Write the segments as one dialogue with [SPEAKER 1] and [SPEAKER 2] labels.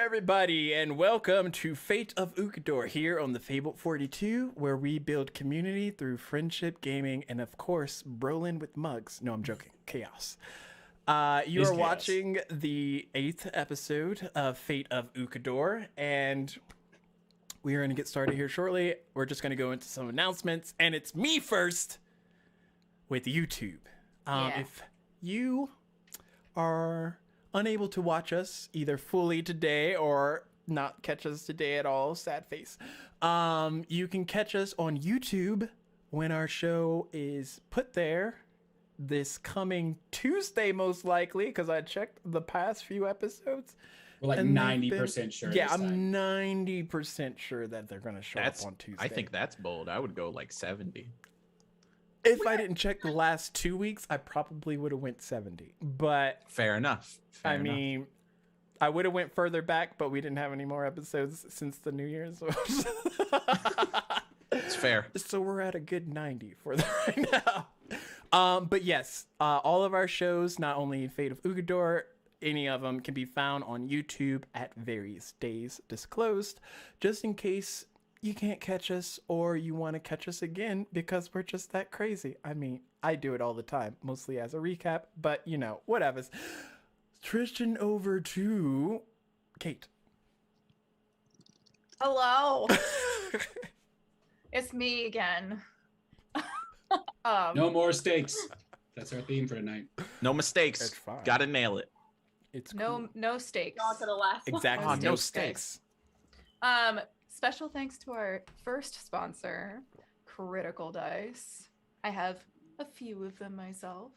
[SPEAKER 1] everybody, and welcome to Fate of Ukodor here on the Fabled 42, where we build community through friendship, gaming, and of course, Brolin with mugs. No, I'm joking. Chaos. You
[SPEAKER 2] It's
[SPEAKER 1] are
[SPEAKER 2] chaos.
[SPEAKER 1] watching the 8th episode of Fate of Ukodor, and we are going to get started here shortly. We're just going to go into some announcements, and it's me first with YouTube. If you are unable to watch us either fully today or not catch us today at all, sad face, you can catch us on YouTube when our show is put there this coming Tuesday, most likely, because I checked the past few episodes.
[SPEAKER 2] We're like 90% sure.
[SPEAKER 1] Yeah,
[SPEAKER 2] this
[SPEAKER 1] I'm
[SPEAKER 2] time.
[SPEAKER 1] 90% sure that they're going to show up on Tuesday.
[SPEAKER 3] I think that's bold. I would go like 70.
[SPEAKER 1] If I didn't check the last 2 weeks, I probably would have went 70. But
[SPEAKER 3] Fair enough.
[SPEAKER 1] I mean, I would have went further back, but we didn't have any more episodes since the New Year's.
[SPEAKER 3] It's fair.
[SPEAKER 1] So we're at a good 90 for that right now. But yes, all of our shows, not only Fate of Ukodor, any of them can be found on YouTube at various days disclosed, just in case you can't catch us or you want to catch us again because we're just that crazy. I mean, I do it all the time, mostly as a recap, but you know, whatever. Tristan, over to Kate.
[SPEAKER 4] Hello. It's me again.
[SPEAKER 2] No more stakes. That's our theme for tonight.
[SPEAKER 3] No mistakes.
[SPEAKER 1] It's fine.
[SPEAKER 3] Gotta nail it.
[SPEAKER 1] It's
[SPEAKER 4] no stakes.
[SPEAKER 5] Not to the last one.
[SPEAKER 1] exactly
[SPEAKER 3] Oh,
[SPEAKER 1] no
[SPEAKER 3] no
[SPEAKER 1] stakes.
[SPEAKER 4] Special thanks to our first sponsor, Critical Dice. I have a few of them myself.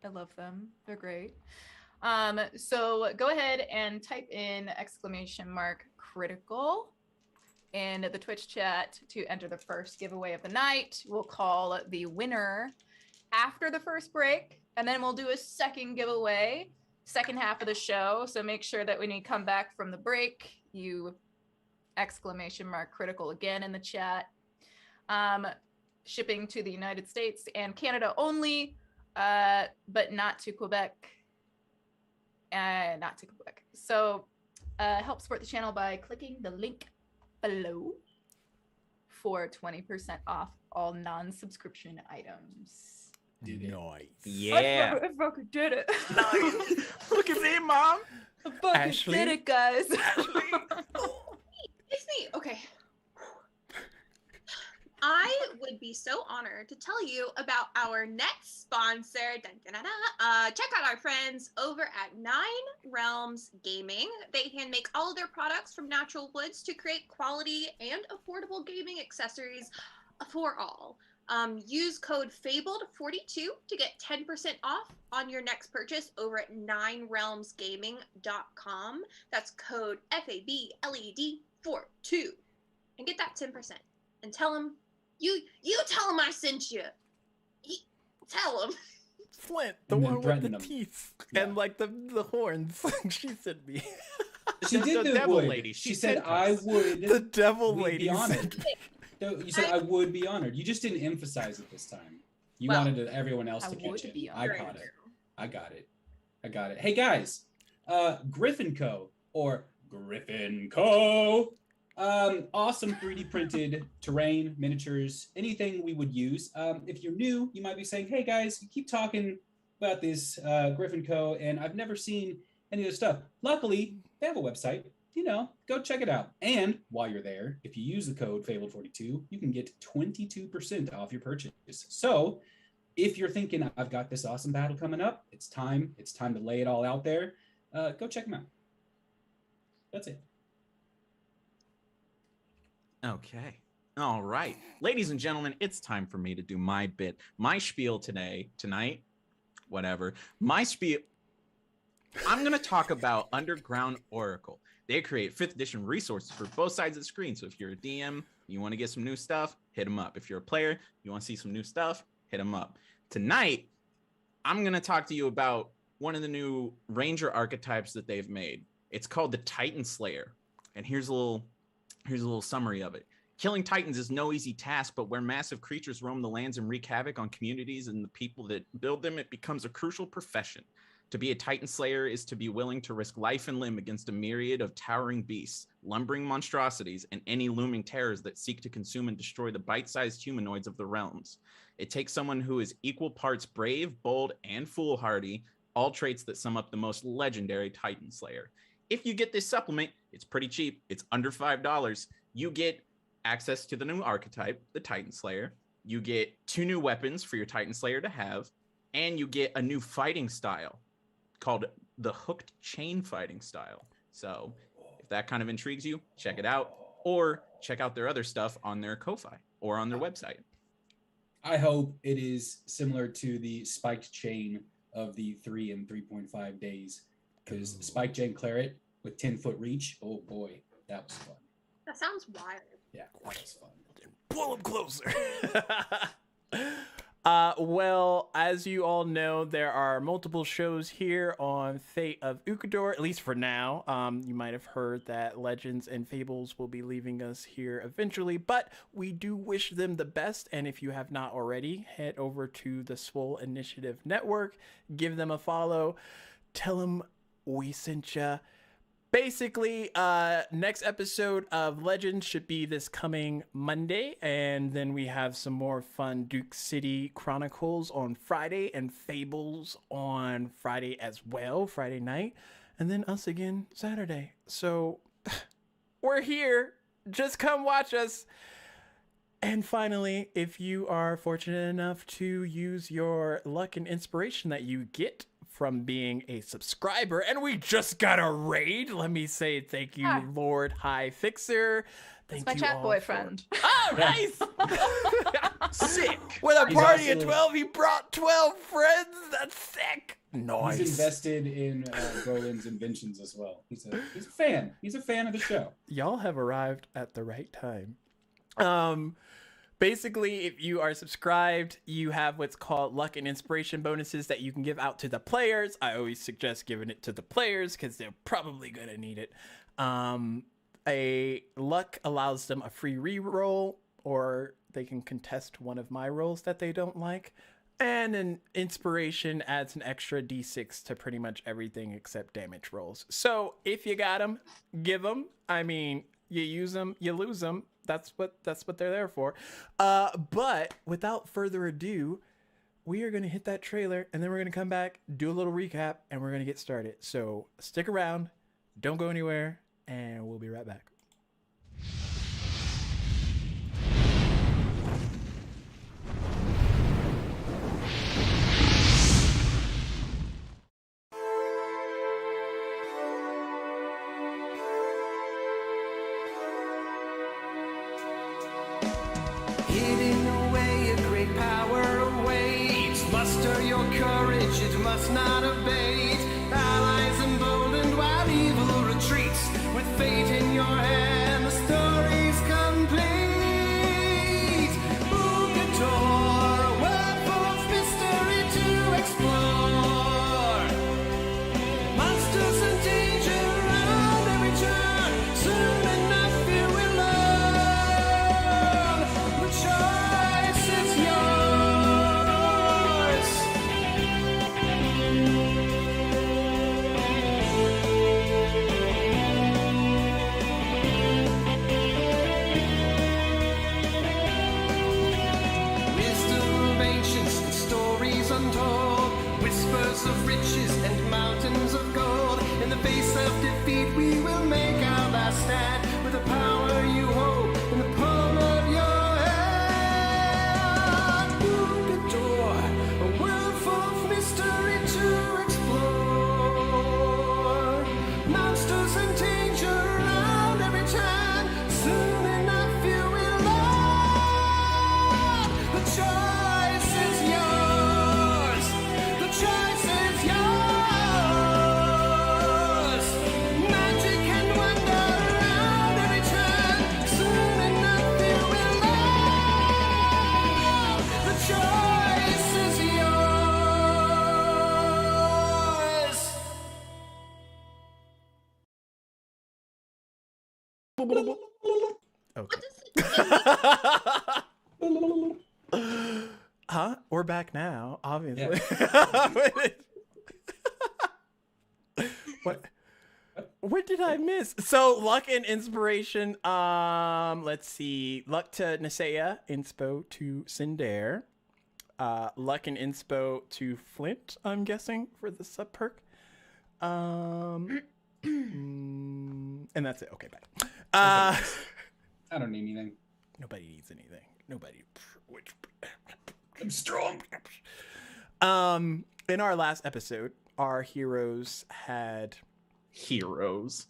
[SPEAKER 4] I love them. They're great. So go ahead and type in !critical in the Twitch chat to enter the first giveaway of the night. We'll call the winner after the first break, and then we'll do a second giveaway, second half of the show. So make sure that when you come back from the break, you !critical again in the chat. Shipping to the United States and Canada only, but not to Quebec. So help support the channel by clicking the link below for 20% off all non-subscription items.
[SPEAKER 1] Nice.
[SPEAKER 3] Yeah.
[SPEAKER 4] I fucking did it.
[SPEAKER 3] Nice. Look at me, Mom.
[SPEAKER 4] I fucking
[SPEAKER 1] Ashley?
[SPEAKER 4] did it, guys.
[SPEAKER 5] It's me. Okay. I would be so honored to tell you about our next sponsor. Dun, dun, dun, dun. Check out our friends over at 9 Realms Gaming. They hand make all of their products from natural woods to create quality and affordable gaming accessories for all. Use code FABLED42 to get 10% off on your next purchase over at 9realmsgaming.com. That's code FABLED42 and get that 10%. And tell them you tell them I sent you. Tell them.
[SPEAKER 1] Flint, the
[SPEAKER 2] And then
[SPEAKER 1] one with
[SPEAKER 2] threaten
[SPEAKER 1] the
[SPEAKER 2] them.
[SPEAKER 1] teeth
[SPEAKER 2] Yeah.
[SPEAKER 1] and like the horns. She sent me.
[SPEAKER 2] She
[SPEAKER 3] The
[SPEAKER 2] did the
[SPEAKER 3] devil
[SPEAKER 2] would.
[SPEAKER 3] lady.
[SPEAKER 2] She
[SPEAKER 3] She
[SPEAKER 2] said
[SPEAKER 3] sent
[SPEAKER 2] I
[SPEAKER 3] us.
[SPEAKER 2] would
[SPEAKER 1] The devil
[SPEAKER 2] we'd
[SPEAKER 1] lady
[SPEAKER 2] be honored.
[SPEAKER 1] sent me.
[SPEAKER 2] No, you said I would be honored. You just didn't emphasize it this time. You
[SPEAKER 5] Well,
[SPEAKER 2] wanted everyone else
[SPEAKER 4] I
[SPEAKER 2] to
[SPEAKER 4] would
[SPEAKER 2] catch it.
[SPEAKER 4] be
[SPEAKER 2] I
[SPEAKER 4] honored.
[SPEAKER 2] caught it. I got it. Hey guys, Griffin Co. or Griffin Co. Awesome 3D printed terrain, miniatures, anything we would use. If you're new, you might be saying, hey guys, you keep talking about this Griffin Co. and I've never seen any of this stuff. Luckily, they have a website. You know, go check it out. And while you're there, if you use the code FABLED42, you can get 22% off your purchase. So if you're thinking, I've got this awesome battle coming up, it's time to lay it all out there, go check them out. That's it.
[SPEAKER 3] Okay. All right. Ladies and gentlemen, it's time for me to do my bit. My spiel tonight, whatever. My spiel. I'm going to talk about Underground Oracle. They create 5th edition resources for both sides of the screen. So if you're a DM, you want to get some new stuff, hit them up. If you're a player, you want to see some new stuff, hit them up. Tonight, I'm going to talk to you about one of the new Ranger archetypes that they've made. It's called the Titan Slayer. And here's a little summary of it. Killing Titans is no easy task, but where massive creatures roam the lands and wreak havoc on communities and the people that build them, it becomes a crucial profession. To be a Titan Slayer is to be willing to risk life and limb against a myriad of towering beasts, lumbering monstrosities, and any looming terrors that seek to consume and destroy the bite-sized humanoids of the realms. It takes someone who is equal parts brave, bold, and foolhardy, all traits that sum up the most legendary Titan Slayer. If you get this supplement, it's pretty cheap. It's under $5. You get access to the new archetype, the Titan Slayer. You get 2 new weapons for your Titan Slayer to have, and you get a new fighting style called the hooked chain fighting style. So if that kind of intrigues you, check it out, or check out their other stuff on their Ko-Fi or on their website.
[SPEAKER 2] I hope it is similar to the spiked chain of the 3 and 3.5 days, because spiked chain claret with 10-foot reach, oh boy, that was fun.
[SPEAKER 5] That sounds wild.
[SPEAKER 2] Yeah, that was fun.
[SPEAKER 1] Pull him closer. Well, as you all know, there are multiple shows here on Fate of Ukodor, at least for now. You might have heard that Legends and Fables will be leaving us here eventually, but we do wish them the best. And if you have not already, head over to the Swole Initiative Network, give them a follow, tell them we sent ya. Basically, next episode of Legends should be this coming Monday, and then we have some more fun Duke City Chronicles on Friday and Fables on Friday as well, Friday night, and then us again Saturday. So we're here. Just come watch us. And finally, if you are fortunate enough to use your luck and inspiration that you get from being a subscriber, and we just got a raid. Let me say thank you, Lord High Fixer. Thank
[SPEAKER 4] That's my
[SPEAKER 1] you
[SPEAKER 4] chat
[SPEAKER 1] all
[SPEAKER 4] boyfriend.
[SPEAKER 1] Oh, nice!
[SPEAKER 3] Sick.
[SPEAKER 1] With a
[SPEAKER 2] He's
[SPEAKER 1] party
[SPEAKER 2] also-
[SPEAKER 1] of 12, he brought 12 friends. That's sick. Nice.
[SPEAKER 2] He's invested in Roland's inventions as well. He's a fan. He's a fan of the show.
[SPEAKER 1] Y'all have arrived at the right time. Basically, if you are subscribed, you have what's called luck and inspiration bonuses that you can give out to the players. I always suggest giving it to the players because they're probably going to need it. A luck allows them a free reroll, or they can contest one of my rolls that they don't like. And an inspiration adds an extra d6 to pretty much everything except damage rolls. So if you got them, give them. I mean, you use them, you lose them. That's what they're there for. But without further ado, we are going to hit that trailer, and then we're going to come back, do a little recap, and we're going to get started. So stick around, don't go anywhere, and we'll be right back.
[SPEAKER 6] Hidden away, a great power awaits. Muster your courage, it must not abate. Allies emboldened while evil retreats. With fate in your hand, the story's complete. Ukodor, a world full of mystery to explore. Monsters and danger around every turn. Soon enough you will learn. The choice is yours. Wisdom of ancients and stories untold. Whispers of riches and mountains of gold. In the face of defeat, we will make our last stand. With the power you hold in the palm of your hand. Ukodor, a world full of mystery to explore. Monsters and danger around every turn. Soon enough you will learn. The choice is yours. The choice is yours. Magic and wonder around every turn. Soon enough you will learn. The choice is yours.
[SPEAKER 1] Okay.
[SPEAKER 5] What does it
[SPEAKER 1] Huh? We're back now, obviously. What did I miss? So luck and inspiration. Let's see. Luck to Nisea, inspo to Cinder. Luck and inspo to Flint, I'm guessing, for the sub perk. And that's it. Okay, bye.
[SPEAKER 2] I don't need anything.
[SPEAKER 1] Nobody needs anything. Nobody.
[SPEAKER 2] I'm strong.
[SPEAKER 1] In our last episode, our heroes had
[SPEAKER 3] Heroes.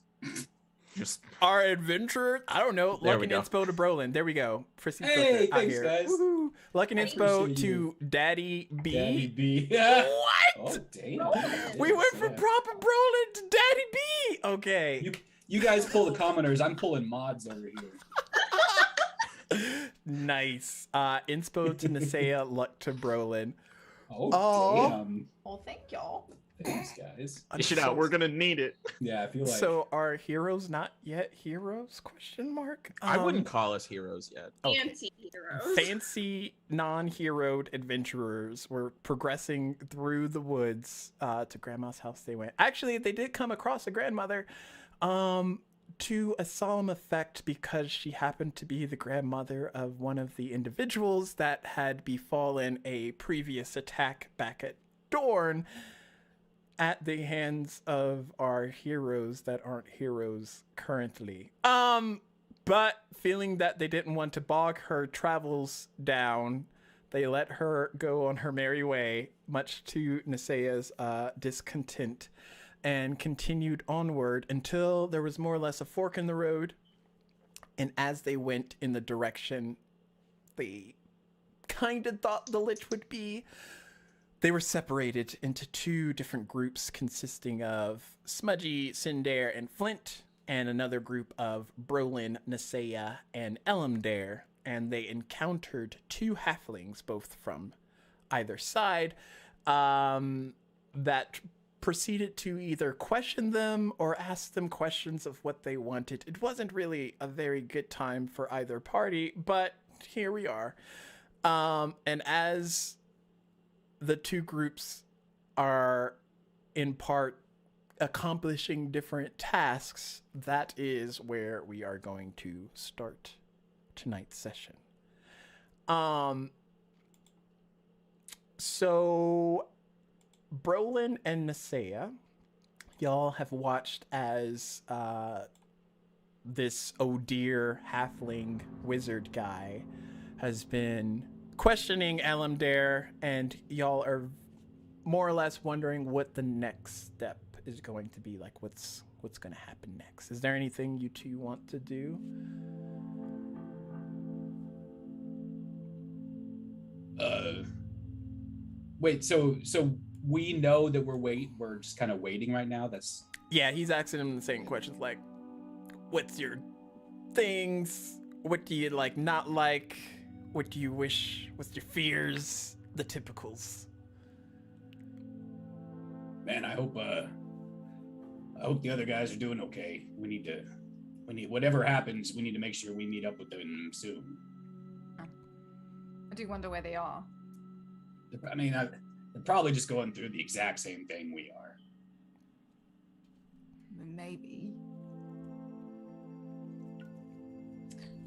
[SPEAKER 3] Just
[SPEAKER 1] our adventurer. I don't know.
[SPEAKER 3] There
[SPEAKER 1] Luck
[SPEAKER 3] we
[SPEAKER 1] and
[SPEAKER 3] go.
[SPEAKER 1] inspo to Brolin. There we go. Proceed
[SPEAKER 2] Hey,
[SPEAKER 1] out
[SPEAKER 2] thanks,
[SPEAKER 1] here.
[SPEAKER 2] guys.
[SPEAKER 1] Woohoo. Luck and
[SPEAKER 2] I
[SPEAKER 1] inspo
[SPEAKER 2] appreciate
[SPEAKER 1] to
[SPEAKER 2] you.
[SPEAKER 1] Daddy B.
[SPEAKER 2] Daddy B.
[SPEAKER 1] What?
[SPEAKER 2] Oh, damn.
[SPEAKER 1] We went from
[SPEAKER 2] Yeah.
[SPEAKER 1] proper Brolin to Daddy B. Okay.
[SPEAKER 2] You guys pull the commoners. I'm pulling mods over here.
[SPEAKER 1] Nice. Inspo to Nisea, luck to Brolin.
[SPEAKER 2] Oh, damn.
[SPEAKER 4] Well, thank y'all.
[SPEAKER 2] Thanks, guys.
[SPEAKER 3] dish it out. We're gonna need it.
[SPEAKER 2] Yeah, I feel like.
[SPEAKER 1] So are heroes not yet heroes? Question mark.
[SPEAKER 3] I wouldn't call us heroes yet.
[SPEAKER 1] Okay.
[SPEAKER 5] Anti-heroes.
[SPEAKER 1] Fancy non-heroed adventurers were progressing through the woods to Grandma's house. They went. Actually, they did come across a grandmother, to a solemn effect because she happened to be the grandmother of one of the individuals that had befallen a previous attack back at Dorne at the hands of our heroes that aren't heroes currently. But feeling that they didn't want to bog her travels down, they let her go on her merry way, much to Nisea's discontent, and continued onward until there was more or less a fork in the road. And as they went in the direction they kind of thought the lich would be, they were separated into two different groups consisting of Smudgy, Cinder, and Flint, and another group of Brolin, Nisea, and Elamdare. And they encountered two halflings, both from either side, that proceeded to either question them or ask them questions of what they wanted. It wasn't really a very good time for either party, but here we are. And as the two groups are in part accomplishing different tasks, that is where we are going to start tonight's session. So Brolin and Nisea, y'all have watched as this Odir halfling wizard guy has been questioning Elamdare, and y'all are more or less wondering what the next step is going to be. Like, what's going to happen next? Is there anything you two want to do?
[SPEAKER 2] Wait. So we know that we're just kind of waiting right now. That's.
[SPEAKER 1] Yeah, he's asking him the same questions, like, what's your things? What do you like, not like? What do you wish? What's your fears? The typicals.
[SPEAKER 2] Man, I hope the other guys are doing okay. We need whatever happens, we need to make sure we meet up with them soon.
[SPEAKER 4] I do wonder where they are.
[SPEAKER 2] I mean, they're probably just going through the exact same thing we are.
[SPEAKER 4] Maybe.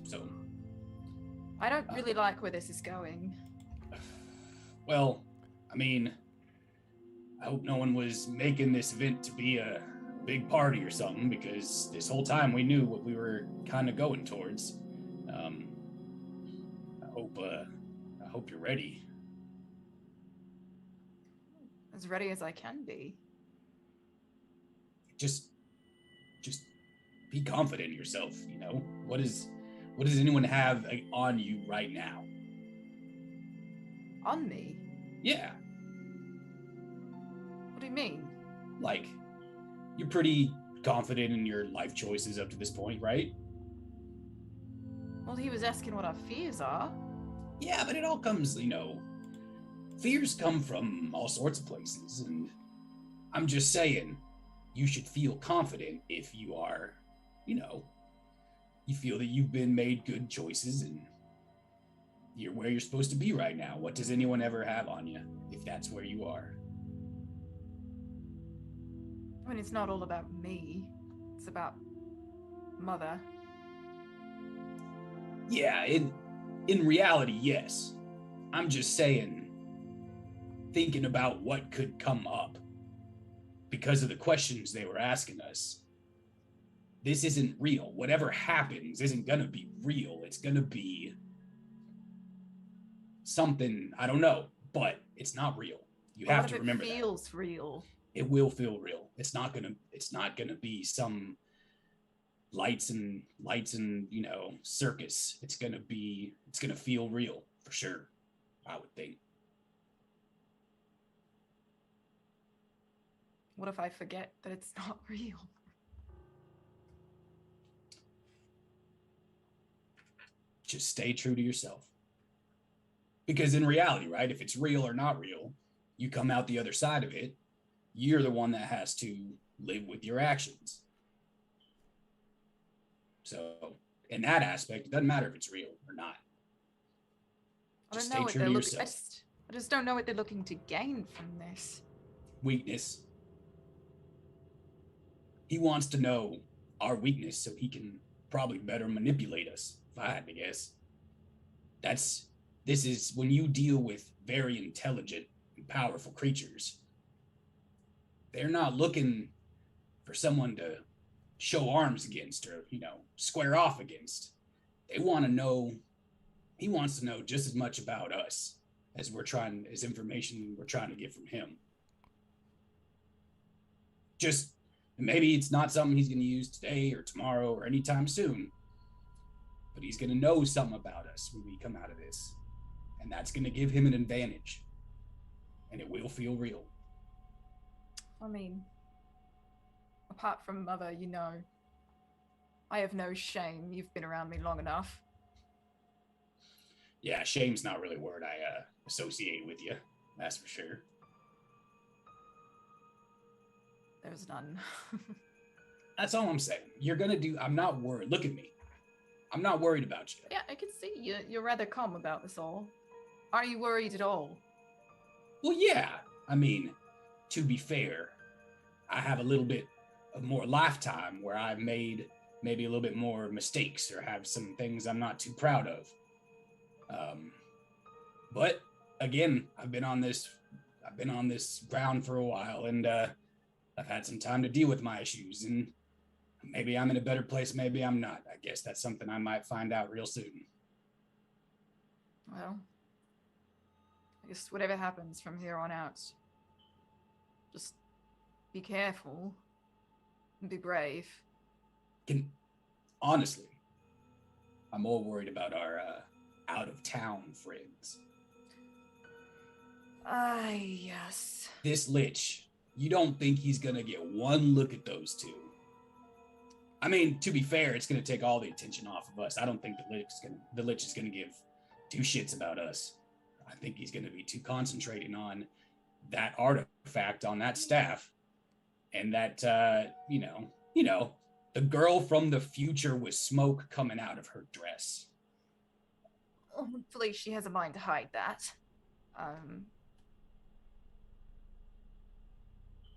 [SPEAKER 2] So,
[SPEAKER 4] I don't really like where this is going.
[SPEAKER 2] well, I mean, I hope no one was making this event to be a big party or something, because this whole time we knew what we were kind of going towards. I hope you're ready.
[SPEAKER 4] As ready as I can be.
[SPEAKER 2] Just be confident in yourself. You know, what does anyone have on you right now?
[SPEAKER 4] On me?
[SPEAKER 2] Yeah,
[SPEAKER 4] What do you mean?
[SPEAKER 2] like, you're pretty confident in your life choices up to this point, right?
[SPEAKER 4] Well, he was asking what our fears are.
[SPEAKER 2] Yeah, but it all comes, fears come from all sorts of places, and I'm just saying, you should feel confident if you are, you feel that you've been made good choices and you're where you're supposed to be right now. What does anyone ever have on you if that's where you are?
[SPEAKER 4] I mean, it's not all about me. It's about Mother.
[SPEAKER 2] Yeah, in reality, yes. I'm just saying, thinking about what could come up because of the questions they were asking us. This isn't real. Whatever happens isn't gonna be real. It's gonna be something, I don't know, but it's not real. You have to remember
[SPEAKER 4] that. It feels real.
[SPEAKER 2] It will feel real. It's not gonna be some lights and circus. It's gonna feel real for sure, I would think.
[SPEAKER 4] What if I forget that it's not real?
[SPEAKER 2] Just stay true to yourself. Because in reality, right, if it's real or not real, you come out the other side of it, you're the one that has to live with your actions. So in that aspect, it doesn't matter if it's real or not. Just stay true to yourself.
[SPEAKER 4] I just don't know what they're looking to gain from this.
[SPEAKER 2] Weakness. He wants to know our weakness so he can probably better manipulate us, if I had to guess. This is when you deal with very intelligent and powerful creatures. They're not looking for someone to show arms against or, square off against. They want to know, he wants to know just as much about us as information we're trying to get from him. Just, maybe it's not something he's going to use today or tomorrow or anytime soon, but he's going to know something about us when we come out of this. And that's going to give him an advantage. And it will feel real.
[SPEAKER 4] I mean, apart from Mother, I have no shame. You've been around me long enough.
[SPEAKER 2] Yeah, shame's not really a word I associate with you. That's for sure.
[SPEAKER 4] There's none.
[SPEAKER 2] That's all I'm saying. I'm not worried. Look at me. I'm not worried about you.
[SPEAKER 4] Yeah, I can see you're rather calm about this all. Are you worried at all?
[SPEAKER 2] Well, yeah. I mean, to be fair, I have a little bit of more lifetime where I've made maybe a little bit more mistakes or have some things I'm not too proud of. But again, I've been on this ground for a while, and I've had some time to deal with my issues, and maybe I'm in a better place, maybe I'm not. I guess that's something I might find out real soon.
[SPEAKER 4] Well, I guess whatever happens from here on out, just be careful and be brave.
[SPEAKER 2] Honestly, I'm more worried about our out-of-town friends.
[SPEAKER 4] Yes.
[SPEAKER 2] This Lich, you don't think he's gonna get one look at those two? I mean, to be fair, it's gonna take all the attention off of us. I don't think the Lich is gonna give two shits about us. I think he's gonna be too concentrating on that artifact on that staff, and that the girl from the future with smoke coming out of her dress.
[SPEAKER 4] Hopefully she has a mind to hide that.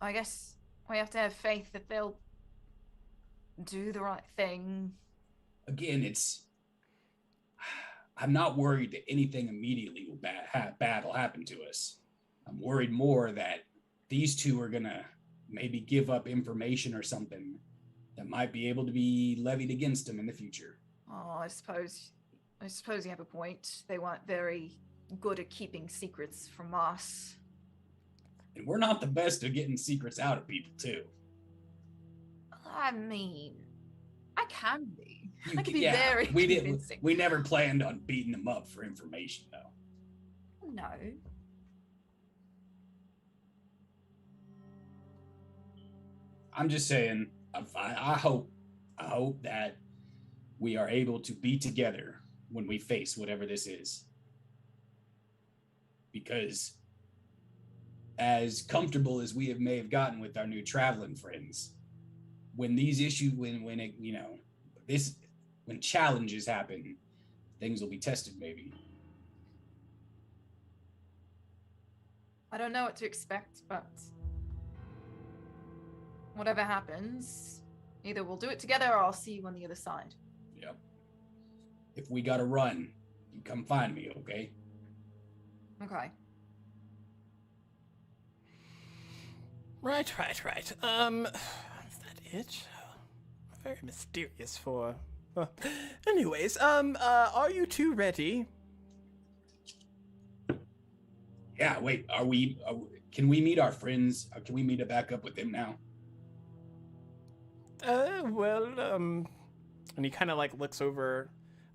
[SPEAKER 4] I guess we have to have faith that they'll do the right thing.
[SPEAKER 2] Again, I'm not worried that anything immediately bad will happen to us. I'm worried more that these two are gonna maybe give up information or something that might be able to be levied against them in the future.
[SPEAKER 4] Oh, I suppose you have a point. They weren't very good at keeping secrets from us.
[SPEAKER 2] And we're not the best at getting secrets out of people, too.
[SPEAKER 4] I mean, I can be. I can be very convincing.
[SPEAKER 2] We never planned on beating them up for information, though.
[SPEAKER 4] No.
[SPEAKER 2] I'm just saying, I hope that we are able to be together when we face whatever this is. Because as comfortable as we may have gotten with our new traveling friends, when these issues, when challenges happen, things will be tested maybe.
[SPEAKER 4] I don't know what to expect, but whatever happens, either we'll do it together or I'll see you on the other side.
[SPEAKER 2] Yep. If we gotta run, you come find me, okay?
[SPEAKER 4] Okay.
[SPEAKER 1] Right. Is that it? Very mysterious for... anyways, are you two ready?
[SPEAKER 2] Yeah, wait, can we meet our friends? Can we meet back up with them now?
[SPEAKER 1] And he kind of like looks over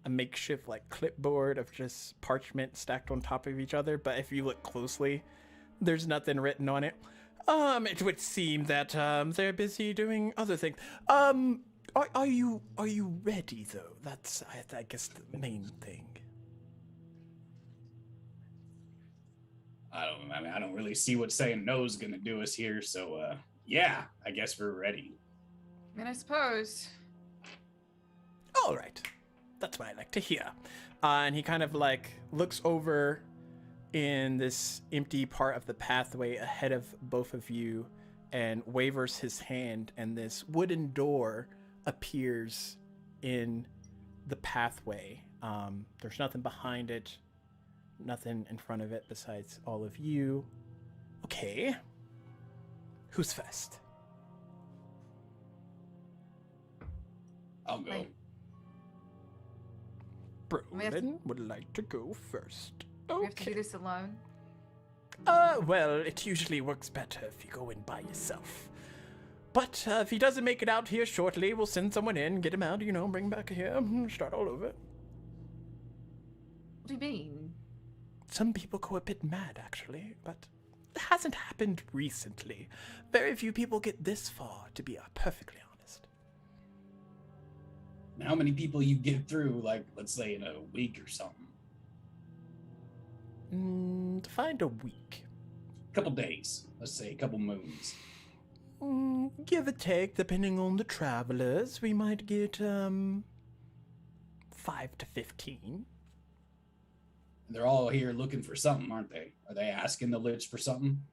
[SPEAKER 1] a makeshift like clipboard of just parchment stacked on top of each other, but if you look closely, there's nothing written on it. It would seem that they're busy doing other things. Are you ready though? That's I guess the main thing.
[SPEAKER 2] I don't really see what saying no is gonna do us here, so yeah, I guess we're ready.
[SPEAKER 4] I mean, I suppose.
[SPEAKER 1] All right, that's what I like to hear. And he kind of like looks over in this empty part of the pathway ahead of both of you and wavers his hand, and this wooden door appears in the pathway. There's nothing behind it, nothing in front of it besides all of you. Okay. Who's first?
[SPEAKER 2] I'll go.
[SPEAKER 4] Right.
[SPEAKER 1] Brolin would like to go first.
[SPEAKER 4] We have to do
[SPEAKER 1] Okay.
[SPEAKER 4] this alone.
[SPEAKER 1] Well, it usually works better if you go in by yourself. But if he doesn't make it out here shortly, we'll send someone in, get him out, bring him back here, start all over.
[SPEAKER 4] What do you mean?
[SPEAKER 1] Some people go a bit mad, actually, but it hasn't happened recently. Very few people get this far, to be perfectly honest.
[SPEAKER 2] And how many people you get through, like, let's say in a week or something?
[SPEAKER 1] Find a week.
[SPEAKER 2] Couple days. Let's say a couple moons.
[SPEAKER 1] Give or take, depending on the travelers, we might get 5 to 15.
[SPEAKER 2] They're all here looking for something, aren't they? Are they asking the Lich for something?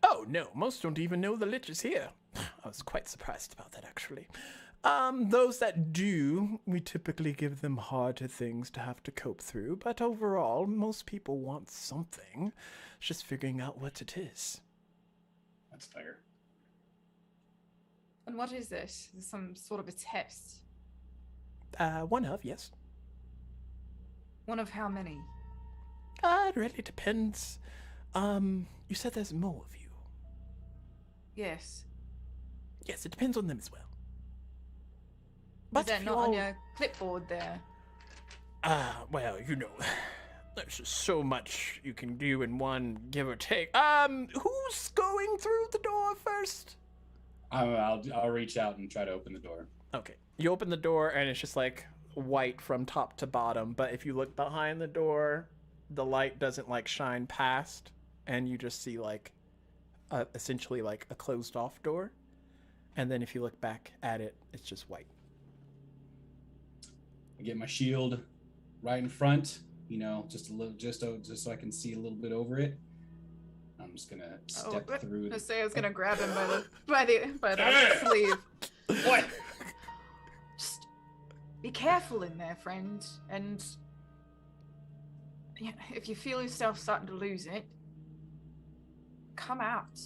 [SPEAKER 1] Oh no, most don't even know the Lich is here. I was quite surprised about that, actually. Those that do, we typically give them harder things to have to cope through, but overall, most people want something. It's just figuring out what it is.
[SPEAKER 2] That's fair.
[SPEAKER 4] And what is this? Is this some sort of a test?
[SPEAKER 1] One of, yes.
[SPEAKER 4] One of how many?
[SPEAKER 1] It really depends. You said there's more of you.
[SPEAKER 4] Yes.
[SPEAKER 1] Yes, it depends on them as well.
[SPEAKER 4] Is that
[SPEAKER 1] if
[SPEAKER 4] not
[SPEAKER 1] you
[SPEAKER 4] on
[SPEAKER 1] all-
[SPEAKER 4] your clipboard there?
[SPEAKER 1] Well, there's just so much you can do in one, give or take. Who's going through the door first?
[SPEAKER 2] I'll reach out and try to open the door.
[SPEAKER 1] Okay. You open the door and it's just like white from top to bottom, but if you look behind the door, the light doesn't like shine past, and you just see like essentially like a closed off door. And then if you look back at it, it's just white.
[SPEAKER 2] I get my shield right in front, just a little, just so I can see a little bit over it. I'm just gonna step through.
[SPEAKER 4] I say I was gonna grab him by the sleeve.
[SPEAKER 2] What?
[SPEAKER 4] Just be careful in there, friend. And if you feel yourself starting to lose it, come out.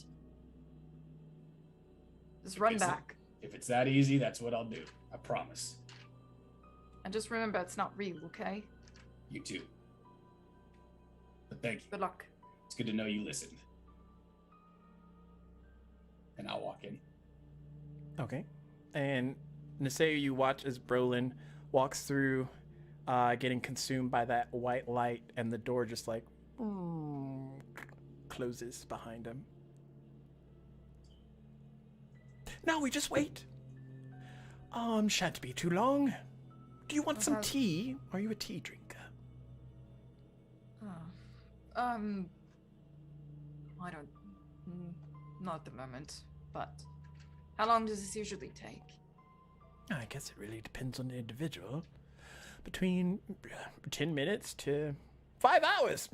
[SPEAKER 4] Just run back.
[SPEAKER 2] If it's that easy, that's what I'll do. I promise.
[SPEAKER 4] And just remember, it's not real, okay?
[SPEAKER 2] You too. But thank you.
[SPEAKER 4] Good luck.
[SPEAKER 2] It's good to know you listened. And I'll walk in.
[SPEAKER 1] Okay. And Naseo, you watch as Brolin walks through, getting consumed by that white light, and the door just like closes behind him. Now we just wait. Shan't be too long. Do you want some
[SPEAKER 4] Okay.
[SPEAKER 1] tea? Are you a tea drinker?
[SPEAKER 4] I don't. Not at the moment, but how long does this usually take?
[SPEAKER 1] I guess it really depends on the individual. Between 10 minutes to 5 hours.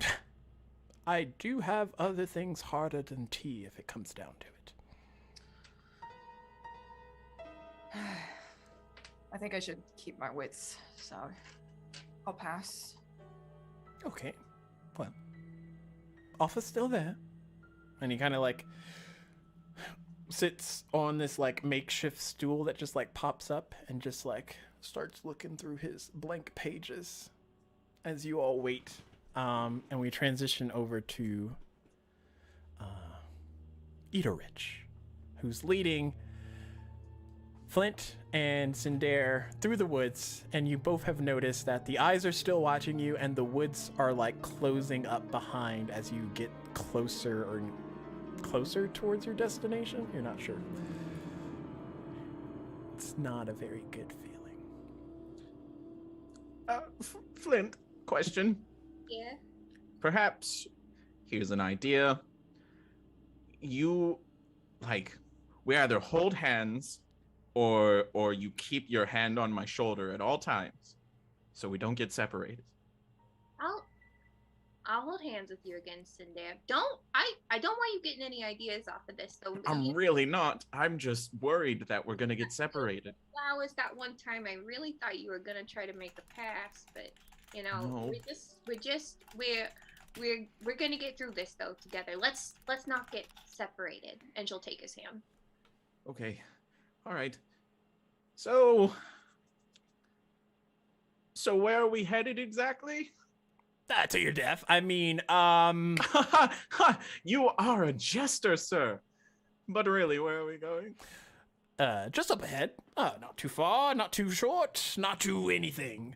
[SPEAKER 1] I do have other things harder than tea if it comes down to it.
[SPEAKER 4] I think I should keep my wits, so I'll pass.
[SPEAKER 1] Okay. Well, Alpha's still there. And he kind of like sits on this like makeshift stool that just like pops up and just like starts looking through his blank pages as you all wait. And we transition over to Eaterich, who's leading Flint and Cinder through the woods, and you both have noticed that the eyes are still watching you and the woods are like closing up behind as you get closer towards your destination. You're not sure. It's not a very good feeling.
[SPEAKER 3] Flint, question.
[SPEAKER 5] Yeah.
[SPEAKER 3] Perhaps here's an idea. You, we either hold hands or you keep your hand on my shoulder at all times so we don't get separated.
[SPEAKER 5] I'll hold hands with you again, Cinder. I don't want you getting any ideas off of this though.
[SPEAKER 3] I'm really not. I'm just worried that we're gonna get separated.
[SPEAKER 5] Flowers, that one time I really thought you were gonna try to make a pass, but you know,
[SPEAKER 3] No.
[SPEAKER 5] we're gonna get through this though together. Let's not get separated. And she'll take his hand.
[SPEAKER 3] Okay. All right. So where are we headed exactly?
[SPEAKER 1] To your death. I mean,
[SPEAKER 3] You are a jester, sir. But really, where are we going?
[SPEAKER 1] just up ahead. Not too far, not too short, not too anything.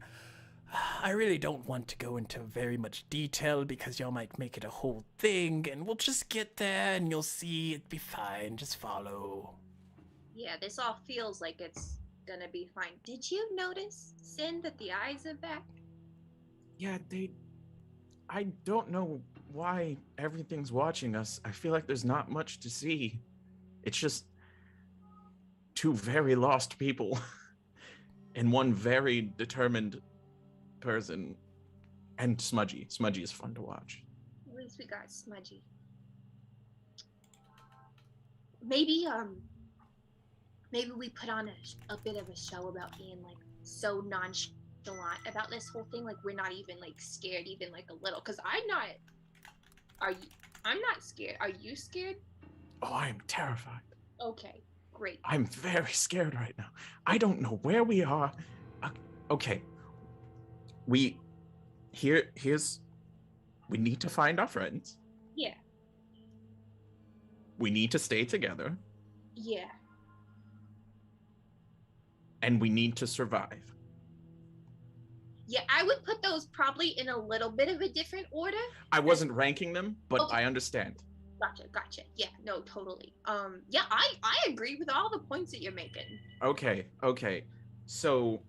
[SPEAKER 1] I really don't want to go into very much detail because y'all might make it a whole thing, and we'll just get there and you'll see it'd be fine. Just follow.
[SPEAKER 5] Yeah, this all feels like it's gonna be fine. Did you notice, Sin, that the eyes are back?
[SPEAKER 3] Yeah, I don't know why everything's watching us. I feel like there's not much to see. It's just two very lost people and one very determined person. And Smudgy. Smudgy is fun to watch.
[SPEAKER 5] At least we got Smudgy. Maybe we put on a bit of a show about being like so nonchalant about this whole thing, like we're not even like scared even like a little, because I'm not scared. Are you scared?
[SPEAKER 3] Oh, I am terrified.
[SPEAKER 5] Okay, great.
[SPEAKER 3] I'm very scared right now. I don't know where we are. Okay. We need to find our friends.
[SPEAKER 5] Yeah.
[SPEAKER 3] We need to stay together.
[SPEAKER 5] Yeah.
[SPEAKER 3] And we need to survive.
[SPEAKER 5] Yeah, I would put those probably in a little bit of a different order.
[SPEAKER 3] I wasn't ranking them, but
[SPEAKER 5] Okay.
[SPEAKER 3] I understand.
[SPEAKER 5] Gotcha. Yeah, no, totally. Yeah, I agree with all the points that you're making.
[SPEAKER 3] Okay. So,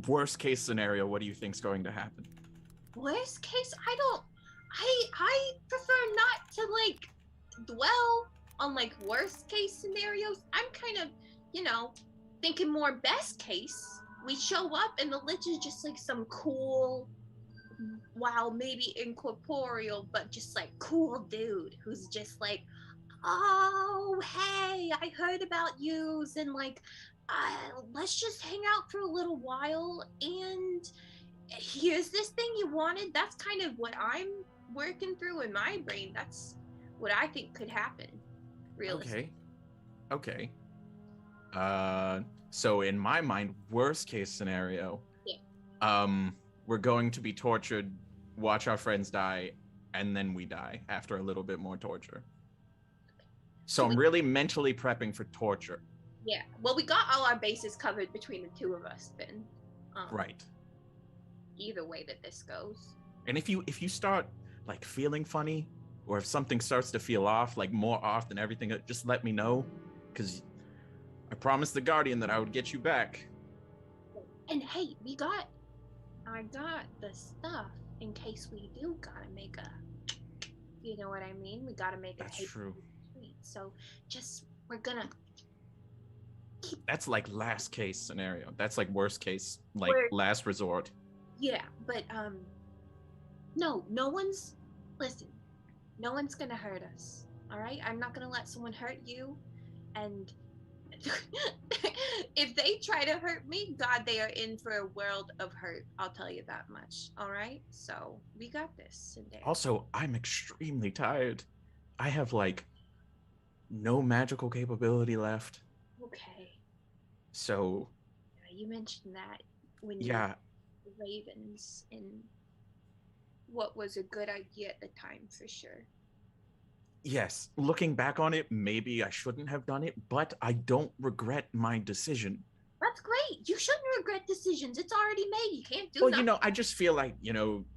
[SPEAKER 3] worst case scenario, what do you think's going to happen?
[SPEAKER 5] Worst case, I prefer not to like dwell on like worst case scenarios. I'm kind of, thinking more best case. We show up and the Lich is just like some cool, while maybe incorporeal, but just like cool dude who's just like, oh, hey, I heard about yous, and like, let's just hang out for a little while, and here's this thing you wanted. That's kind of what I'm working through in my brain. That's what I think could happen, realistically.
[SPEAKER 3] Okay. So in my mind, worst case scenario, we're going to be tortured, watch our friends die, and then we die after a little bit more torture. So I'm really mentally prepping for torture.
[SPEAKER 5] Yeah. Well, we got all our bases covered between the two of us then.
[SPEAKER 3] Right.
[SPEAKER 5] Either way that this goes.
[SPEAKER 3] And if you start like feeling funny, or if something starts to feel off, like more off than everything, just let me know, because I promised the Guardian that I would get you back.
[SPEAKER 5] And hey, I got the stuff in case we do gotta make a, you know what I mean? We gotta make
[SPEAKER 3] That's
[SPEAKER 5] a
[SPEAKER 3] true.
[SPEAKER 5] So we're gonna keep.
[SPEAKER 3] That's like last case scenario. That's like worst case, like last resort.
[SPEAKER 5] Yeah, but no one's gonna hurt us. All right, I'm not gonna let someone hurt you, and If they try to hurt me, God, they are in for a world of hurt. I'll tell you that much. All right? So we got this. Sindare.
[SPEAKER 3] Also, I'm extremely tired. I have like no magical capability left.
[SPEAKER 5] Okay.
[SPEAKER 3] So,
[SPEAKER 5] Yeah, you mentioned that when you
[SPEAKER 3] yeah,
[SPEAKER 5] were ravens, and what was a good idea at the time for sure.
[SPEAKER 3] yes, looking back on it, maybe I shouldn't have done it, but I don't regret my decision.
[SPEAKER 5] That's great. You shouldn't regret decisions. It's already made. You can't do
[SPEAKER 3] Well,
[SPEAKER 5] nothing.
[SPEAKER 3] I just feel like,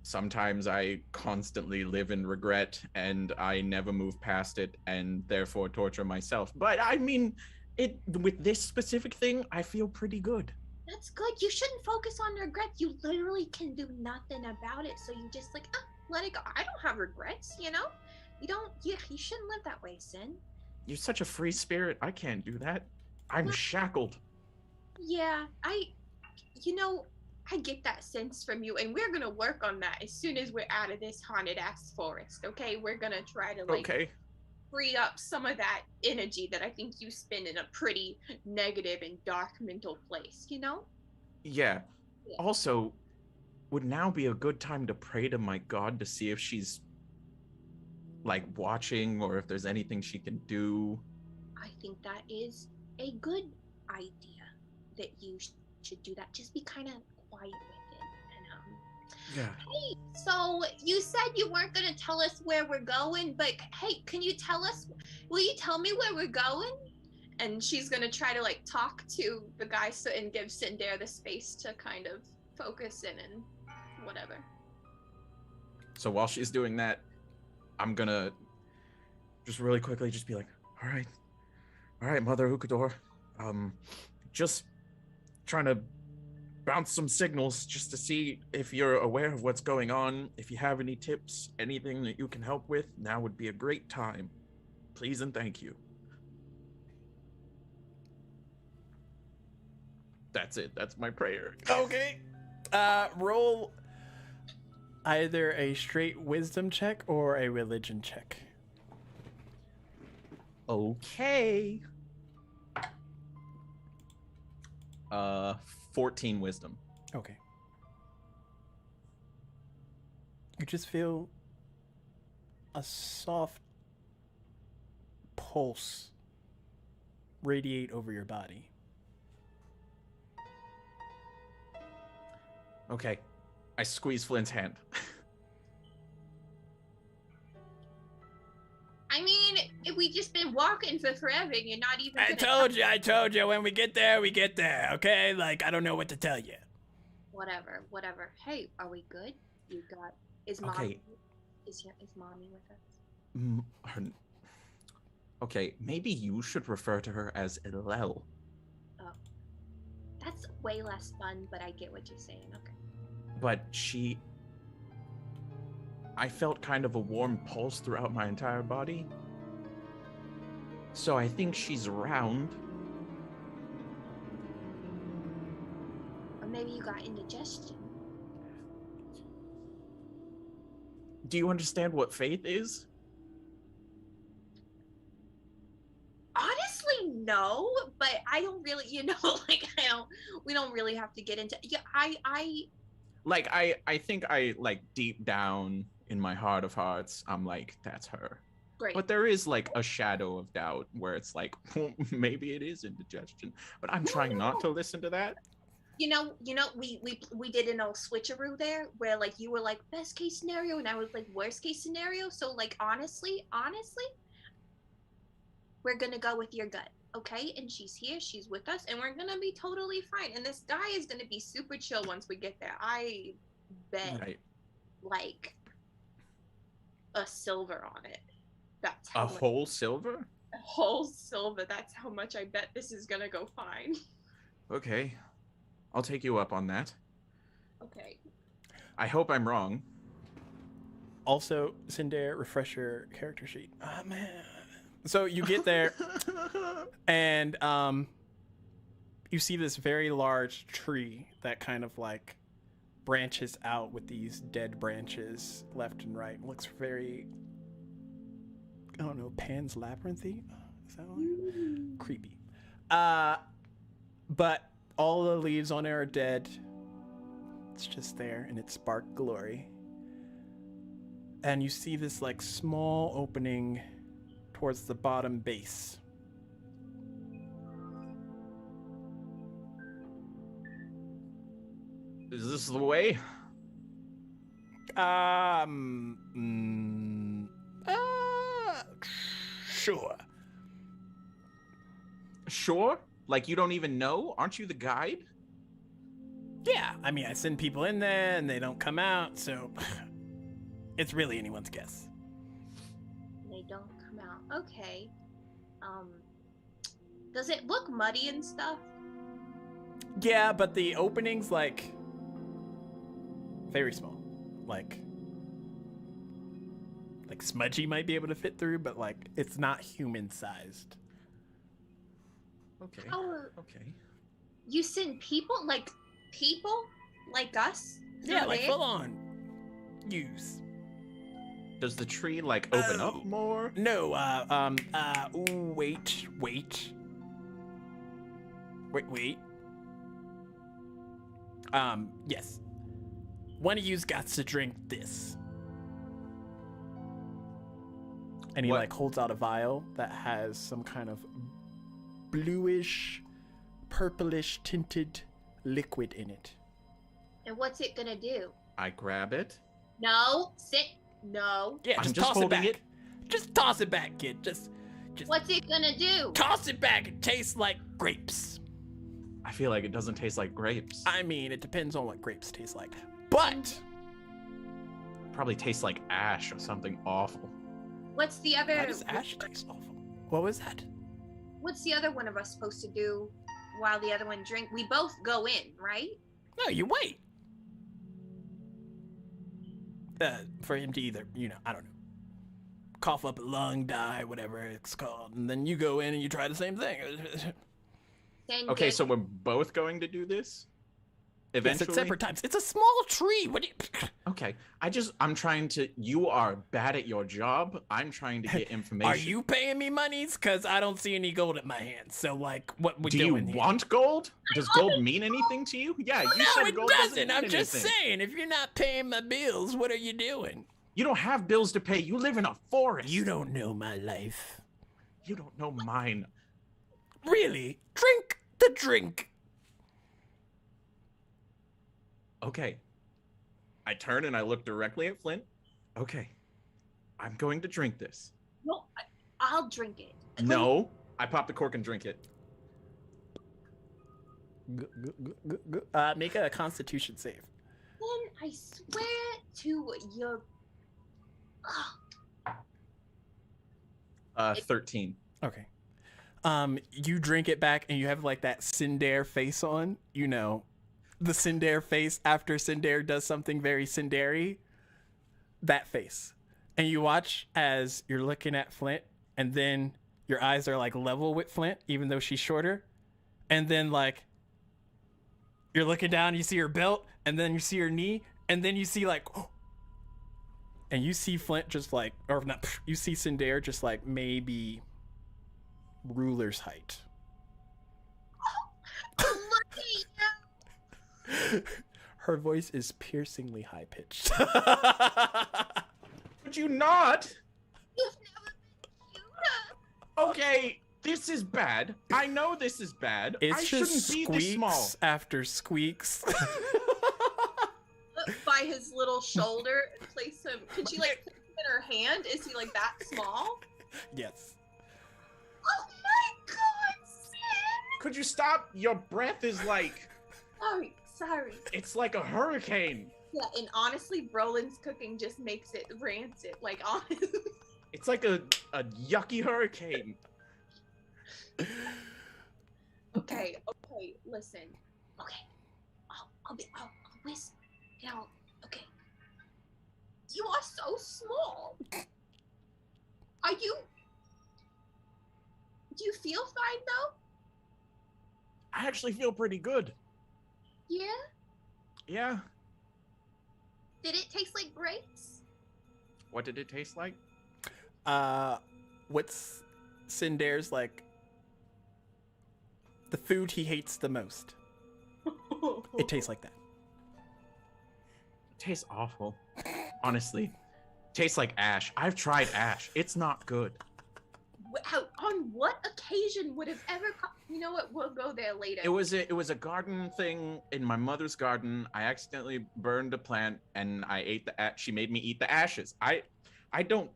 [SPEAKER 3] sometimes I constantly live in regret and I never move past it and therefore torture myself. But I mean, with this specific thing, I feel pretty good.
[SPEAKER 5] That's good. You shouldn't focus on regret. You literally can do nothing about it. So you just like, let it go. I don't have regrets, you know? You shouldn't live that way, Sin.
[SPEAKER 3] You're such a free spirit. I can't do that. I'm shackled.
[SPEAKER 5] Yeah, I get that sense from you, and we're gonna work on that as soon as we're out of this haunted ass forest, okay? We're gonna try to
[SPEAKER 3] Okay.
[SPEAKER 5] free up some of that energy that I think you spend in a pretty negative and dark mental place, you know?
[SPEAKER 3] Yeah.
[SPEAKER 5] Yeah.
[SPEAKER 3] Also, would now be a good time to pray to my god to see if she's like watching or if there's anything she can do.
[SPEAKER 5] I think that is a good idea that you should do that. Just be kind of quiet with it. And
[SPEAKER 3] Yeah.
[SPEAKER 5] hey, so you said you weren't going to tell us where we're going, but hey, can you tell us, will you tell me where we're going? And she's going to try to talk to the guy and give Sindare the space to kind of focus in and whatever.
[SPEAKER 3] So while she's doing that, I'm gonna just really quickly just be like, all right, Mother Ukodor, just trying to bounce some signals just to see if you're aware of what's going on. If you have any tips, anything that you can help with, now would be a great time. Please and thank you. That's it. That's my prayer.
[SPEAKER 1] Okay. Roll either a straight wisdom check or a religion check.
[SPEAKER 3] Okay. 14 wisdom.
[SPEAKER 1] Okay. You just feel a soft pulse radiate over your body.
[SPEAKER 3] Okay. I squeeze Flynn's hand.
[SPEAKER 5] I mean, if we just been walking for forever and you're not even
[SPEAKER 1] I told you, when we get there, okay? I don't know what to tell you.
[SPEAKER 5] Whatever. Hey, are we good? You got... Is Mommy...
[SPEAKER 3] Okay.
[SPEAKER 5] Is Mommy with us?
[SPEAKER 3] Okay, maybe you should refer to her as Elel.
[SPEAKER 5] Oh. That's way less fun, but I get what you're saying. Okay.
[SPEAKER 3] But I felt kind of a warm pulse throughout my entire body. So I think she's around.
[SPEAKER 5] Or maybe you got indigestion.
[SPEAKER 3] Do you understand what faith is?
[SPEAKER 5] Honestly, no, but I don't really, we don't really have to get into... Yeah,
[SPEAKER 3] I think I deep down in my heart of hearts, I'm like, that's her.
[SPEAKER 5] Great.
[SPEAKER 3] But there is a shadow of doubt where it's like, well, maybe it is indigestion. But I'm trying not to listen to that.
[SPEAKER 5] We did an old switcheroo there where you were like best case scenario and I was like worst case scenario. So honestly, we're gonna go with your gut, okay? And she's here, she's with us, and we're gonna be totally fine. And this guy is gonna be super chill once we get there. I bet
[SPEAKER 3] Right.
[SPEAKER 5] a silver on it. That's
[SPEAKER 3] A whole silver?
[SPEAKER 5] A whole silver. That's how much I bet this is gonna go fine.
[SPEAKER 3] Okay. I'll take you up on that.
[SPEAKER 5] Okay.
[SPEAKER 3] I hope I'm wrong.
[SPEAKER 1] Also, Sindare, refresh your character sheet. Ah, man. So you get there, and you see this very large tree that kind of branches out with these dead branches left and right. It looks very, I don't know, Pan's Labyrinthy? Is that creepy? But all the leaves on it are dead. It's just there in its spark glory. And you see this like small opening towards the bottom base.
[SPEAKER 3] Is this the way?
[SPEAKER 1] Sure.
[SPEAKER 3] Sure? Like you don't even know? Aren't you the guide?
[SPEAKER 1] Yeah, I mean, I send people in there and they don't come out, so it's really anyone's guess.
[SPEAKER 5] They don't come out. Okay. Does it look muddy and stuff?
[SPEAKER 1] Yeah, but the opening's like very small. Like Smudgy might be able to fit through, but like it's not human sized.
[SPEAKER 3] Okay.
[SPEAKER 5] How
[SPEAKER 3] Okay.
[SPEAKER 5] you send people like us?
[SPEAKER 1] Yeah,
[SPEAKER 5] through
[SPEAKER 1] like
[SPEAKER 5] there?
[SPEAKER 1] full on use.
[SPEAKER 3] Does the tree like open
[SPEAKER 1] Oh.
[SPEAKER 3] up more?
[SPEAKER 1] No, wait. Yes. One of you's got to drink this. And he
[SPEAKER 3] What?
[SPEAKER 1] like holds out a vial that has some kind of bluish, purplish tinted liquid in it.
[SPEAKER 5] And what's it gonna do?
[SPEAKER 3] I grab it.
[SPEAKER 5] No, sit. No.
[SPEAKER 1] Yeah,
[SPEAKER 3] I'm
[SPEAKER 1] just
[SPEAKER 3] just
[SPEAKER 1] toss it
[SPEAKER 3] holding
[SPEAKER 1] back.
[SPEAKER 3] it.
[SPEAKER 1] Just toss it back, kid. Just
[SPEAKER 5] What's it gonna do?
[SPEAKER 1] toss it back. It tastes like grapes.
[SPEAKER 3] I feel like it doesn't taste like grapes.
[SPEAKER 1] I mean, it depends on what grapes taste like. But
[SPEAKER 3] Probably tastes like ash or something awful.
[SPEAKER 5] What's the other?
[SPEAKER 1] why does ash taste awful? What was that?
[SPEAKER 5] What's the other one of us supposed to do while the other one drink? We both go in, right?
[SPEAKER 1] No, you wait. For him to either, I don't know, cough up a lung, die, whatever it's called, and then you go in and you try the same thing.
[SPEAKER 5] Then
[SPEAKER 3] Okay,
[SPEAKER 5] get-
[SPEAKER 3] so we're both going to do this?
[SPEAKER 1] Yes,
[SPEAKER 3] Eventually?
[SPEAKER 1] at separate times. It's a small tree. What do you?
[SPEAKER 3] Okay. I'm trying to, you are bad at your job. I'm trying to get information.
[SPEAKER 1] Are you paying me monies? Cause I don't see any gold in my hands. So like, what we
[SPEAKER 3] Do you
[SPEAKER 1] doing here?
[SPEAKER 3] want gold? Does gold mean anything to you? Yeah, you
[SPEAKER 1] No,
[SPEAKER 3] said
[SPEAKER 1] it
[SPEAKER 3] gold
[SPEAKER 1] doesn't.
[SPEAKER 3] mean
[SPEAKER 1] I'm just
[SPEAKER 3] anything.
[SPEAKER 1] saying, if you're not paying my bills, what are you doing?
[SPEAKER 3] You don't have bills to pay. You live in a forest.
[SPEAKER 1] You don't know my life.
[SPEAKER 3] You don't know mine.
[SPEAKER 1] Really? Drink the drink.
[SPEAKER 3] Okay. I turn and I look directly at Flint. Okay. I'm going to drink this.
[SPEAKER 5] No, I'll drink it.
[SPEAKER 3] No. I pop the cork and drink it.
[SPEAKER 1] Make a Constitution save.
[SPEAKER 5] Then I swear to your. Ugh.
[SPEAKER 3] 13.
[SPEAKER 1] Okay. You drink it back and you have like that Cinder face on, the Cinder face after Cinder does something very Cindery. That face. And you watch as you're looking at Flint and then your eyes are like level with Flint, even though she's shorter. And then like you're looking down, you see her belt, and then you see her knee, and then you see like, and you see Flint just like, or not, you see Cinder just like maybe ruler's height.
[SPEAKER 5] Look at you.
[SPEAKER 1] Her voice is piercingly high pitched.
[SPEAKER 3] Would you not?
[SPEAKER 5] You've never been cuter.
[SPEAKER 3] Okay, this is bad. I know this is bad.
[SPEAKER 1] It's
[SPEAKER 3] I
[SPEAKER 1] just
[SPEAKER 3] shouldn't be this small.
[SPEAKER 1] squeaks after squeaks.
[SPEAKER 5] By his little shoulder and place him. Can she like place him in her hand? Is he like that small?
[SPEAKER 1] Yes.
[SPEAKER 5] Oh my god, Sin!
[SPEAKER 3] Could you stop? Your breath is like,
[SPEAKER 5] Sorry.
[SPEAKER 3] it's like a hurricane.
[SPEAKER 5] Yeah, and honestly, Brolin's cooking just makes it rancid. Like, honestly.
[SPEAKER 3] It's like a yucky hurricane.
[SPEAKER 5] Okay, listen. Okay. I'll whisper. Okay. You are so small. Do you feel fine though?
[SPEAKER 3] I actually feel pretty good.
[SPEAKER 5] Yeah?
[SPEAKER 3] Yeah.
[SPEAKER 5] Did it taste like grapes?
[SPEAKER 3] What did it taste like?
[SPEAKER 1] What's Cinder's like The food he hates the most. It tastes like that.
[SPEAKER 3] It tastes awful. Honestly. Tastes like ash. I've tried ash. It's not good.
[SPEAKER 5] On what occasion would have ever? You know what? We'll go there later.
[SPEAKER 3] It was a garden thing in my mother's garden. I accidentally burned a plant and I ate the ash. She made me eat the ashes. I don't.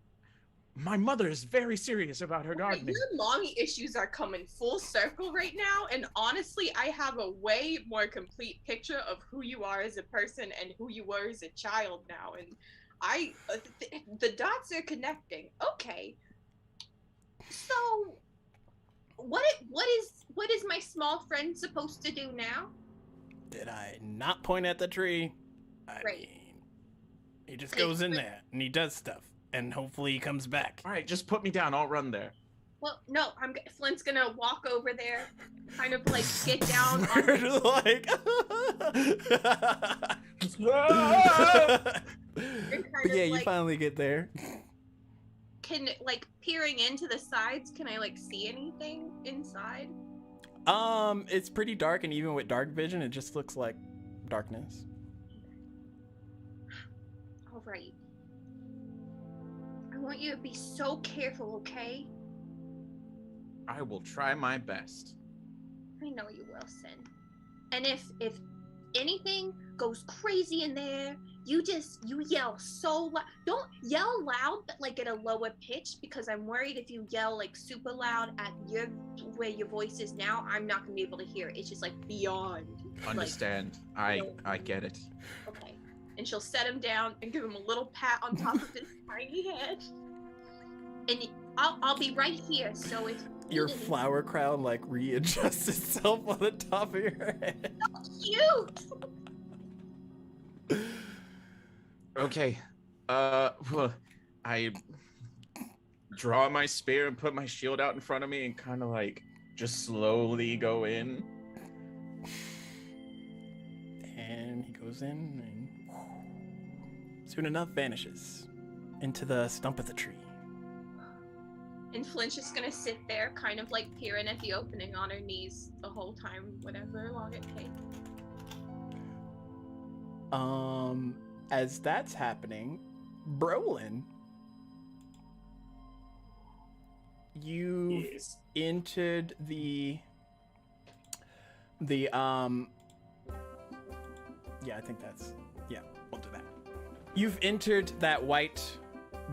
[SPEAKER 3] My mother is very serious about her gardening.
[SPEAKER 5] Your mommy issues are coming full circle right now, and honestly, I have a way more complete picture of who you are as a person and who you were as a child now, and the dots are connecting. Okay, so what is my small friend supposed to do now?
[SPEAKER 1] Did I not point at the tree? I
[SPEAKER 5] Right.
[SPEAKER 1] mean, he just goes in there and he does stuff, and hopefully he comes back.
[SPEAKER 3] All right, just put me down. I'll run there.
[SPEAKER 5] Well, no, Flint's gonna walk over there, kind of like get down on
[SPEAKER 1] We're just like, but yeah, you
[SPEAKER 5] like,
[SPEAKER 1] finally get there.
[SPEAKER 5] can like peering into the sides. Can I like see anything inside?
[SPEAKER 1] It's pretty dark, and even with dark vision, it just looks like darkness.
[SPEAKER 5] All right. I want you to be so careful, okay?
[SPEAKER 3] I will try my best.
[SPEAKER 5] I know you will, Sin. And if anything goes crazy in there, you yell so loud. Don't yell loud, but like at a lower pitch, because I'm worried if you yell like super loud at where your voice is now, I'm not gonna be able to hear it. It's just like beyond.
[SPEAKER 3] Understand. I get it.
[SPEAKER 5] Okay. And she'll set him down and give him a little pat on top of his tiny head. And I'll be right here. So if
[SPEAKER 1] Your flower crown like readjusts itself on the top of your head.
[SPEAKER 5] cute.
[SPEAKER 3] Okay. Well, I draw my spear and put my shield out in front of me and kind of like just slowly go in.
[SPEAKER 1] And he goes in and soon enough vanishes into the stump of the tree.
[SPEAKER 5] And Flint's just gonna sit there, kind of like peering at the opening on her knees the whole time, whatever long it takes.
[SPEAKER 1] As that's happening, Brolin, you
[SPEAKER 2] Yes.
[SPEAKER 1] entered the yeah, I think that's, yeah, we'll do that. You've entered that white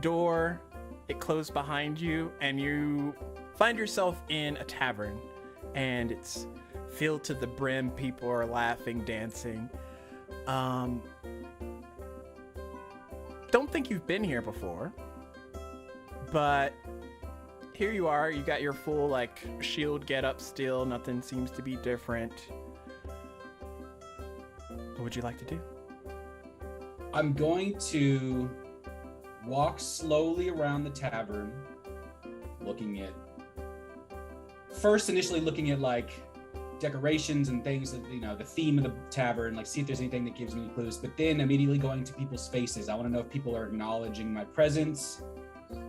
[SPEAKER 1] door. It closed behind you, and you find yourself in a tavern, and it's filled to the brim. People are laughing, dancing. Don't think you've been here before, but here you are. You got your full like shield get up still. Nothing seems to be different. What would you like to do?
[SPEAKER 2] I'm going to walk slowly around the tavern, initially looking at like decorations and things that, you know, the theme of the tavern, like see if there's anything that gives me clues, but then immediately going to people's faces. I want to know if people are acknowledging my presence.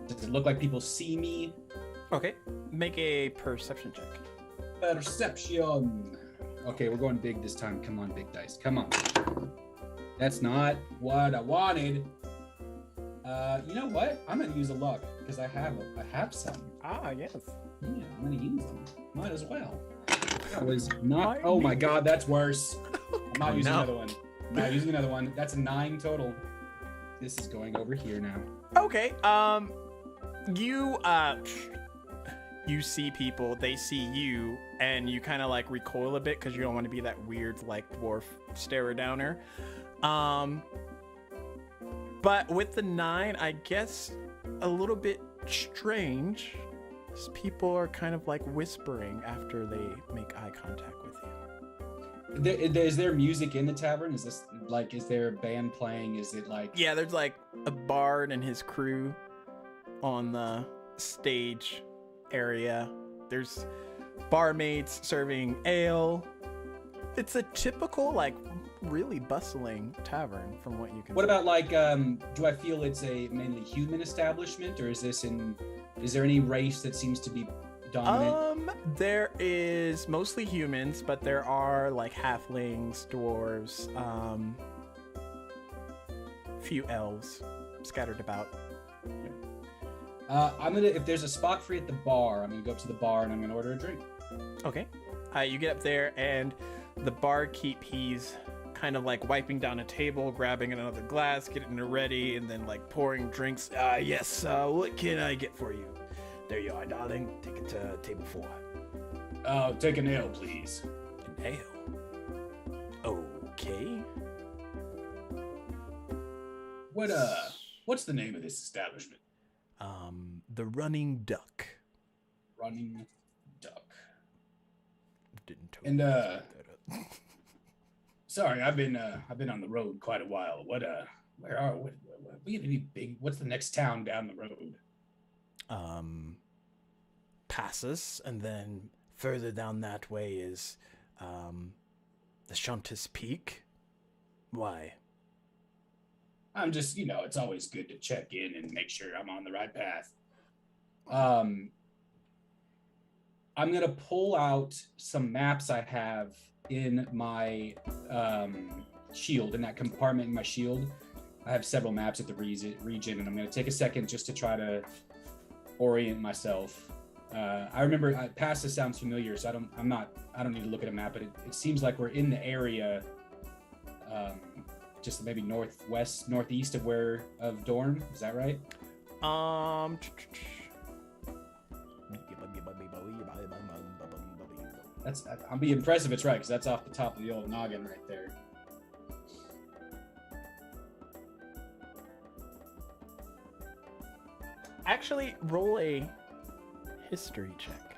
[SPEAKER 2] Does it look like people see me?
[SPEAKER 1] Okay, make a perception check.
[SPEAKER 2] Perception. Okay, we're going big this time. Come on, big dice. Come on. That's not what I wanted. You know what? I'm gonna use a luck because I have some.
[SPEAKER 1] Ah, yes.
[SPEAKER 2] Yeah, I'm gonna use them. Might as well. That was not. Oh my god, that's worse. I'm not using another one. I'm not using another one. That's a 9 total. This is going over here now.
[SPEAKER 1] Okay. You see people, they see you, and you kind of like recoil a bit because you don't want to be that weird like dwarf starer downer. But with the 9, I guess a little bit strange. People are kind of like whispering after they make eye contact with you.
[SPEAKER 2] Is there music in the tavern? Is there a band playing? Is it like?
[SPEAKER 1] Yeah, there's like a bard and his crew on the stage area. There's barmaids serving ale. It's a typical like really bustling tavern from what you can
[SPEAKER 2] What
[SPEAKER 1] see.
[SPEAKER 2] about like? Do I feel it's a mainly human establishment, or is there any race that seems to be dominant?
[SPEAKER 1] There is mostly humans, but there are like halflings, dwarves, few elves scattered about.
[SPEAKER 2] If there's a spot free at the bar, I'm gonna go up to the bar and I'm gonna order a drink.
[SPEAKER 1] Okay. You get up there, and the barkeep, he's kind of like wiping down a table, grabbing another glass, getting it ready, and then like pouring drinks. Yes, what can I get for you? There you are, darling. Take it to table 4.
[SPEAKER 2] Take an ale, please.
[SPEAKER 1] An ale. Okay.
[SPEAKER 2] What's the name of this establishment?
[SPEAKER 1] The Running Duck.
[SPEAKER 2] Running Duck.
[SPEAKER 1] Didn't totally
[SPEAKER 2] And
[SPEAKER 1] set that up.
[SPEAKER 2] sorry, I've been on the road quite a while. We have any big? What's the next town down the road?
[SPEAKER 1] Passes, and then further down that way is the Shuntus Peak. Why?
[SPEAKER 2] I'm just, it's always good to check in and make sure I'm on the right path. I'm gonna pull out some maps I have in my shield, in that compartment in my shield. I have several maps at the region, and I'm gonna take a second just to try to orient myself. I remember Passes sounds familiar, so I don't need to look at a map, but it seems like we're in the area, just maybe northeast of Dorn. Is that right? I'll be impressed if it's right, because that's off the top of the old noggin right there.
[SPEAKER 1] Actually, roll a history check.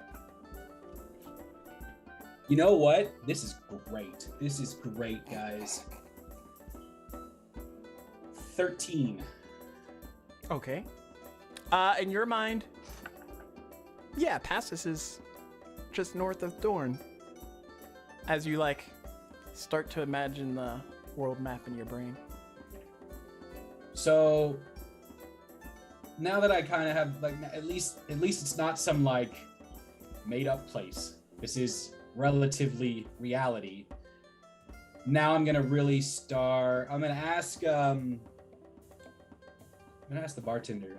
[SPEAKER 2] You know what? This is great, guys. 13.
[SPEAKER 1] Okay. In your mind, yeah, Passus is just north of Dorn. As you start to imagine the world map in your brain.
[SPEAKER 2] So now that I kind of have at least it's not some made up place. This is relatively reality. Now I'm gonna really start. I'm gonna ask the bartender.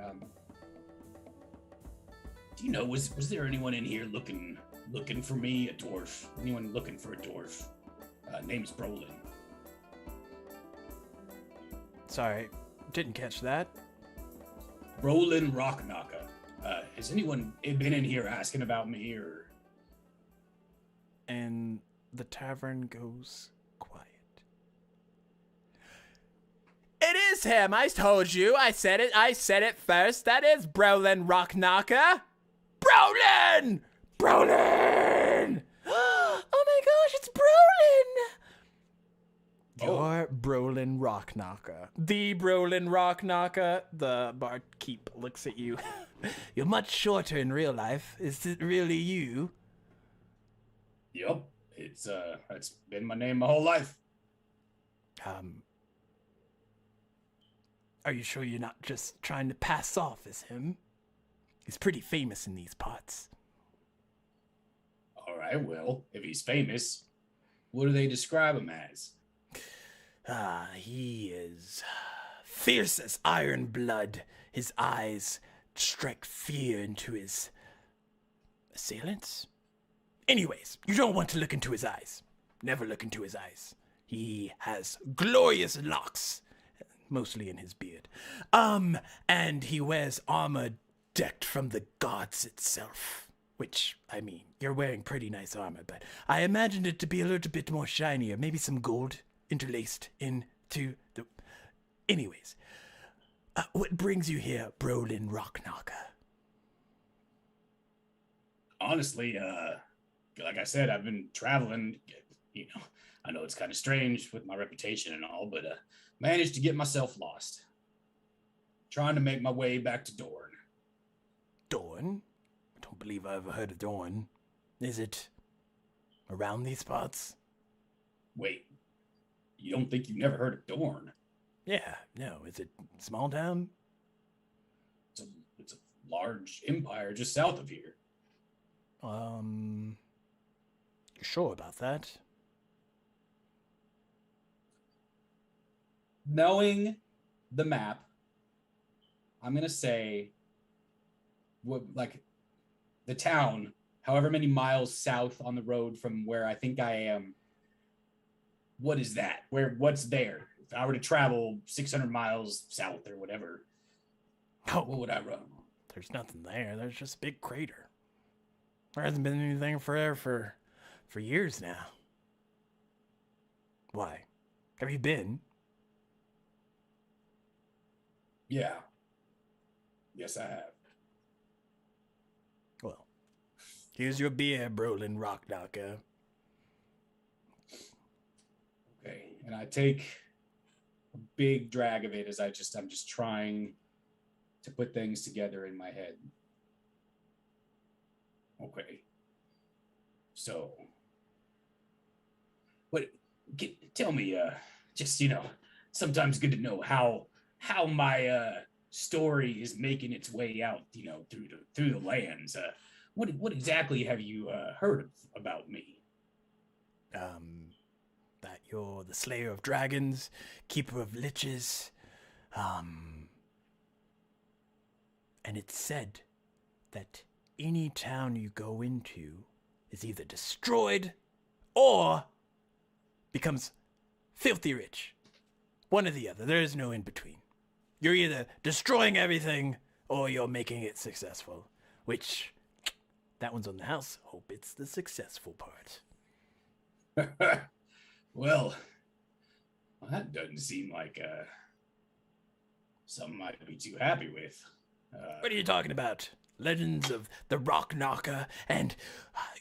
[SPEAKER 2] Do you know was there anyone in here looking for me, a dwarf? Anyone looking for a dwarf? Name's Brolin.
[SPEAKER 1] Sorry, didn't catch that.
[SPEAKER 2] Brolin Rockknocker. Has anyone been in here asking about me or?
[SPEAKER 1] And the tavern goes quiet. It is him. I told you. I said it first. That is Brolin Rockknocker. Brolin! Brolin! Oh my gosh, it's Brolin! You're Brolin Rockknocker. The Brolin Rockknocker. The barkeep looks at you. You're much shorter in real life. Is it really you?
[SPEAKER 2] Yep. It's been my name my whole life.
[SPEAKER 1] Are you sure you're not just trying to pass off as him? He's pretty famous in these parts.
[SPEAKER 2] All right, well, if he's famous, what do they describe him as?
[SPEAKER 1] He is fierce as iron blood. His eyes strike fear into his assailants. Anyways, you don't want to look into his eyes. Never look into his eyes. He has glorious locks, mostly in his beard. And he wears armor decked from the gods itself. Which, I mean, you're wearing pretty nice armor, but I imagined it to be a little bit more shinier. Maybe some gold interlaced into the... Anyways, what brings you here, Brolin Rockknocker?
[SPEAKER 2] Honestly, like I said, I've been traveling. I know it's kind of strange with my reputation and all, but managed to get myself lost. Trying to make my way back to Dorn.
[SPEAKER 1] Dorn? I don't believe I ever heard of Dorn. Is it around these parts?
[SPEAKER 2] Wait, you don't think you've never heard of Dorn?
[SPEAKER 1] Yeah, no. Is it small town?
[SPEAKER 2] It's a large empire just south of here.
[SPEAKER 1] You sure about that?
[SPEAKER 2] Knowing the map, I'm gonna say, what, like, the town, however many miles south on the road from where I think I am. What is that? What's there? If I were to travel 600 miles south or whatever,
[SPEAKER 1] Oh,
[SPEAKER 2] what would I run?
[SPEAKER 1] there's nothing there. There's just a big crater. There hasn't been anything for years now. Why? Have you been?
[SPEAKER 2] Yeah. Yes, I have.
[SPEAKER 1] Well, here's your beer, Brolin Rockknocker.
[SPEAKER 2] Okay. And I take a big drag of it as I'm just trying to put things together in my head. Okay. So, tell me, just, sometimes good to know how my story is making its way out, through the lands. What exactly have you heard about me?
[SPEAKER 1] That you're the slayer of dragons, keeper of liches, and it's said that any town you go into is either destroyed or becomes filthy rich. One or the other. There is no in between. You're either destroying everything or you're making it successful. Which, that one's on the house. Hope it's the successful part.
[SPEAKER 2] Well, that doesn't seem like something I'd be too happy with.
[SPEAKER 1] What are you talking about? Legends of the Rock Knocker and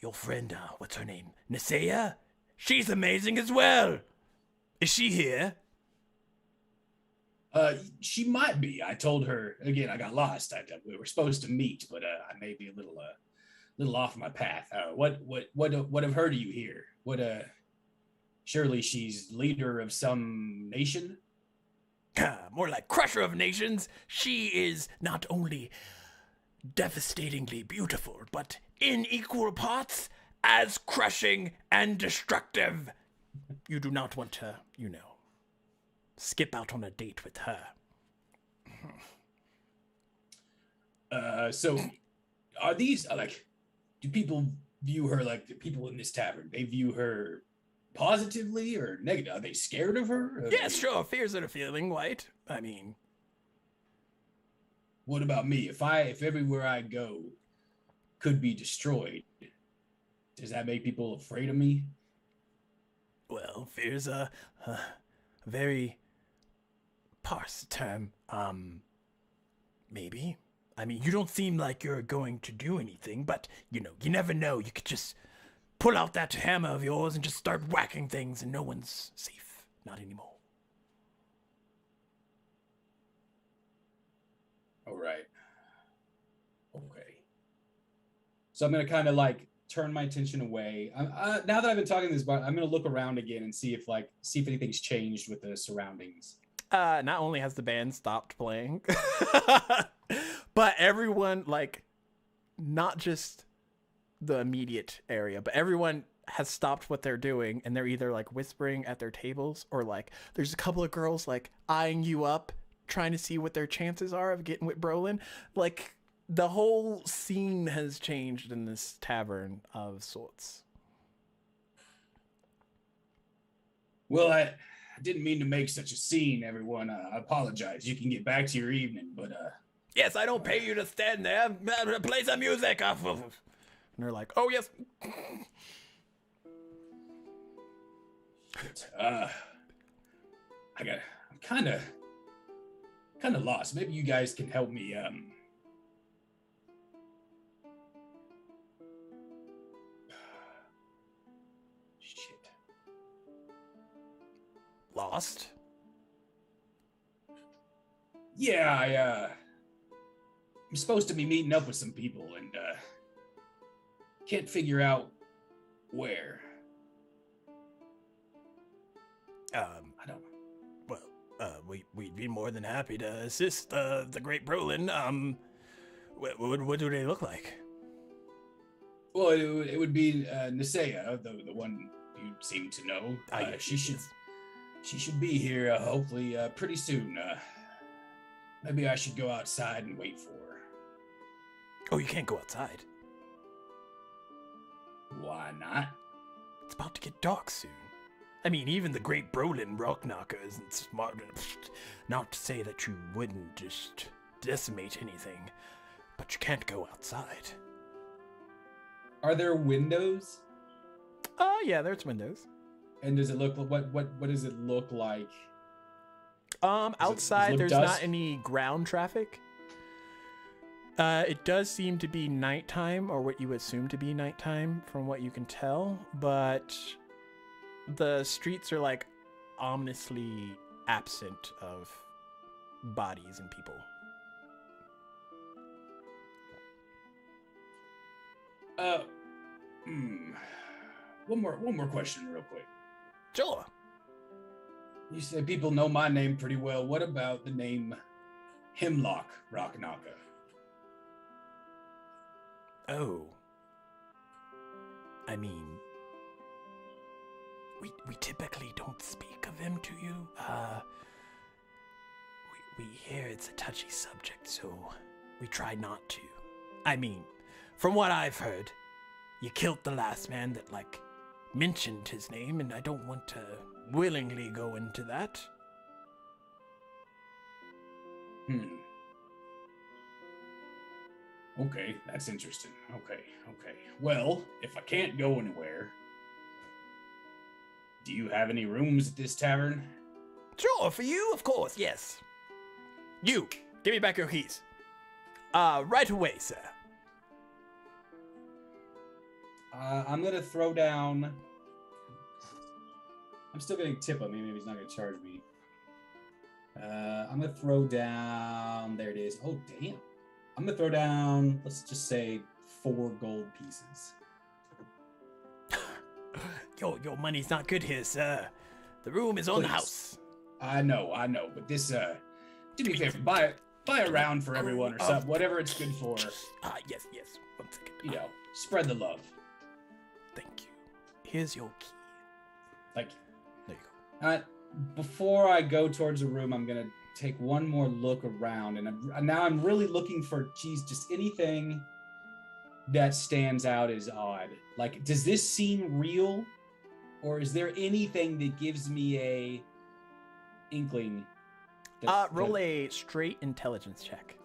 [SPEAKER 1] your friend, what's her name? Nisea? She's amazing as well. Is she here?
[SPEAKER 2] She might be. I told her again. I got lost. We were supposed to meet, but I may be a little off my path. What of her do you hear? Surely she's leader of some nation.
[SPEAKER 1] More like crusher of nations. She is not only devastatingly beautiful, but in equal parts as crushing and destructive. You do not want to, skip out on a date with her.
[SPEAKER 2] So are these do people view her, like the people in this tavern, they view her positively or negative? Are they scared of her?
[SPEAKER 1] Yes, sure. Fears are a feeling, White. I mean,
[SPEAKER 2] what about me? If everywhere I go could be destroyed, does that make people afraid of me?
[SPEAKER 1] well, fear's a very parse term. Maybe. I mean, you don't seem like you're going to do anything, but, you never know. You could just pull out that hammer of yours and just start whacking things and no one's safe. Not anymore.
[SPEAKER 2] All right. Okay. So I'm going to kind of turn my attention away. Now that I've been talking to this, I'm going to look around again and see if anything's changed with the surroundings.
[SPEAKER 1] Not only has the band stopped playing, but everyone, not just the immediate area, but everyone has stopped what they're doing, and they're either whispering at their tables or there's a couple of girls eyeing you up, trying to see what their chances are of getting with Brolin. The whole scene has changed in this tavern of sorts.
[SPEAKER 2] Well, I didn't mean to make such a scene, everyone. I apologize. You can get back to your evening, but
[SPEAKER 1] Yes, I don't pay you to stand there. Play some music. And they're like, oh, yes.
[SPEAKER 2] I'm kind of lost. Maybe you guys can help me. Shit.
[SPEAKER 1] Lost?
[SPEAKER 2] Yeah, I'm supposed to be meeting up with some people and can't figure out where. I don't.
[SPEAKER 1] Well, we'd be more than happy to assist the great Brolin. What do they look like?
[SPEAKER 2] Well, it would be Nisea, the one you seem to know. She should be here hopefully pretty soon. Maybe I should go outside and wait for her.
[SPEAKER 1] Oh, you can't go outside.
[SPEAKER 2] Why not?
[SPEAKER 1] It's about to get dark soon. I mean, even the great Brolin Rockknocker isn't smart enough. Not to say that you wouldn't just decimate anything, but you can't go outside.
[SPEAKER 2] Are there windows?
[SPEAKER 1] Yeah, there's windows.
[SPEAKER 2] And does it look what does it look like?
[SPEAKER 1] Outside,
[SPEAKER 2] does it look
[SPEAKER 1] there's
[SPEAKER 2] dusk?
[SPEAKER 1] not any ground traffic. It does seem to be nighttime, or what you assume to be nighttime from what you can tell, but the streets are like ominously absent of bodies and people.
[SPEAKER 2] One more question real quick.
[SPEAKER 1] Sure.
[SPEAKER 2] You said people know my name pretty well. What about the name Hemlock Rockknocker?
[SPEAKER 1] Oh. I mean, we typically don't speak of him to you. We hear it's a touchy subject, so we try not to. I mean, from what I've heard, you killed the last man that, mentioned his name, and I don't want to willingly go into that.
[SPEAKER 2] Okay, that's interesting. Okay. Well, if I can't go anywhere, do you have any rooms at this tavern?
[SPEAKER 1] Sure, for you, of course, yes. You, give me back your keys. Right away, sir.
[SPEAKER 2] I'm gonna throw down. I'm still gonna tip him. Maybe he's not gonna charge me. I'm gonna throw down. There it is. Oh damn! I'm gonna throw down. Let's just say 4 gold pieces.
[SPEAKER 1] Your money's not good here, sir. The room is on the
[SPEAKER 2] Please.
[SPEAKER 1] house.
[SPEAKER 2] I know, but this. Do me a favor. Buy a round for everyone or something. Whatever it's good for.
[SPEAKER 1] Yes. 1 second.
[SPEAKER 2] You know, spread the love.
[SPEAKER 1] Thank you. Here's your key.
[SPEAKER 2] Thank you.
[SPEAKER 1] There you go.
[SPEAKER 2] Before I go towards the room, I'm gonna take one more look around, and now I'm really looking for, just anything that stands out as odd. Like, does this seem real, or is there anything that gives me a inkling?
[SPEAKER 1] Roll a straight intelligence check.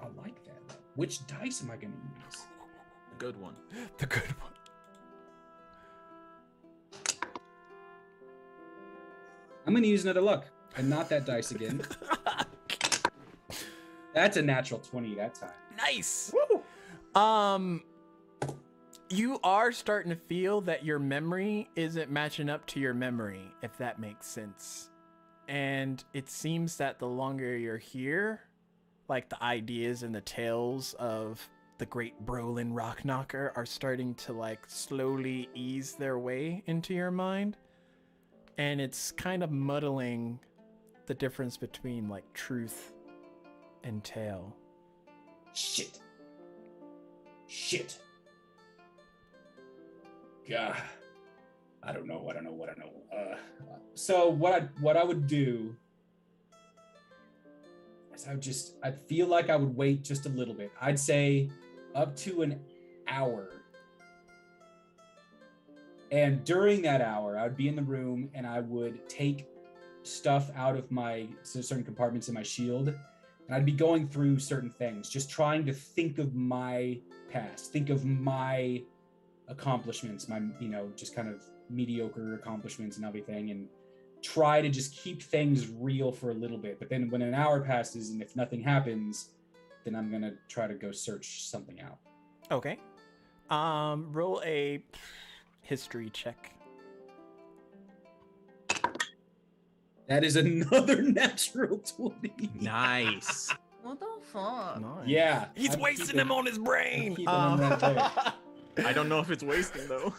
[SPEAKER 2] I like that. Which dice am I gonna use?
[SPEAKER 3] The good one.
[SPEAKER 1] The good one.
[SPEAKER 2] I'm gonna use another luck, and not that dice again. That's a natural 20 that time.
[SPEAKER 1] Nice.
[SPEAKER 2] Woo!
[SPEAKER 1] You are starting to feel that your memory isn't matching up to your memory, if that makes sense. And it seems that the longer you're here, the ideas and the tales of the great Brolin Rockknocker are starting to slowly ease their way into your mind. And it's kind of muddling the difference between truth and tale.
[SPEAKER 2] Shit. God. I don't know. So what I would do is I feel like I would wait just a little bit. I'd say up to an hour. And during that hour, I would be in the room and I would take stuff out of certain compartments in my shield. And I'd be going through certain things, just trying to think of my past, think of my accomplishments, my, just kind of mediocre accomplishments and everything, and try to just keep things real for a little bit. But then when an hour passes and if nothing happens, then I'm going to try to go search something out.
[SPEAKER 1] Okay. Roll a history check.
[SPEAKER 2] That is another natural 20.
[SPEAKER 3] Nice.
[SPEAKER 4] What the fuck?
[SPEAKER 1] Nice.
[SPEAKER 2] Yeah.
[SPEAKER 1] He's
[SPEAKER 2] I'm
[SPEAKER 1] wasting
[SPEAKER 2] keeping-
[SPEAKER 1] him on his
[SPEAKER 2] I'm
[SPEAKER 1] brain.
[SPEAKER 2] keeping him right there.
[SPEAKER 3] I don't know if it's wasting though.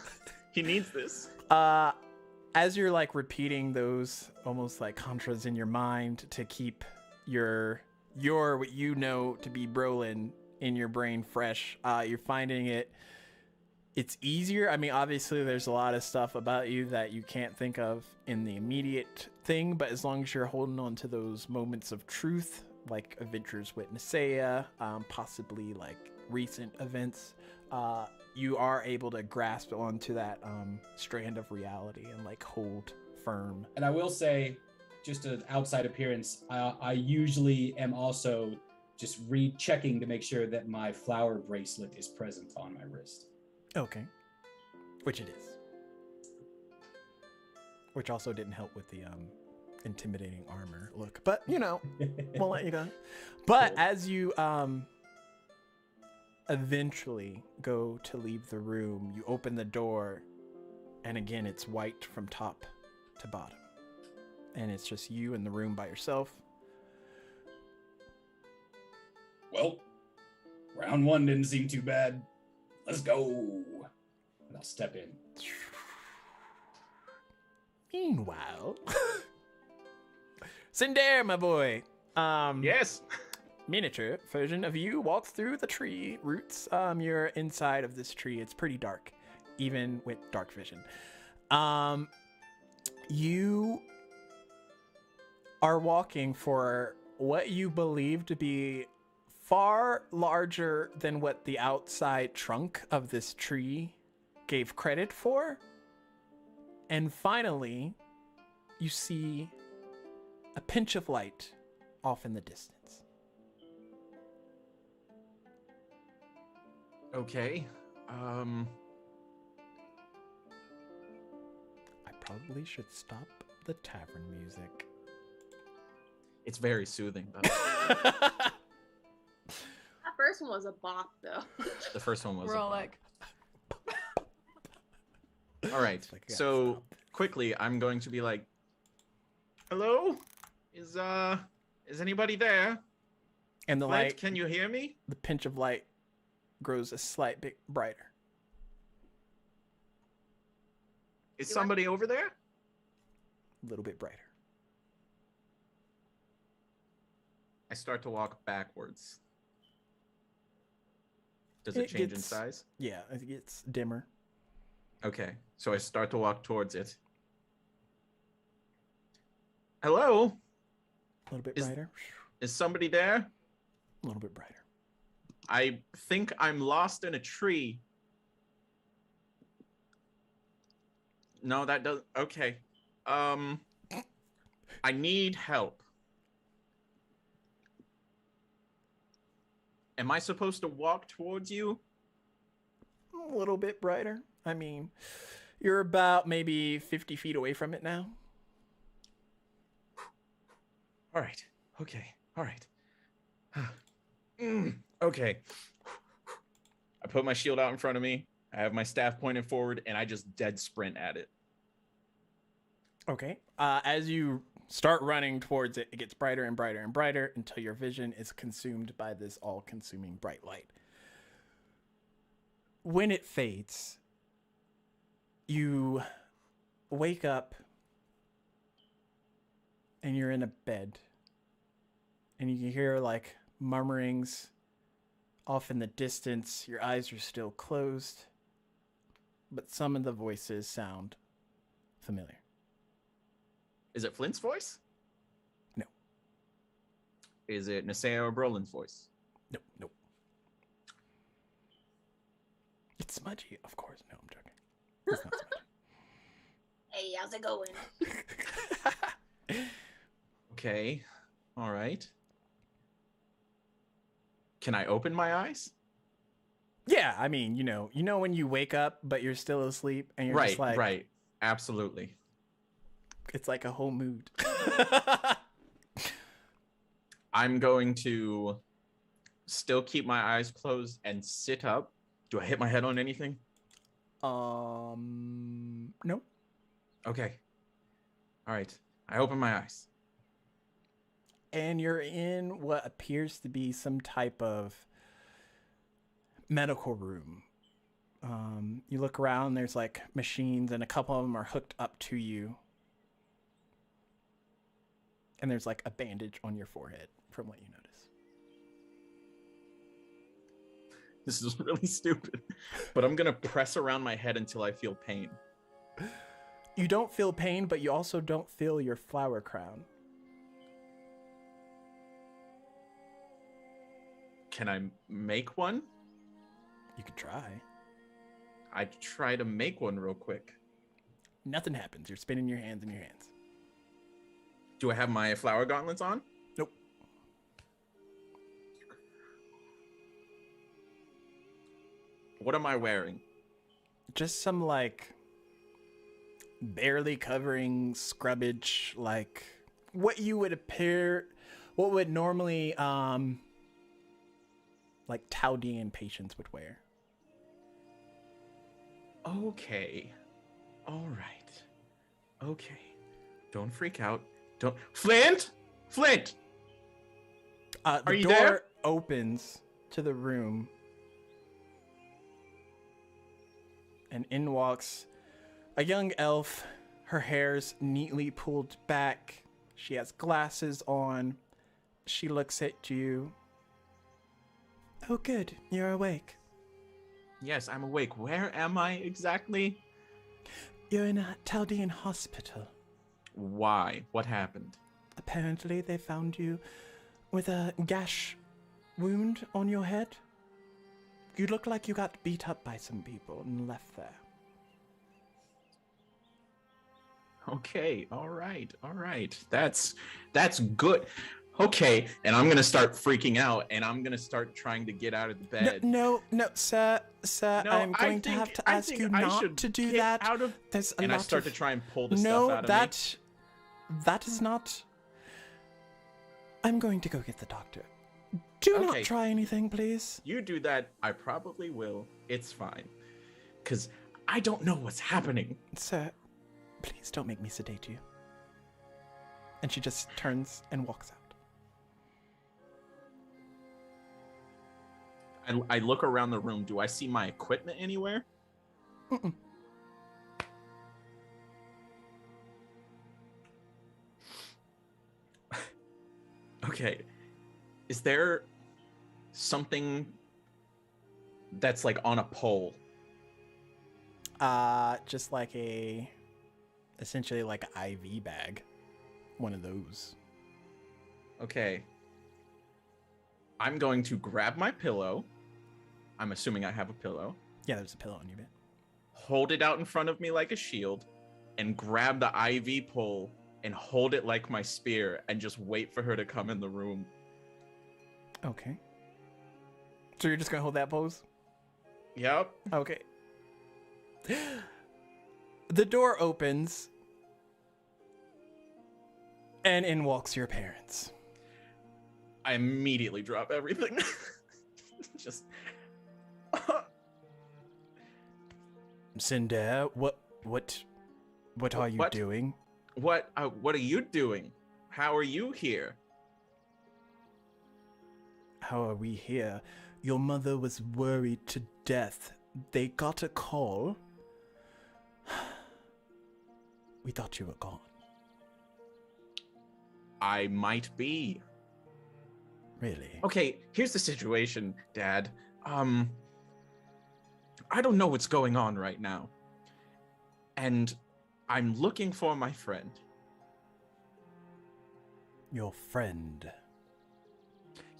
[SPEAKER 3] He needs this.
[SPEAKER 1] As you're repeating those almost contras in your mind to keep your what you know to be Brolin in your brain fresh, you're finding it it's easier. I mean, obviously, there's a lot of stuff about you that you can't think of in the immediate thing, but as long as you're holding on to those moments of truth, like adventures with Nisea, possibly like recent events, you are able to grasp onto that strand of reality and like hold firm.
[SPEAKER 2] And I will say, just an outside appearance, I usually am also just rechecking to make sure that my flower bracelet is present on my wrist.
[SPEAKER 1] Okay. Which it is. Which also didn't help with the intimidating armor look. But, you know, we'll let you go. But
[SPEAKER 2] Cool.
[SPEAKER 1] as you eventually go to leave the room, you open the door, and again, it's white from top to bottom. And it's just you in the room by yourself.
[SPEAKER 2] Well, round one didn't seem too bad. Let's go. And I'll step in.
[SPEAKER 1] Meanwhile, Cinder, my boy.
[SPEAKER 3] Yes.
[SPEAKER 1] Miniature version of you walks through the tree roots. You're inside of this tree. It's pretty dark, even with dark vision. You are walking for what you believe to be far larger than what the outside trunk of this tree gave credit for. And finally, you see a pinch of light off in the distance.
[SPEAKER 3] Okay.
[SPEAKER 1] I probably should stop the tavern music.
[SPEAKER 3] It's very soothing. Though.
[SPEAKER 5] That first one was a bop, though.
[SPEAKER 3] The first one was.
[SPEAKER 4] We're
[SPEAKER 3] a
[SPEAKER 4] all
[SPEAKER 3] bop.
[SPEAKER 4] like,
[SPEAKER 3] All right.
[SPEAKER 1] Like, I gotta
[SPEAKER 3] So
[SPEAKER 1] stop.
[SPEAKER 3] quickly, I'm going to be like, "Hello, is anybody there?
[SPEAKER 1] And the
[SPEAKER 3] Flint,
[SPEAKER 1] light,
[SPEAKER 3] can you hear me?
[SPEAKER 1] the pinch of light grows a slight bit brighter.
[SPEAKER 3] Is
[SPEAKER 5] You
[SPEAKER 3] somebody over there?"
[SPEAKER 1] A little bit brighter.
[SPEAKER 3] I start to walk backwards. Does it
[SPEAKER 1] It
[SPEAKER 3] change in
[SPEAKER 1] gets-
[SPEAKER 3] size?
[SPEAKER 1] Yeah, it gets dimmer.
[SPEAKER 3] Okay, so I start to walk towards it. Hello,
[SPEAKER 1] A little bit
[SPEAKER 3] Is-
[SPEAKER 1] brighter.
[SPEAKER 3] is somebody there?
[SPEAKER 1] A little bit brighter.
[SPEAKER 3] I think I'm lost in a tree. No, that doesn't. Okay. I need help. Am I supposed to walk towards you?
[SPEAKER 1] A little bit brighter. I mean, you're about maybe 50 feet away from it now.
[SPEAKER 3] All right. Okay. All right. Okay. I put my shield out in front of me. I have my staff pointed forward, and I just dead sprint at it.
[SPEAKER 1] Okay. As you start running towards it, it gets brighter and brighter and brighter until your vision is consumed by this all-consuming bright light. When it fades, you wake up and you're in a bed. And you can hear like murmurings off in the distance. Your eyes are still closed, but some of the voices sound familiar.
[SPEAKER 3] Is it Flint's voice?
[SPEAKER 1] No.
[SPEAKER 3] Is it Niseo or Brolin's voice?
[SPEAKER 1] Nope, nope. It's smudgy, of course. No, I'm joking. It's not
[SPEAKER 5] Hey, how's it going?
[SPEAKER 1] smudgy.
[SPEAKER 3] Okay. All right. Can I open my eyes?
[SPEAKER 1] Yeah, I mean, you know when you wake up but you're still asleep and you're
[SPEAKER 3] Right,
[SPEAKER 1] just like,
[SPEAKER 3] right. Absolutely.
[SPEAKER 1] it's like a whole mood.
[SPEAKER 3] I'm going to still keep my eyes closed and sit up. Do I hit my head on anything?
[SPEAKER 1] No.
[SPEAKER 3] Okay. All right. I open my eyes.
[SPEAKER 1] And you're in what appears to be some type of medical room. You look around, there's like machines, and a couple of them are hooked up to you. And there's like a bandage on your forehead from what you notice.
[SPEAKER 3] This is really stupid. But I'm gonna press around my head until I feel pain.
[SPEAKER 1] You don't feel pain, but you also don't feel your flower crown.
[SPEAKER 3] Can I make one?
[SPEAKER 1] You could try.
[SPEAKER 3] I try to make one real quick.
[SPEAKER 1] Nothing happens. You're spinning your hands in your hands.
[SPEAKER 3] Do I have my flower gauntlets on?
[SPEAKER 1] Nope.
[SPEAKER 3] What am I wearing?
[SPEAKER 1] Just some, like, barely covering scrubbage, like, what would normally, like, Chaldean patients would wear.
[SPEAKER 3] Okay. All right. Okay. Don't freak out. Don't. Flint! Flint!
[SPEAKER 1] The
[SPEAKER 3] Are you
[SPEAKER 1] door
[SPEAKER 3] there?
[SPEAKER 1] opens to the room, and in walks a young elf. Her hair's neatly pulled back. She has glasses on. She looks at you. Oh, good. You're awake.
[SPEAKER 3] Yes, I'm awake. Where am I exactly?
[SPEAKER 1] You're in a Chaldean hospital.
[SPEAKER 3] Why? What happened?
[SPEAKER 1] Apparently, they found you with a gash wound on your head. You look like you got beat up by some people and left there.
[SPEAKER 3] Okay, all right. That's good. Okay, and I'm gonna start freaking out, and I'm gonna start trying to get out of the bed.
[SPEAKER 1] No, sir,
[SPEAKER 3] No,
[SPEAKER 1] I'm going to have to
[SPEAKER 3] I
[SPEAKER 1] ask
[SPEAKER 3] think
[SPEAKER 1] you
[SPEAKER 3] I
[SPEAKER 1] not
[SPEAKER 3] should
[SPEAKER 1] to do
[SPEAKER 3] get
[SPEAKER 1] that.
[SPEAKER 3] Out of,
[SPEAKER 1] There's a
[SPEAKER 3] and
[SPEAKER 1] lot
[SPEAKER 3] I start
[SPEAKER 1] of...
[SPEAKER 3] to try and pull the
[SPEAKER 1] No,
[SPEAKER 3] stuff out of me.
[SPEAKER 1] that is not... I'm going to go get the doctor. Do not
[SPEAKER 3] Okay.
[SPEAKER 1] try anything, please.
[SPEAKER 3] You do that, I probably will. It's fine. Because I don't know what's happening.
[SPEAKER 1] Sir, please don't make me sedate you. And she just turns and walks out.
[SPEAKER 3] I look around the room. Do I see my equipment anywhere?
[SPEAKER 1] Mm-mm.
[SPEAKER 3] Okay. Is there something that's like on a pole?
[SPEAKER 1] Just like essentially like an IV bag. One of those.
[SPEAKER 3] Okay. I'm going to grab my pillow. I'm assuming I have a pillow.
[SPEAKER 1] Yeah, there's a pillow on your bed.
[SPEAKER 3] Hold it out in front of me like a shield, and grab the IV pole and hold it like my spear, and just wait for her to come in the room.
[SPEAKER 1] Okay. So you're just gonna hold that pose?
[SPEAKER 3] Yep.
[SPEAKER 1] Okay. The door opens, and in walks your parents.
[SPEAKER 3] I immediately drop everything. Just.
[SPEAKER 1] Cinder, what are you
[SPEAKER 3] What?
[SPEAKER 1] doing?
[SPEAKER 3] What are you doing? How are you here?
[SPEAKER 1] How are we here? Your mother was worried to death. They got a call. We thought you were gone.
[SPEAKER 3] I might be.
[SPEAKER 1] Really?
[SPEAKER 3] Okay, here's the situation, Dad. I don't know what's going on right now. And I'm looking for my friend.
[SPEAKER 1] Your friend.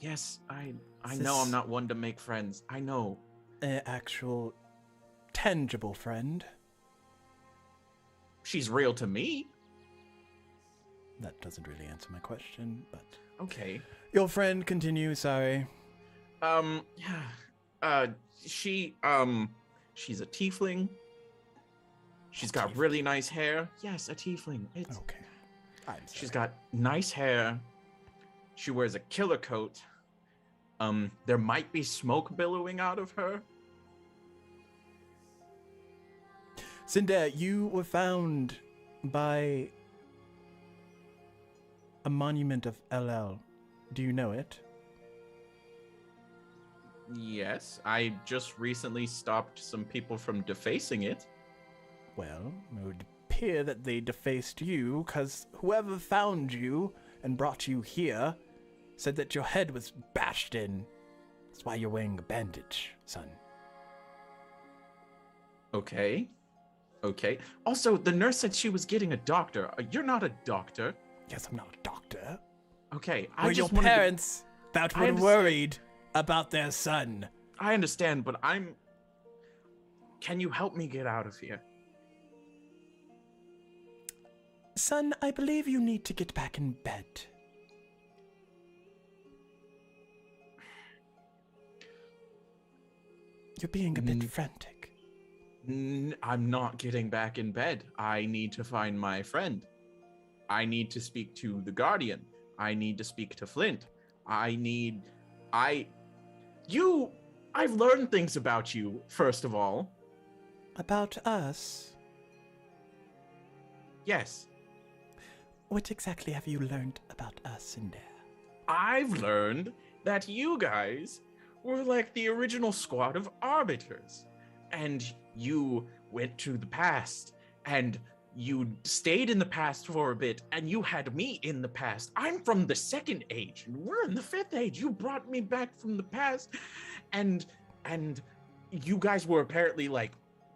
[SPEAKER 3] Yes, I
[SPEAKER 1] Is
[SPEAKER 3] know
[SPEAKER 1] this-
[SPEAKER 3] I'm not one to make friends. I know.
[SPEAKER 1] An actual, tangible friend?
[SPEAKER 3] She's real to me.
[SPEAKER 1] That doesn't really answer my question, but...
[SPEAKER 3] Okay.
[SPEAKER 1] Your friend, continue, sorry.
[SPEAKER 3] Yeah. She's a tiefling. She's got
[SPEAKER 1] Tiefling.
[SPEAKER 3] really nice hair. Yes, a tiefling. It's
[SPEAKER 1] Okay. I'm sorry.
[SPEAKER 3] She's got nice hair. She wears a killer coat. There might be smoke billowing out of her.
[SPEAKER 1] Cinder, you were found by a monument of LL. Do you know it?
[SPEAKER 3] Yes, I just recently stopped some people from defacing it.
[SPEAKER 1] Well, it would appear that they defaced you, because whoever found you and brought you here said that your head was bashed in. It's That's why you're wearing a bandage, son.
[SPEAKER 3] Okay. Okay. Also, the nurse said she was getting a doctor. You're not a doctor.
[SPEAKER 1] Yes, I'm not a doctor.
[SPEAKER 3] Okay.
[SPEAKER 1] Were your parents that
[SPEAKER 3] I
[SPEAKER 1] were
[SPEAKER 3] understand.
[SPEAKER 1] worried about their son?
[SPEAKER 3] I understand, but Can you help me get out of here?
[SPEAKER 1] Son, I believe you need to get back in bed. You're being a bit frantic.
[SPEAKER 3] I'm not getting back in bed. I need to find my friend. I need to speak to the Guardian. I need to speak to Flint. I've learned things about you, first of all.
[SPEAKER 1] About us?
[SPEAKER 3] Yes.
[SPEAKER 1] What exactly have you learned about us in there?
[SPEAKER 3] I've learned that you guys were like the original squad of arbiters. And you went to the past, and you stayed in the past for a bit, and you had me in the past. I'm from the second age, and we're in the fifth age. You brought me back from the past, and you guys were apparently like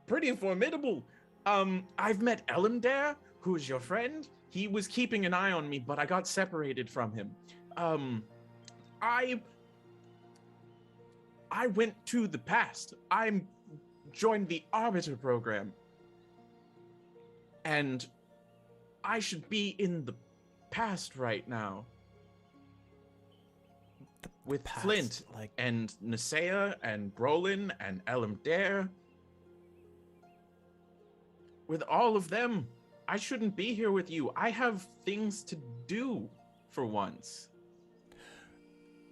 [SPEAKER 3] pretty formidable. I've met Elimdare, who is your friend. He was keeping an eye on me, but I got separated from him. I went to the past. I joined the Arbiter program. And I should be in the past right now. With
[SPEAKER 1] past,
[SPEAKER 3] Flint,
[SPEAKER 1] like-
[SPEAKER 3] and Nisea, and Brolin, and Elimdare. With all of them, I shouldn't be here with you. I have things to do for once.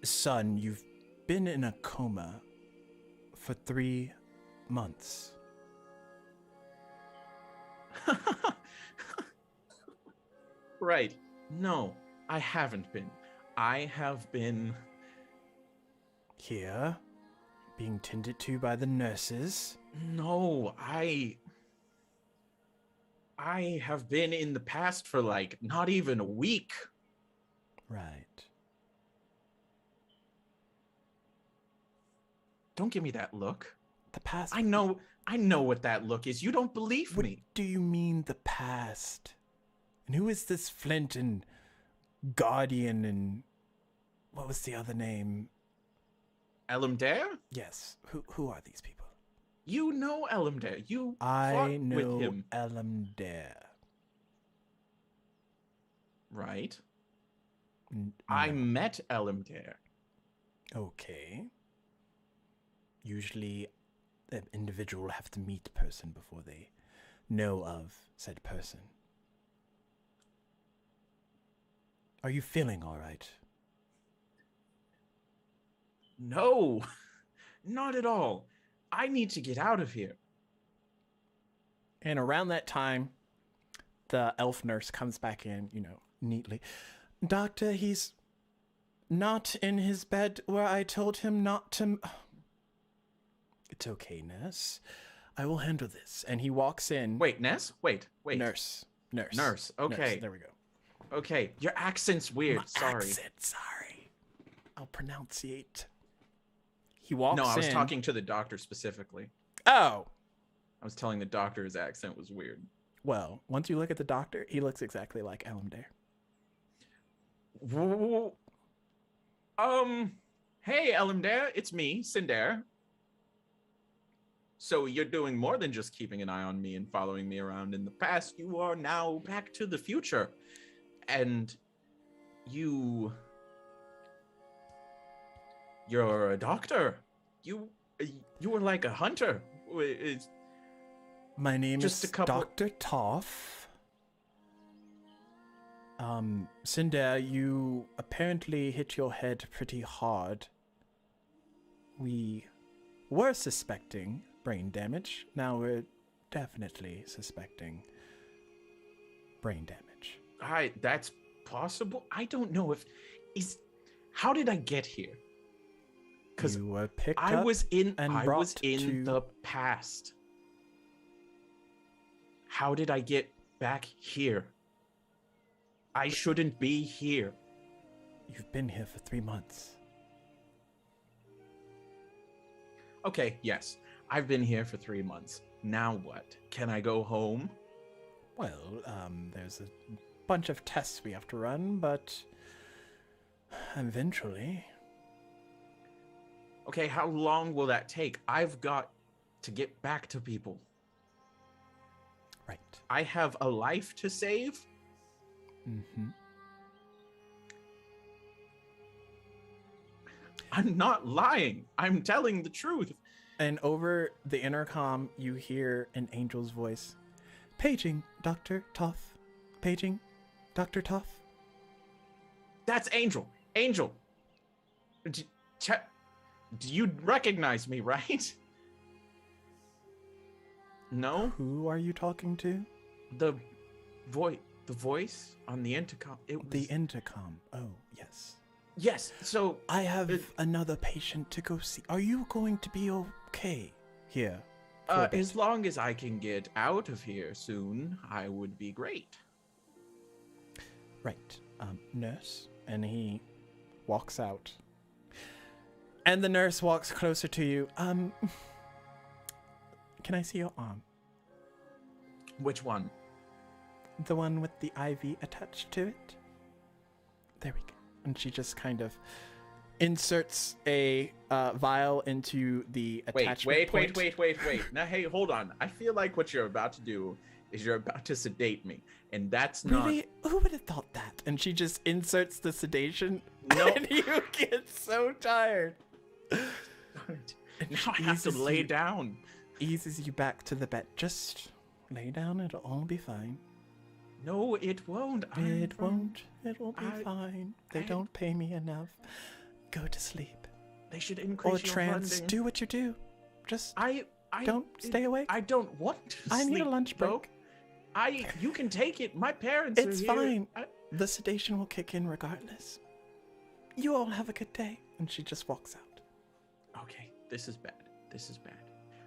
[SPEAKER 1] Son, you've been in a coma for 3 months.
[SPEAKER 3] Right. No, I haven't been. I have been...
[SPEAKER 1] Here, being tended to by the nurses.
[SPEAKER 3] No, I have been in the past for like not even a week.
[SPEAKER 1] Right.
[SPEAKER 3] Don't give me that look.
[SPEAKER 1] The past.
[SPEAKER 3] I know what that look is. You don't believe
[SPEAKER 1] What
[SPEAKER 3] me.
[SPEAKER 1] do you mean the past? And who is this Flint and Guardian and what was the other name?
[SPEAKER 3] Elimdare?
[SPEAKER 1] Yes. Who are these people?
[SPEAKER 3] You know Elimdare. You
[SPEAKER 1] I
[SPEAKER 3] fought
[SPEAKER 1] know
[SPEAKER 3] with him,
[SPEAKER 1] Elimdare.
[SPEAKER 3] right? I
[SPEAKER 1] No.
[SPEAKER 3] met Elimdare.
[SPEAKER 1] Okay. Usually, an individual have to meet a person before they know of said person. Are you feeling all right?
[SPEAKER 3] No, not at all. I need to get out of here.
[SPEAKER 1] And around that time, the elf nurse comes back in, neatly. Doctor, he's not in his bed where I told him not to. It's okay, nurse. I will handle this. And he walks in.
[SPEAKER 3] Wait, Ness? Wait.
[SPEAKER 1] Nurse.
[SPEAKER 3] Nurse, okay.
[SPEAKER 1] There we go.
[SPEAKER 3] Okay, your accent's weird.
[SPEAKER 1] My
[SPEAKER 3] Sorry.
[SPEAKER 1] accent, sorry. I'll pronunciate. He walks in.
[SPEAKER 3] No, I was talking to the doctor specifically.
[SPEAKER 1] Oh.
[SPEAKER 3] I was telling the doctor his accent was weird.
[SPEAKER 1] Well, once you look at the doctor, he looks exactly like Elimdare.
[SPEAKER 3] Hey, Elimdare, it's me, Sindare. So you're doing more than just keeping an eye on me and following me around in the past. You are now back to the future. And you're a doctor. You were like a hunter.
[SPEAKER 1] My name
[SPEAKER 3] Just
[SPEAKER 1] is
[SPEAKER 3] a couple-
[SPEAKER 1] Dr. Toff. Cinder, you apparently hit your head pretty hard. We were suspecting brain damage. Now we're definitely suspecting brain damage.
[SPEAKER 3] That's possible. I don't know how did I get here? Because
[SPEAKER 1] You were picked
[SPEAKER 3] I
[SPEAKER 1] up
[SPEAKER 3] was in
[SPEAKER 1] and brought to...
[SPEAKER 3] the past. How did I get back here? I shouldn't be here.
[SPEAKER 1] You've been here for 3 months.
[SPEAKER 3] Okay, yes. I've been here for 3 months. Now what? Can I go home?
[SPEAKER 1] Well, there's a bunch of tests we have to run, but eventually.
[SPEAKER 3] Okay, how long will that take? I've got to get back to people.
[SPEAKER 1] Right.
[SPEAKER 3] I have a life to save.
[SPEAKER 1] Mm-hmm.
[SPEAKER 3] I'm not lying. I'm telling the truth.
[SPEAKER 1] And over the intercom, you hear an angel's voice. Paging, Dr. Toth. Paging, Dr. Toth.
[SPEAKER 3] That's Angel. Angel. Do you recognize me, right? No?
[SPEAKER 1] Who are you talking to?
[SPEAKER 3] The voice on the intercom. It was...
[SPEAKER 1] The intercom. Oh, yes.
[SPEAKER 3] Yes, so...
[SPEAKER 1] I have another patient to go see. Are you going to be okay here? for a bit?
[SPEAKER 3] As long as I can get out of here soon, I would be great.
[SPEAKER 1] Right. Nurse. And he walks out. And the nurse walks closer to you. Can I see your arm?
[SPEAKER 3] Which one?
[SPEAKER 1] The one with the IV attached to it? There we go. And she just kind of inserts a vial into the attachment point.
[SPEAKER 3] Wait. Now, hey, hold on. I feel like what you're about to do is you're about to sedate me. And that's not...
[SPEAKER 1] Really? Who would have thought that? And she just inserts the sedation.
[SPEAKER 3] No.
[SPEAKER 1] And you get so tired.
[SPEAKER 3] Now I have to
[SPEAKER 1] eases
[SPEAKER 3] lay
[SPEAKER 1] you-
[SPEAKER 3] down.
[SPEAKER 1] Eases you back to the bed. Just lay down. It'll all be fine.
[SPEAKER 3] No, it won't.
[SPEAKER 1] It won't. It'll be
[SPEAKER 3] I-
[SPEAKER 1] fine. They
[SPEAKER 3] I-
[SPEAKER 1] don't pay me enough. Go to sleep.
[SPEAKER 3] They should increase
[SPEAKER 1] Or
[SPEAKER 3] your
[SPEAKER 1] trans.
[SPEAKER 3] funding.
[SPEAKER 1] Do what you do. Just
[SPEAKER 3] I
[SPEAKER 1] don't stay awake.
[SPEAKER 3] I don't want to
[SPEAKER 1] I need a
[SPEAKER 3] sleep,
[SPEAKER 1] lunch
[SPEAKER 3] bro.
[SPEAKER 1] break.
[SPEAKER 3] You can take it. My parents are
[SPEAKER 1] It's
[SPEAKER 3] here.
[SPEAKER 1] fine. The sedation will kick in regardless. You all have a good day. And she just walks out.
[SPEAKER 3] Okay, this is bad. This is bad.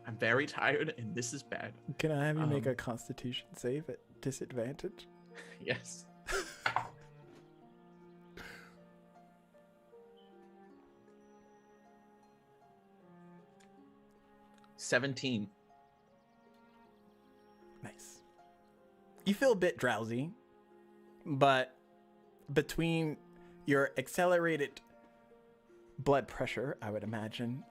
[SPEAKER 3] I'm very tired, and this is bad.
[SPEAKER 1] Can I have you make
[SPEAKER 3] Um,
[SPEAKER 1] a constitution save at disadvantage?
[SPEAKER 3] Yes. $17.
[SPEAKER 1] Nice. You feel a bit drowsy, but between your accelerated blood pressure, I would imagine,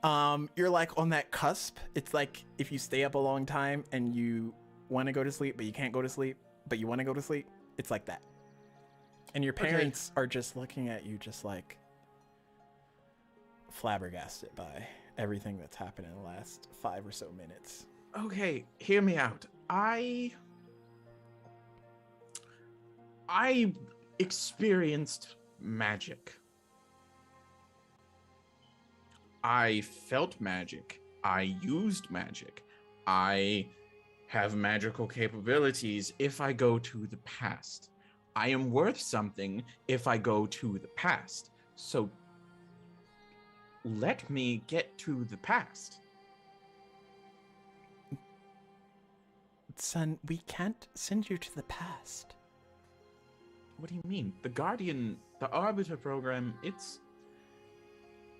[SPEAKER 1] you're like on that cusp. It's like if you stay up a long time and you want to go to sleep, but you can't go to sleep, but you want to go to sleep. It's like that. And your
[SPEAKER 3] Okay.
[SPEAKER 1] parents are just looking at you just like flabbergasted by everything that's happened in the last 5 or so minutes.
[SPEAKER 3] Okay, hear me out. I experienced magic. I felt magic. I used magic. I have magical capabilities if I go to the past. I am worth something if I go to the past. So let me get to the past.
[SPEAKER 1] Son, we can't send you to the past.
[SPEAKER 3] What do you mean? The Guardian, the Arbiter program,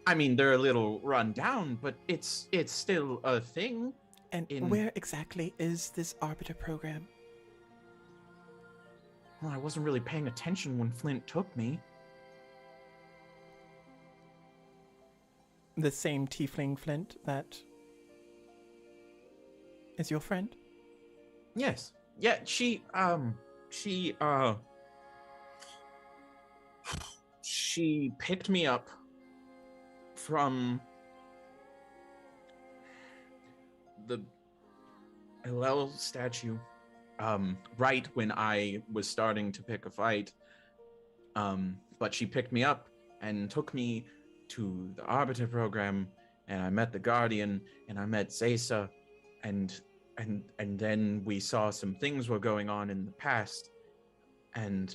[SPEAKER 3] I mean, they're a little run down, but it's still a thing.
[SPEAKER 1] And where exactly is this Arbiter program?
[SPEAKER 3] Well, I wasn't really paying attention when Flint took me.
[SPEAKER 1] The same tiefling Flint that is your friend?
[SPEAKER 3] Yes. Yeah, she picked me up from the Hillel statue, right when I was starting to pick a fight. But she picked me up and took me to the Arbiter program, and I met the Guardian, and I met Zesa, and then we saw some things were going on in the past, and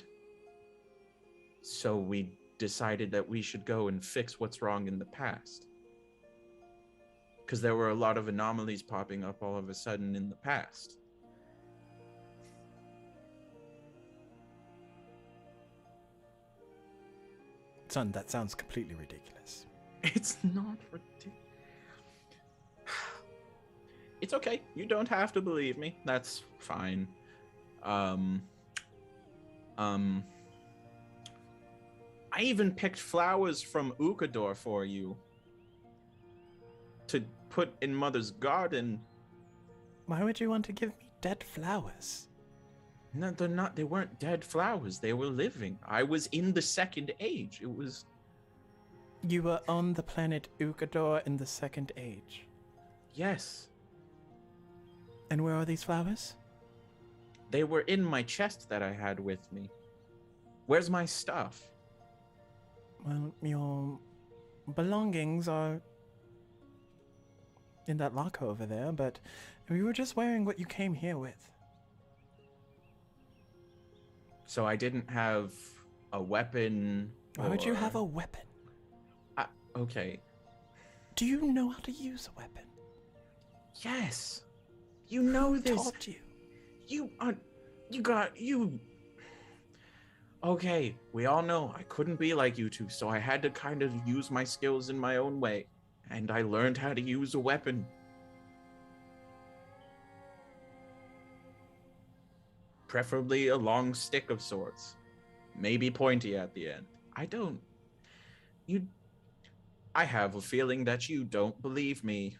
[SPEAKER 3] so we decided that we should go and fix what's wrong in the past. Because there were a lot of anomalies popping up all of a sudden in the past.
[SPEAKER 1] Son, that sounds completely ridiculous.
[SPEAKER 3] It's not ridiculous. It's okay. You don't have to believe me. That's fine. I even picked flowers from Ukodor for you to put in Mother's garden.
[SPEAKER 1] Why would you want to give me dead flowers?
[SPEAKER 3] No, they're not. They weren't dead flowers. They were living. I was in the second age. It was...
[SPEAKER 1] You were on the planet Ukodor in the second age.
[SPEAKER 3] Yes.
[SPEAKER 1] And where are these flowers?
[SPEAKER 3] They were in my chest that I had with me. Where's my stuff?
[SPEAKER 1] Well, your belongings are in that locker over there, but we were just wearing what you came here with.
[SPEAKER 3] So I didn't have a weapon.
[SPEAKER 1] Why would you
[SPEAKER 3] or-
[SPEAKER 1] have a weapon?
[SPEAKER 3] Okay.
[SPEAKER 1] Do you know how to use a weapon?
[SPEAKER 3] Yes. You know
[SPEAKER 1] Who
[SPEAKER 3] this.
[SPEAKER 1] taught you?
[SPEAKER 3] You. Okay, we all know I couldn't be like you two, so I had to kind of use my skills in my own way. And I learned how to use a weapon. Preferably a long stick of sorts. Maybe pointy at the end. I have a feeling that you don't believe me.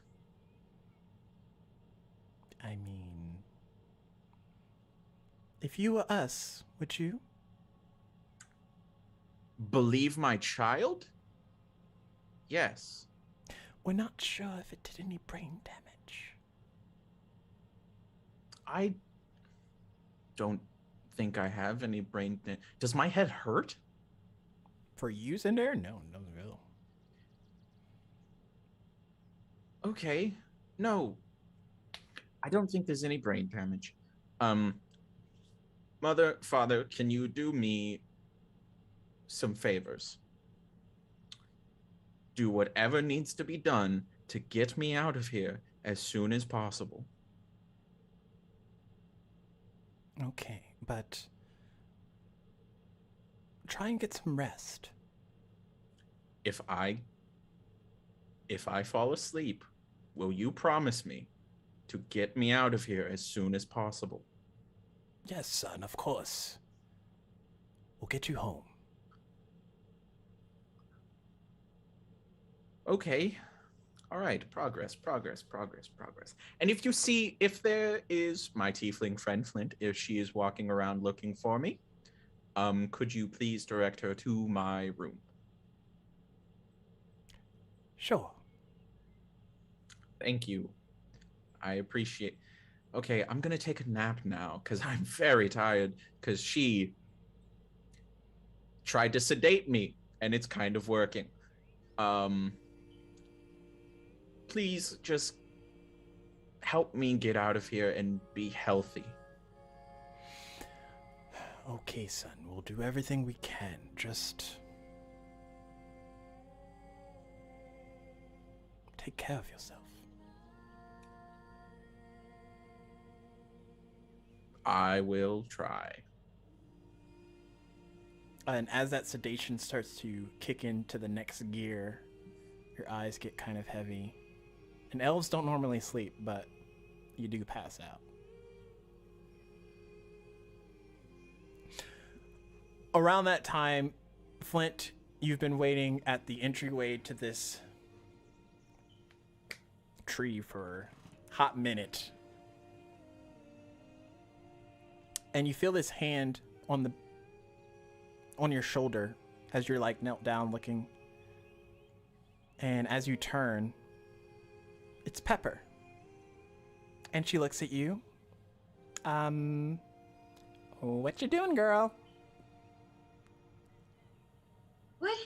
[SPEAKER 1] I mean, if you were us, would you?
[SPEAKER 3] Believe my child? Yes.
[SPEAKER 1] We're not sure if it did any brain damage.
[SPEAKER 3] I don't think I have any brain. Does my head hurt?
[SPEAKER 1] For use in there? No, no, no.
[SPEAKER 3] Okay. No. I don't think there's any brain damage. Mother, father, can you do me some favors? Do whatever needs to be done to get me out of here as soon as possible.
[SPEAKER 1] Okay, but try and get some rest.
[SPEAKER 3] If I fall asleep, will you promise me to get me out of here as soon as possible?
[SPEAKER 1] Yes, son, of course. We'll get you home.
[SPEAKER 3] Okay. All right. Progress. And if there is my tiefling friend Flint, if she is walking around looking for me, could you please direct her to my room?
[SPEAKER 1] Sure.
[SPEAKER 3] Thank you. I appreciate. Okay, I'm gonna take a nap now because I'm very tired because she tried to sedate me and it's kind of working. Please just help me get out of here and be healthy.
[SPEAKER 1] Okay, son, we'll do everything we can. Just take care of yourself.
[SPEAKER 3] I will try.
[SPEAKER 1] And as that sedation starts to kick into the next gear, your eyes get kind of heavy. And elves don't normally sleep, but you do pass out. Around that time, Flint, you've been waiting at the entryway to this tree for a hot minute. And you feel this hand on your shoulder as you're like knelt down looking. And as you turn, it's Pepper. And she looks at you. What you doing, girl?
[SPEAKER 5] What?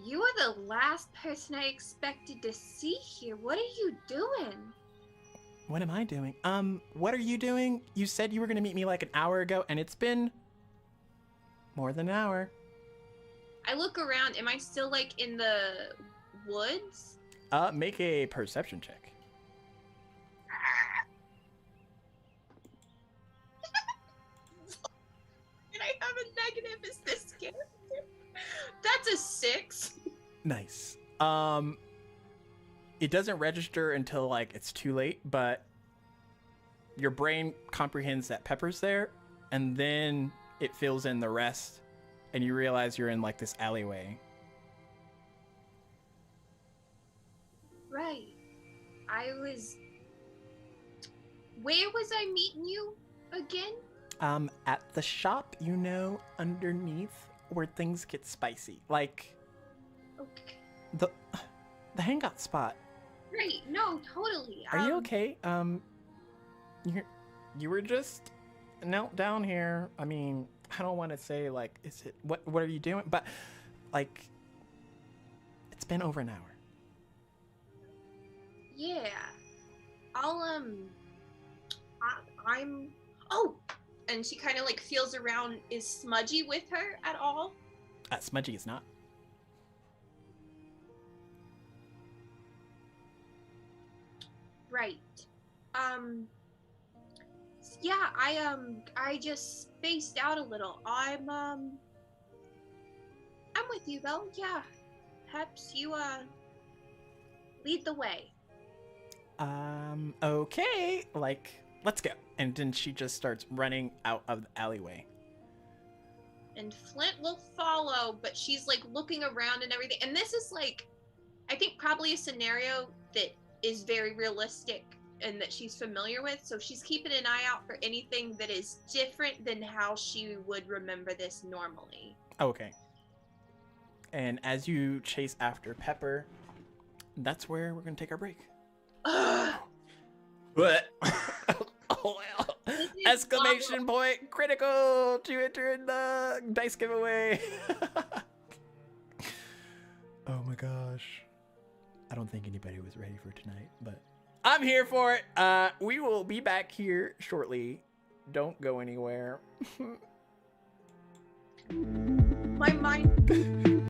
[SPEAKER 5] You are the last person I expected to see here. What are you doing?
[SPEAKER 1] What am I doing? What are you doing? You said you were gonna meet me like an hour ago, and it's been more than an hour.
[SPEAKER 5] I look around. Am I still like in the woods?
[SPEAKER 1] Make a perception check.
[SPEAKER 5] And I have a negative. Is this scary? That's a 6.
[SPEAKER 1] Nice. it doesn't register until like it's too late, but your brain comprehends that Pepper's there, and then it fills in the rest, and you realize you're in like this alleyway.
[SPEAKER 5] Right. Where was I meeting you again?
[SPEAKER 1] At the shop, you know, underneath where things get spicy, like
[SPEAKER 5] Okay.
[SPEAKER 1] the hangout spot.
[SPEAKER 5] Right. No, totally.
[SPEAKER 1] Are you okay? You were just knelt down here. I mean, I don't want to say like, is it what are you doing? But like, it's been over an hour.
[SPEAKER 5] Yeah. I'm. Oh, and she kind of like feels around. Is Smudgy with her at all?
[SPEAKER 1] Smudgy is not.
[SPEAKER 5] Right. Yeah, I just spaced out a little. I'm with you though. Yeah. Perhaps you lead the way.
[SPEAKER 1] Okay, like, let's go. And then she just starts running out of the alleyway.
[SPEAKER 5] And Flint will follow, but she's like looking around and everything. And this is like, I think probably a scenario that is very realistic and that she's familiar with. So she's keeping an eye out for anything that is different than how she would remember this normally.
[SPEAKER 1] Okay. And as you chase after Pepper, that's where we're gonna take our break.
[SPEAKER 3] But
[SPEAKER 1] Oh, well. Exclamation point critical to enter in the dice giveaway. Oh my gosh. I don't think anybody was ready for tonight, but I'm here for it. We will be back here shortly. Don't go anywhere.
[SPEAKER 5] My mind.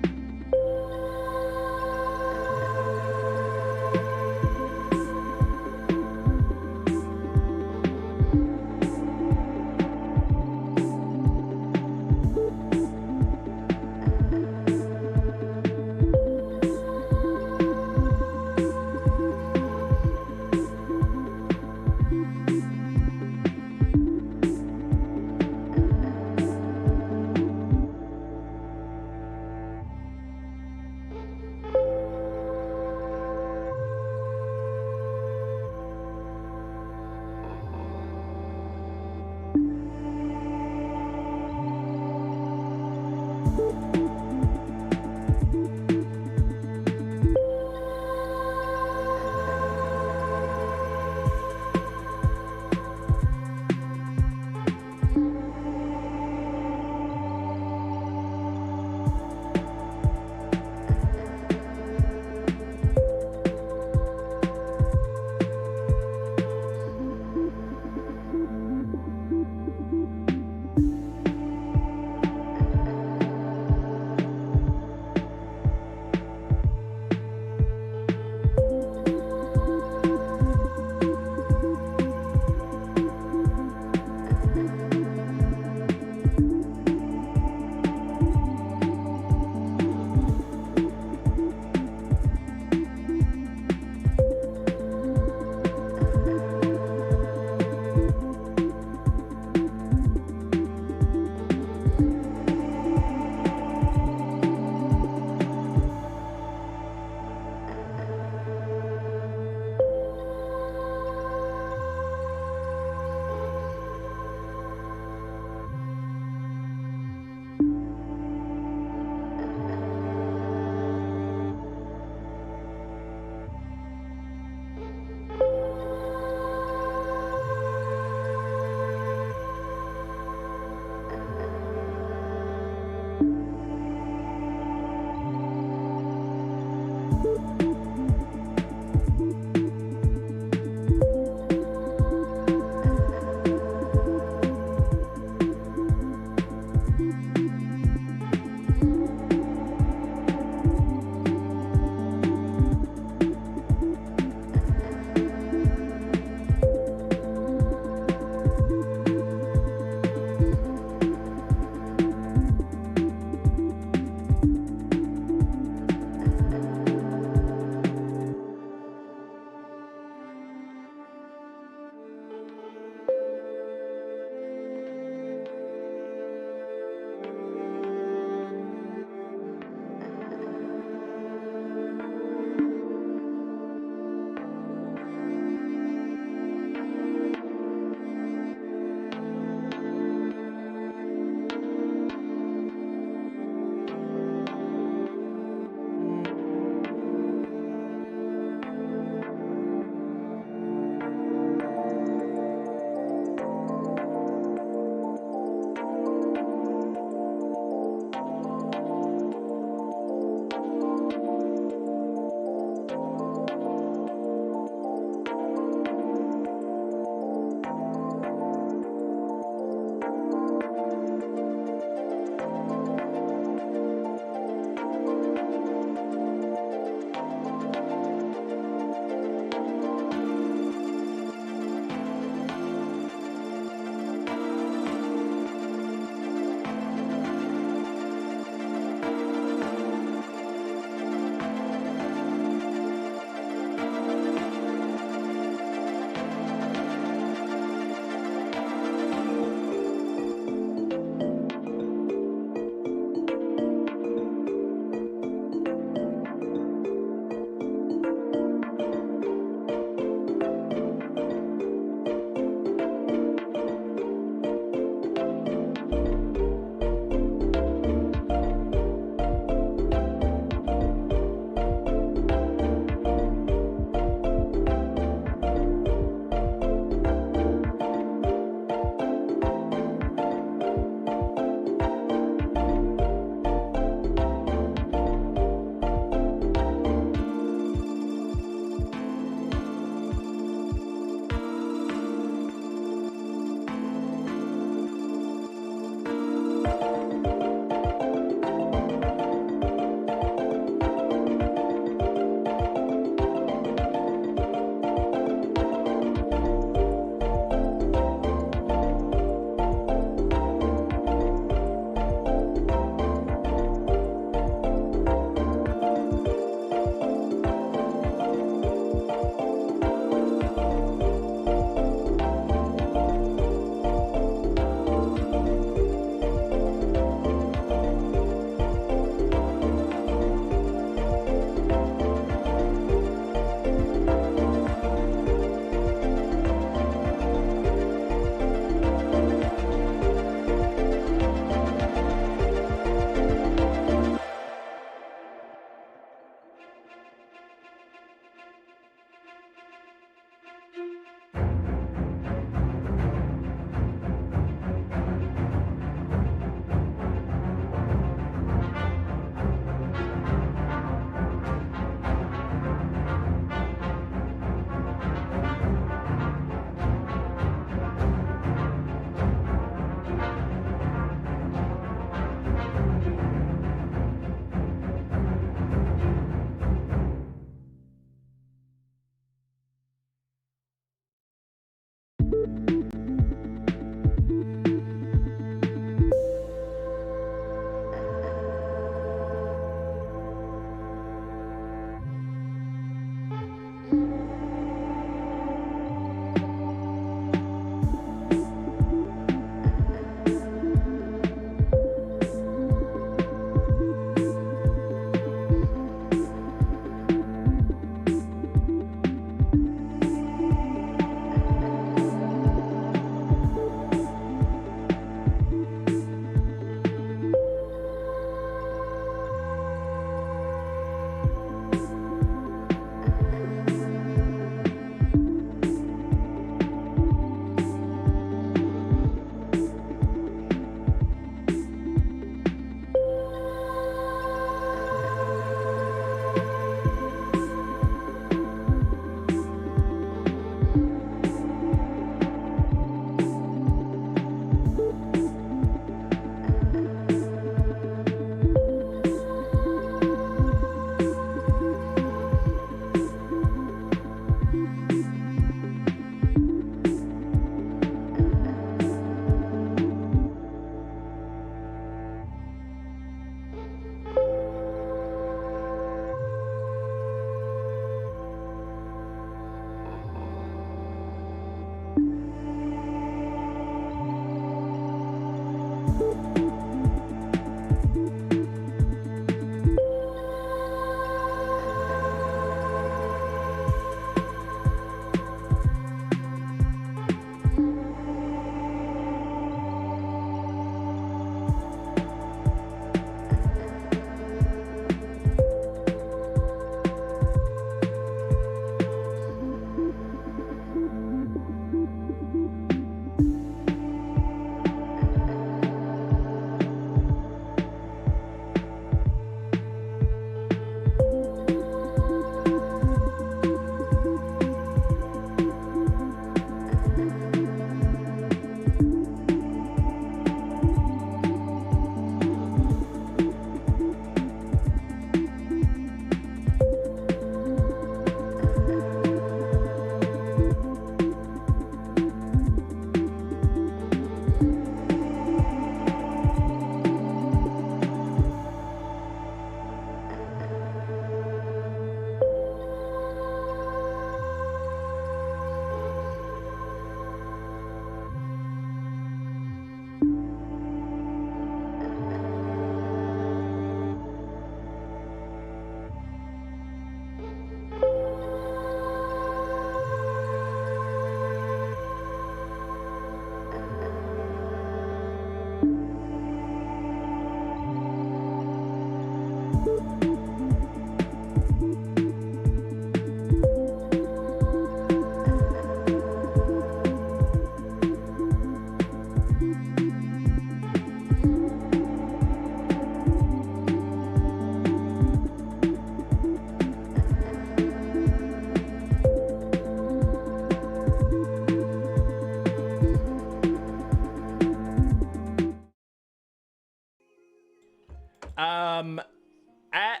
[SPEAKER 1] At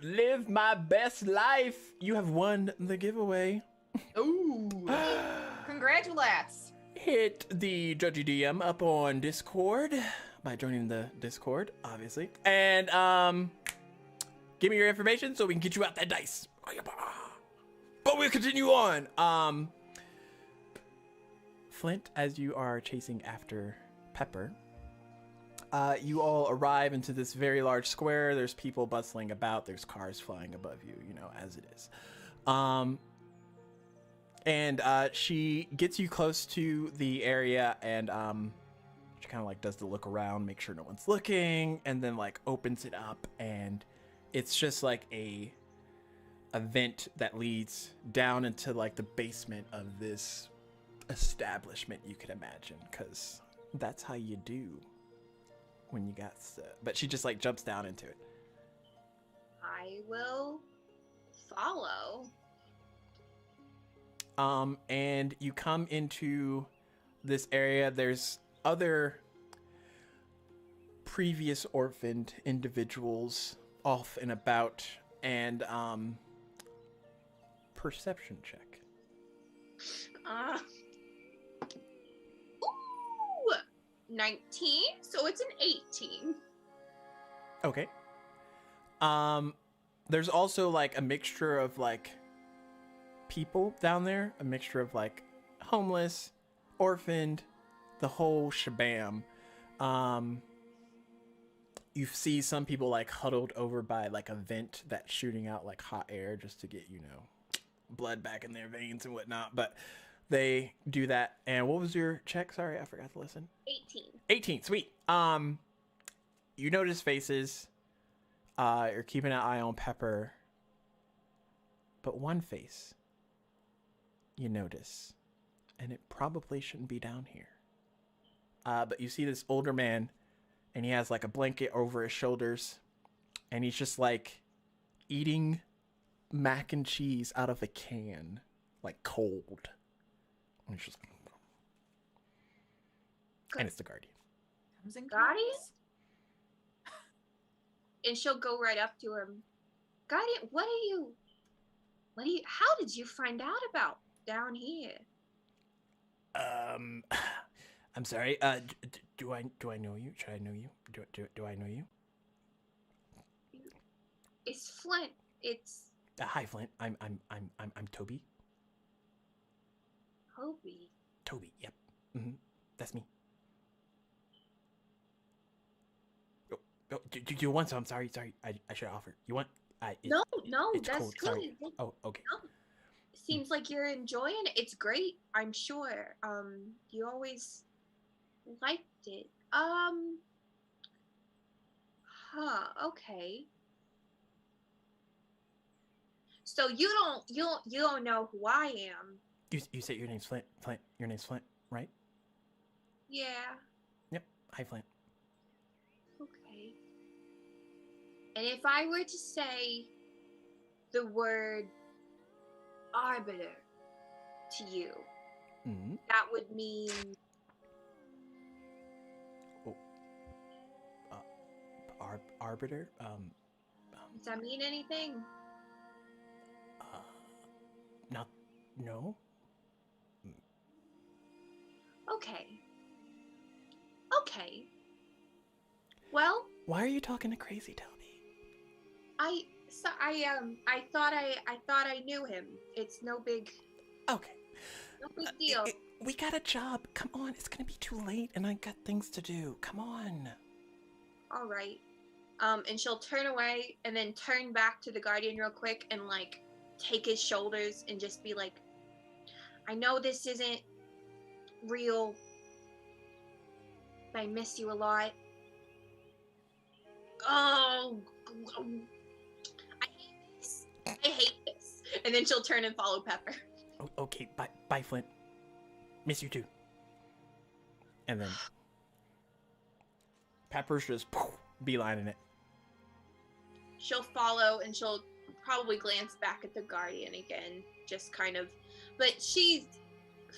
[SPEAKER 1] Live My Best Life, you have won the giveaway.
[SPEAKER 4] Ooh. Congratulates.
[SPEAKER 1] Hit the Judgy DM up on Discord by joining the Discord, obviously. And give me your information so we can get you out that dice. But we'll continue on. Flint, as you are chasing after Pepper, you all arrive into this very large square. There's people bustling about. There's cars flying above you, you know, as it is. And she gets you close to the area, and she kind of like does the look around, make sure no one's looking, and then like opens it up, and it's just like a vent that leads down into like the basement of this establishment, you could imagine, because that's how you do when you got stuff. But she just like jumps down into it.
[SPEAKER 5] I will follow.
[SPEAKER 1] And you come into this area. There's other previous orphaned individuals off and about, and perception check.
[SPEAKER 5] Ooh, 19. So it's an 18.
[SPEAKER 1] Okay. There's also like a mixture of like people down there, a mixture of like homeless, orphaned, the whole shabam. You see some people like huddled over by like a vent that's shooting out like hot air just to get, you know, blood back in their veins and whatnot. But they do that. And what was your check? Sorry, I forgot to listen.
[SPEAKER 5] 18.
[SPEAKER 1] 18, sweet. You notice faces. You're keeping an eye on Pepper. But one face you notice, and it probably shouldn't be down here. But you see this older man, and he has like a blanket over his shoulders, and he's just like eating mac and cheese out of a can, like cold. And it's just, and it's the Guardian.
[SPEAKER 4] Comes and
[SPEAKER 5] Guardian?
[SPEAKER 4] goes.
[SPEAKER 5] And she'll go right up to him. Guardian, how did you find out about down here?
[SPEAKER 1] I'm sorry. Do I know you? Should I know you? Do I know you?
[SPEAKER 5] It's Flint. It's
[SPEAKER 1] Hi, Flint. I'm Toby.
[SPEAKER 5] Hobie.
[SPEAKER 1] Toby. Yep. That's me. Oh, do you want some? Sorry. I should offer. You want?
[SPEAKER 5] No,
[SPEAKER 1] it's
[SPEAKER 5] that's
[SPEAKER 1] cold.
[SPEAKER 5] good.
[SPEAKER 1] Sorry. Oh, okay.
[SPEAKER 5] No. Seems like you're enjoying it. It's great, I'm sure. You always liked it. Okay. So you don't know who I am.
[SPEAKER 1] You say your name's Flint. Flint. Your name's Flint, right?
[SPEAKER 5] Yeah.
[SPEAKER 1] Yep. Hi, Flint.
[SPEAKER 5] Okay. And if I were to say the word arbiter to you,
[SPEAKER 1] Mm-hmm.
[SPEAKER 5] that would mean
[SPEAKER 1] Arbiter.
[SPEAKER 5] does that mean anything?
[SPEAKER 1] Not. No.
[SPEAKER 5] Okay. Well,
[SPEAKER 1] Why are you talking to crazy Toby?
[SPEAKER 5] I thought I knew him. It's no big
[SPEAKER 1] Okay.
[SPEAKER 5] deal.
[SPEAKER 1] We got a job. Come on. It's gonna be too late, and I got things to do. Come on.
[SPEAKER 5] All right. And she'll turn away and then turn back to the Guardian real quick and like take his shoulders and just be like, I know this isn't real, but I miss you a lot. Oh, I hate this. I hate this. And then she'll turn and follow Pepper.
[SPEAKER 1] Oh, okay, bye, Flint. Miss you too. And then Pepper's just beelining it.
[SPEAKER 5] She'll follow and she'll probably glance back at the Guardian again, just kind of. But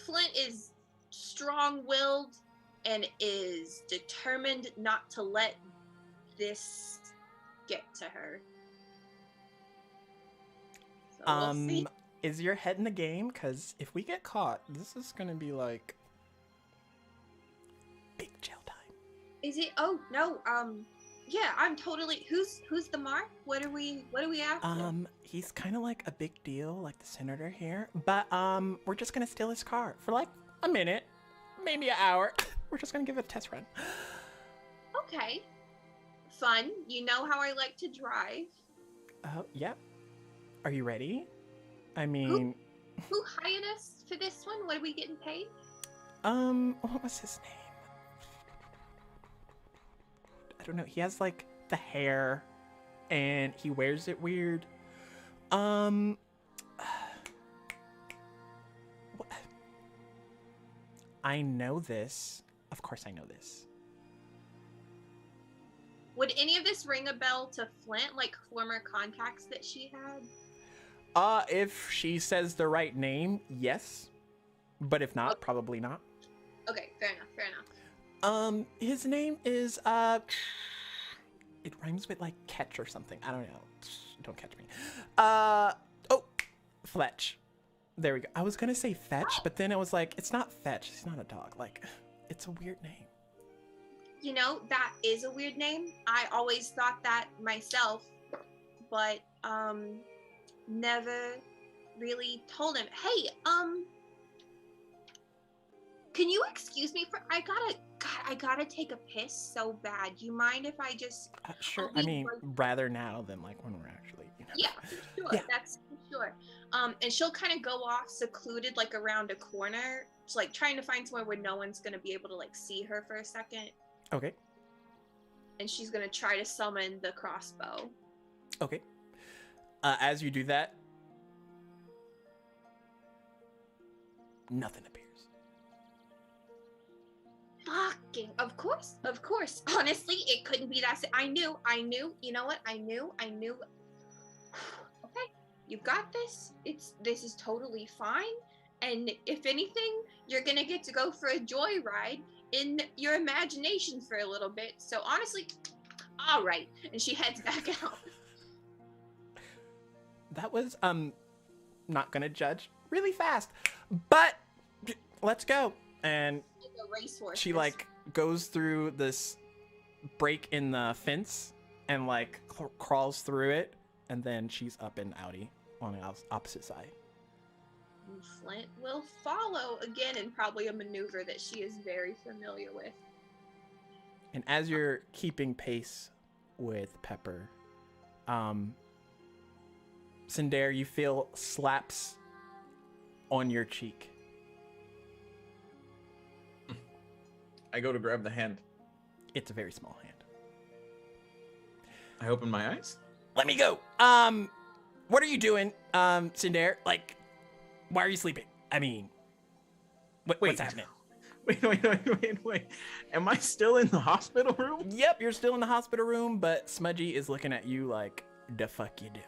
[SPEAKER 5] Flint is strong-willed and is determined not to let this get to her. So we'll see.
[SPEAKER 1] Is your head in the game? Because if we get caught, this is gonna be like big jail time.
[SPEAKER 5] Is it? Oh no. Yeah, I'm totally. Who's the Mark? What are we after?
[SPEAKER 1] He's kind of like a big deal, like the senator here. But we're just gonna steal his car for like a minute, maybe an hour. We're just gonna give it a test run.
[SPEAKER 5] Okay. Fun. You know how I like to drive.
[SPEAKER 1] Yeah. Are you ready? I mean,
[SPEAKER 5] Who hired us for this one? What are we getting paid?
[SPEAKER 1] what was his name? I don't know. He has like the hair and he wears it weird. What? I know this. Of course I know this.
[SPEAKER 5] Would any of this ring a bell to Flint, like former contacts that she had?
[SPEAKER 1] If she says the right name, yes. But if not, probably not.
[SPEAKER 5] Okay, fair enough.
[SPEAKER 1] His name is, it rhymes with like catch or something. I don't know. Don't catch me. Fletch. There we go. I was gonna say Fetch, but then I was like, it's not Fetch. He's not a dog. Like, it's a weird name.
[SPEAKER 5] You know, that is a weird name. I always thought that myself, but, never really told him. Hey, can you excuse me for, I gotta take a piss so bad. You mind if I just...
[SPEAKER 1] Sure. I mean, rather now than like when we're actually, you know.
[SPEAKER 5] Yeah, for sure.
[SPEAKER 1] Yeah.
[SPEAKER 5] That's for sure. And she'll kind of go off secluded, like around a corner, just, like trying to find somewhere where no one's gonna be able to like see her for a second.
[SPEAKER 1] Okay.
[SPEAKER 5] And she's gonna try to summon the crossbow.
[SPEAKER 1] Okay. As you do that, nothing appears.
[SPEAKER 5] Fucking, of course. Honestly, it couldn't be that. I knew. You know what? I knew. Okay, you got this. This is totally fine. And if anything, you're gonna get to go for a joyride in your imagination for a little bit. So honestly, all right. And she heads back out.
[SPEAKER 1] That was not gonna judge really fast, but let's go. And
[SPEAKER 5] Like a racehorse.
[SPEAKER 1] she like goes through this break in the fence and like crawls through it, and then she's up and outie on the opposite side.
[SPEAKER 5] Flint will follow again, in probably a maneuver that she is very familiar with.
[SPEAKER 1] And as you're keeping pace with Pepper, Cinder, you feel slaps on your cheek.
[SPEAKER 3] I go to grab the hand.
[SPEAKER 1] It's a very small hand.
[SPEAKER 3] I open my eyes.
[SPEAKER 1] Let me go. What are you doing, Cinder? Like, why are you sleeping? I mean, what's happening?
[SPEAKER 3] Wait. Am I still in the hospital room?
[SPEAKER 1] Yep, you're still in the hospital room, but Smudgy is looking at you like, the fuck you doing?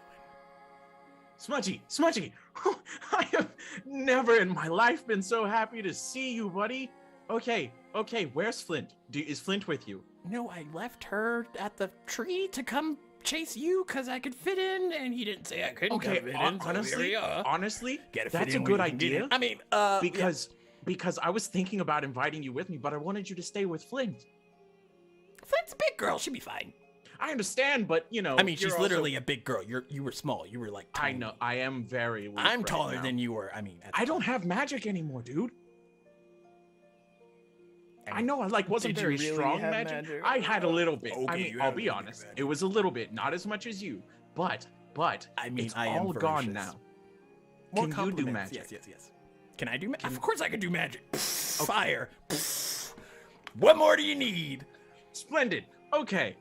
[SPEAKER 3] Smudgy! I have never in my life been so happy to see you, buddy. Okay, where's Flint? Is Flint with you?
[SPEAKER 1] No, I left her at the tree to come chase you because I could fit in, and he didn't say I couldn't
[SPEAKER 3] Okay,
[SPEAKER 1] fit in.
[SPEAKER 3] honestly,
[SPEAKER 1] Gotta fit
[SPEAKER 3] that's a
[SPEAKER 1] in
[SPEAKER 3] good
[SPEAKER 1] when you can get
[SPEAKER 3] idea.
[SPEAKER 1] in. I mean,
[SPEAKER 3] because I was thinking about inviting you with me, but I wanted you to stay with Flint.
[SPEAKER 1] Flint's a big girl. She'll be fine.
[SPEAKER 3] I understand, but you know.
[SPEAKER 1] I mean, she's
[SPEAKER 3] you're
[SPEAKER 1] literally a big girl. You were small. You were like
[SPEAKER 3] I
[SPEAKER 1] tiny.
[SPEAKER 3] know. I am very weak
[SPEAKER 1] I'm
[SPEAKER 3] right
[SPEAKER 1] taller
[SPEAKER 3] now.
[SPEAKER 1] than you were. I mean,
[SPEAKER 3] I don't have magic anymore, dude. I know I wasn't
[SPEAKER 1] Did you
[SPEAKER 3] very
[SPEAKER 1] really
[SPEAKER 3] strong
[SPEAKER 1] have
[SPEAKER 3] magic.
[SPEAKER 1] magic?
[SPEAKER 3] I had a little bit. I
[SPEAKER 1] Okay,
[SPEAKER 3] mean,
[SPEAKER 1] you
[SPEAKER 3] I'll
[SPEAKER 1] had a
[SPEAKER 3] be
[SPEAKER 1] little
[SPEAKER 3] honest.
[SPEAKER 1] bit.
[SPEAKER 3] It was a little bit, not as much as you, but
[SPEAKER 1] I mean,
[SPEAKER 3] it's
[SPEAKER 1] I am
[SPEAKER 3] all gone
[SPEAKER 1] ferocious.
[SPEAKER 3] now.
[SPEAKER 1] More
[SPEAKER 3] Can you do
[SPEAKER 1] compliments.
[SPEAKER 3] magic?
[SPEAKER 1] Yes. Can I do magic? Of course I can do magic. Fire. What more do you need?
[SPEAKER 3] Splendid. Okay,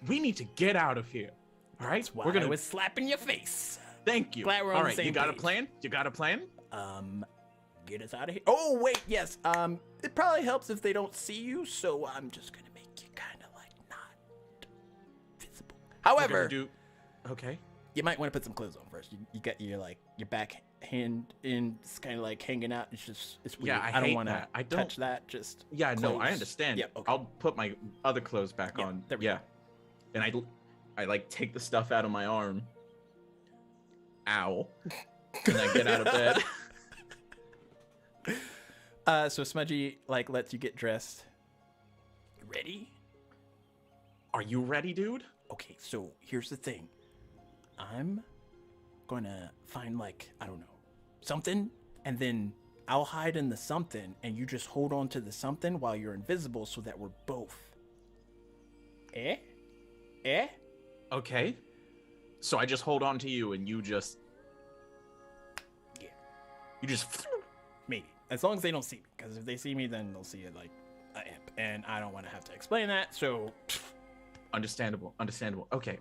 [SPEAKER 3] we need to get out of here. All right,
[SPEAKER 1] That's why
[SPEAKER 3] we're gonna.
[SPEAKER 1] I was slapping your face.
[SPEAKER 3] Thank you.
[SPEAKER 1] Glad we're on
[SPEAKER 3] All
[SPEAKER 1] the
[SPEAKER 3] right,
[SPEAKER 1] same
[SPEAKER 3] you got a
[SPEAKER 1] page.
[SPEAKER 3] plan? You got a plan?
[SPEAKER 1] Get us out of here. Oh wait, yes. It probably helps if they don't see you, so I'm just gonna make you kind of like not visible.
[SPEAKER 3] We're
[SPEAKER 1] However,
[SPEAKER 3] gonna do. Okay.
[SPEAKER 1] you might want to put some clothes on first. You got your like your back hand in, it's kind of like hanging out. It's weird.
[SPEAKER 3] Yeah, I
[SPEAKER 1] don't
[SPEAKER 3] hate
[SPEAKER 1] want to
[SPEAKER 3] that. I
[SPEAKER 1] touch that. Just
[SPEAKER 3] Yeah, no, I
[SPEAKER 1] clothes.
[SPEAKER 3] understand.
[SPEAKER 1] Yeah, okay.
[SPEAKER 3] I'll put my other clothes back
[SPEAKER 1] Yeah,
[SPEAKER 3] on.
[SPEAKER 1] there we
[SPEAKER 3] Yeah. And I like take the stuff out of my arm. Ow. And I get out of bed.
[SPEAKER 1] So Smudgy like lets you get dressed. You ready?
[SPEAKER 3] Are you ready, dude?
[SPEAKER 1] Okay, so here's the thing. I'm gonna find like, I don't know, something, and then I'll hide in the something, and you just hold on to the something while you're invisible so that we're both. Eh? Eh?
[SPEAKER 3] Okay. So I just hold on to you and you just.
[SPEAKER 1] Yeah.
[SPEAKER 3] You just.
[SPEAKER 1] Maybe. As long as they don't see me, because if they see me, then they'll see it like a imp, and I don't want to have to explain that, so...
[SPEAKER 3] Understandable. Okay.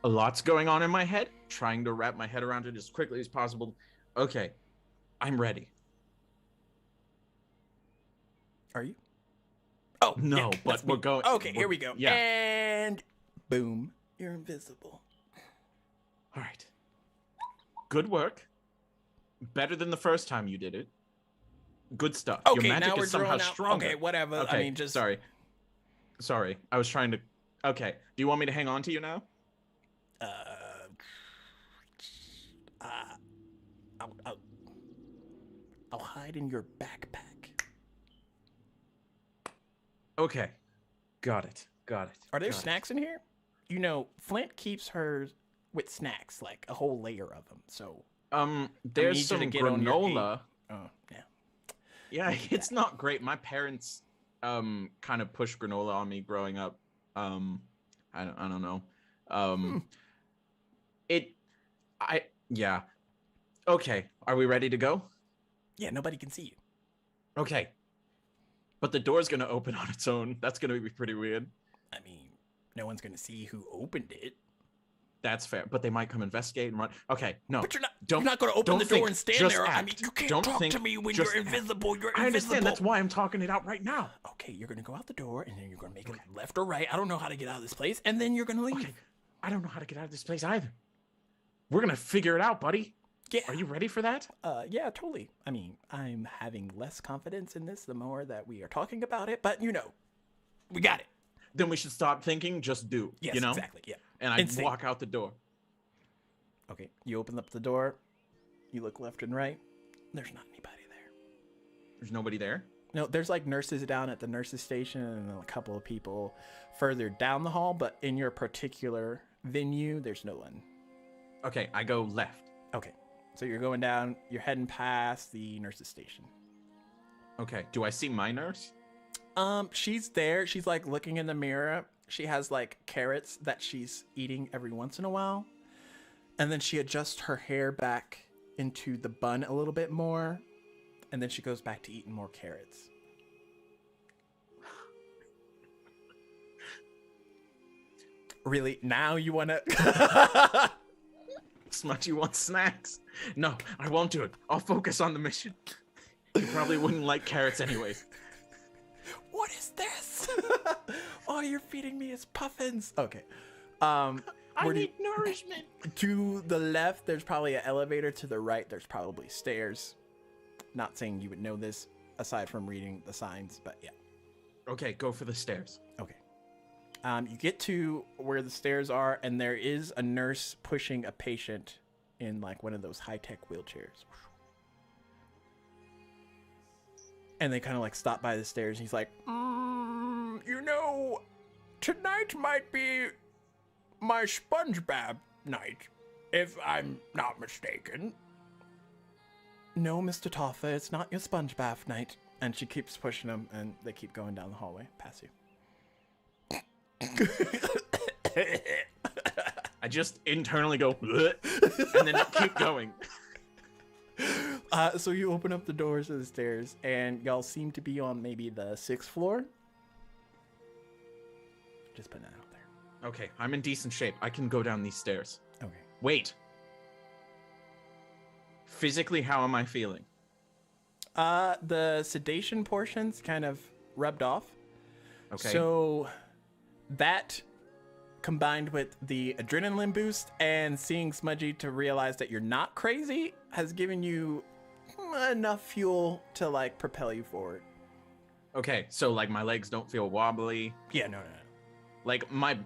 [SPEAKER 3] A lot's going on in my head. Trying to wrap my head around it as quickly as possible. Okay. I'm ready.
[SPEAKER 1] Are you? Oh,
[SPEAKER 3] No,
[SPEAKER 1] yeah,
[SPEAKER 3] but
[SPEAKER 1] that's
[SPEAKER 3] we're
[SPEAKER 1] me.
[SPEAKER 3] going-
[SPEAKER 1] Okay, here
[SPEAKER 3] we're-
[SPEAKER 1] we go.
[SPEAKER 3] yeah.
[SPEAKER 1] And boom, you're invisible.
[SPEAKER 3] All right. Good work. Better than the first time you did it. Good stuff.
[SPEAKER 1] Okay,
[SPEAKER 3] Your magic
[SPEAKER 1] now we're
[SPEAKER 3] is somehow
[SPEAKER 1] drawing out.
[SPEAKER 3] stronger.
[SPEAKER 1] Okay, whatever.
[SPEAKER 3] Okay,
[SPEAKER 1] I mean, just
[SPEAKER 3] Sorry. I was trying to. Okay. Do you want me to hang on to you now?
[SPEAKER 1] I'll hide in your backpack.
[SPEAKER 3] Okay. Got it.
[SPEAKER 1] Are there
[SPEAKER 3] Got it.
[SPEAKER 1] snacks in here? You know, Flint keeps hers with snacks, like a whole layer of them. So,
[SPEAKER 3] There's
[SPEAKER 1] need you to
[SPEAKER 3] some
[SPEAKER 1] get on your
[SPEAKER 3] granola.
[SPEAKER 1] oh yeah.
[SPEAKER 3] Yeah, it's not great. My parents kind of pushed granola on me growing up. I don't know. Yeah. Okay, are we ready to go?
[SPEAKER 1] Yeah, nobody can see you.
[SPEAKER 3] Okay. But the door's going to open on its own. That's going to be pretty weird.
[SPEAKER 1] I mean, no one's gonna see who opened it.
[SPEAKER 3] That's fair. But they might come investigate and run. Okay, no.
[SPEAKER 1] But you're
[SPEAKER 3] Don't-
[SPEAKER 1] not gonna open
[SPEAKER 3] don't
[SPEAKER 1] the door
[SPEAKER 3] think,
[SPEAKER 1] and stand
[SPEAKER 3] just
[SPEAKER 1] there. I
[SPEAKER 3] act.
[SPEAKER 1] mean, you can't
[SPEAKER 3] Don't
[SPEAKER 1] talk
[SPEAKER 3] think,
[SPEAKER 1] to me when
[SPEAKER 3] just
[SPEAKER 1] you're
[SPEAKER 3] act.
[SPEAKER 1] invisible. You're
[SPEAKER 3] I
[SPEAKER 1] invisible.
[SPEAKER 3] understand. That's why I'm talking it out right now.
[SPEAKER 1] Okay, you're gonna go out the door, and then you're gonna make it left or right. I don't know how to get out of this place, and then you're gonna leave.
[SPEAKER 3] Okay. I don't know how to get out of this place either. We're going to figure it out, buddy.
[SPEAKER 1] Yeah.
[SPEAKER 3] Are you ready for that?
[SPEAKER 1] Yeah, totally. I mean, I'm having less confidence in this the more that we are talking about it, but you know, we got it.
[SPEAKER 3] Then we should stop thinking, just do.
[SPEAKER 1] Yes,
[SPEAKER 3] you know?
[SPEAKER 1] exactly. Yeah.
[SPEAKER 3] And I
[SPEAKER 1] Insane.
[SPEAKER 3] walk out the door.
[SPEAKER 1] Okay, you open up the door. You look left and right. There's not anybody there.
[SPEAKER 3] There's nobody there.
[SPEAKER 1] No, there's like nurses down at the nurses station and then a couple of people further down the hall, but in your particular venue, there's no one.
[SPEAKER 3] Okay, I go left.
[SPEAKER 1] Okay, so you're going down, you're heading past the nurses station.
[SPEAKER 3] Okay, do I see my nurse?
[SPEAKER 1] She's there. She's like looking in the mirror. She has like carrots that she's eating every once in a while. And then she adjusts her hair back into the bun a little bit more. And then she goes back to eating more carrots. Really? Now you want to...
[SPEAKER 3] Smudgy wants snacks. No, I won't do it. I'll focus on the mission. You probably wouldn't like carrots anyways.
[SPEAKER 1] What is this? All you're feeding me is puffins. Okay. Where do you-
[SPEAKER 3] nourishment.
[SPEAKER 1] To the left, there's probably an elevator. To the right, there's probably stairs. Not saying you would know this aside from reading the signs, but yeah.
[SPEAKER 3] Okay, go for the stairs.
[SPEAKER 1] Okay. You get to where the stairs are, and there is a nurse pushing a patient in like one of those high-tech wheelchairs. And they kind of like stop by the stairs, and he's like, you know, tonight might be my sponge bath night, if I'm not mistaken. No, Mr. Toffa, it's not your sponge bath night. And she keeps pushing him, and they keep going down the hallway past you.
[SPEAKER 3] I just internally go, "Bleh," and then keep going.
[SPEAKER 1] So you open up the doors of the stairs, and y'all seem to be on maybe the 6th floor. Just putting that out there.
[SPEAKER 3] Okay, I'm in decent shape. I can go down these stairs.
[SPEAKER 1] Okay.
[SPEAKER 3] Wait. Physically, how am I feeling?
[SPEAKER 1] The sedation portions kind of rubbed off.
[SPEAKER 3] Okay.
[SPEAKER 1] So that combined with the adrenaline boost and seeing Smudgy to realize that you're not crazy has given you enough fuel to like propel you forward.
[SPEAKER 3] Okay, so like my legs don't feel wobbly.
[SPEAKER 1] Yeah, no.
[SPEAKER 3] Like my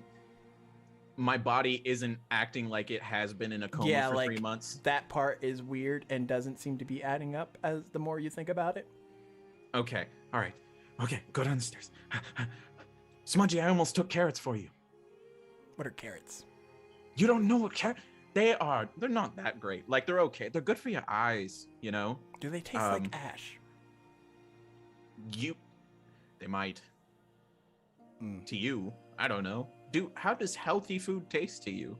[SPEAKER 3] body isn't acting like it has been in a coma for 3 months.
[SPEAKER 1] That part is weird and doesn't seem to be adding up as the more you think about it.
[SPEAKER 3] Okay, all right. Okay, go down the stairs. Smudgy, I almost took carrots for you.
[SPEAKER 1] What are carrots?
[SPEAKER 3] You don't know what carrots... They're not that great. Like, they're okay. They're good for your eyes, you know?
[SPEAKER 1] Do they taste like ash?
[SPEAKER 3] They might. To you, I don't know. How does healthy food taste to you?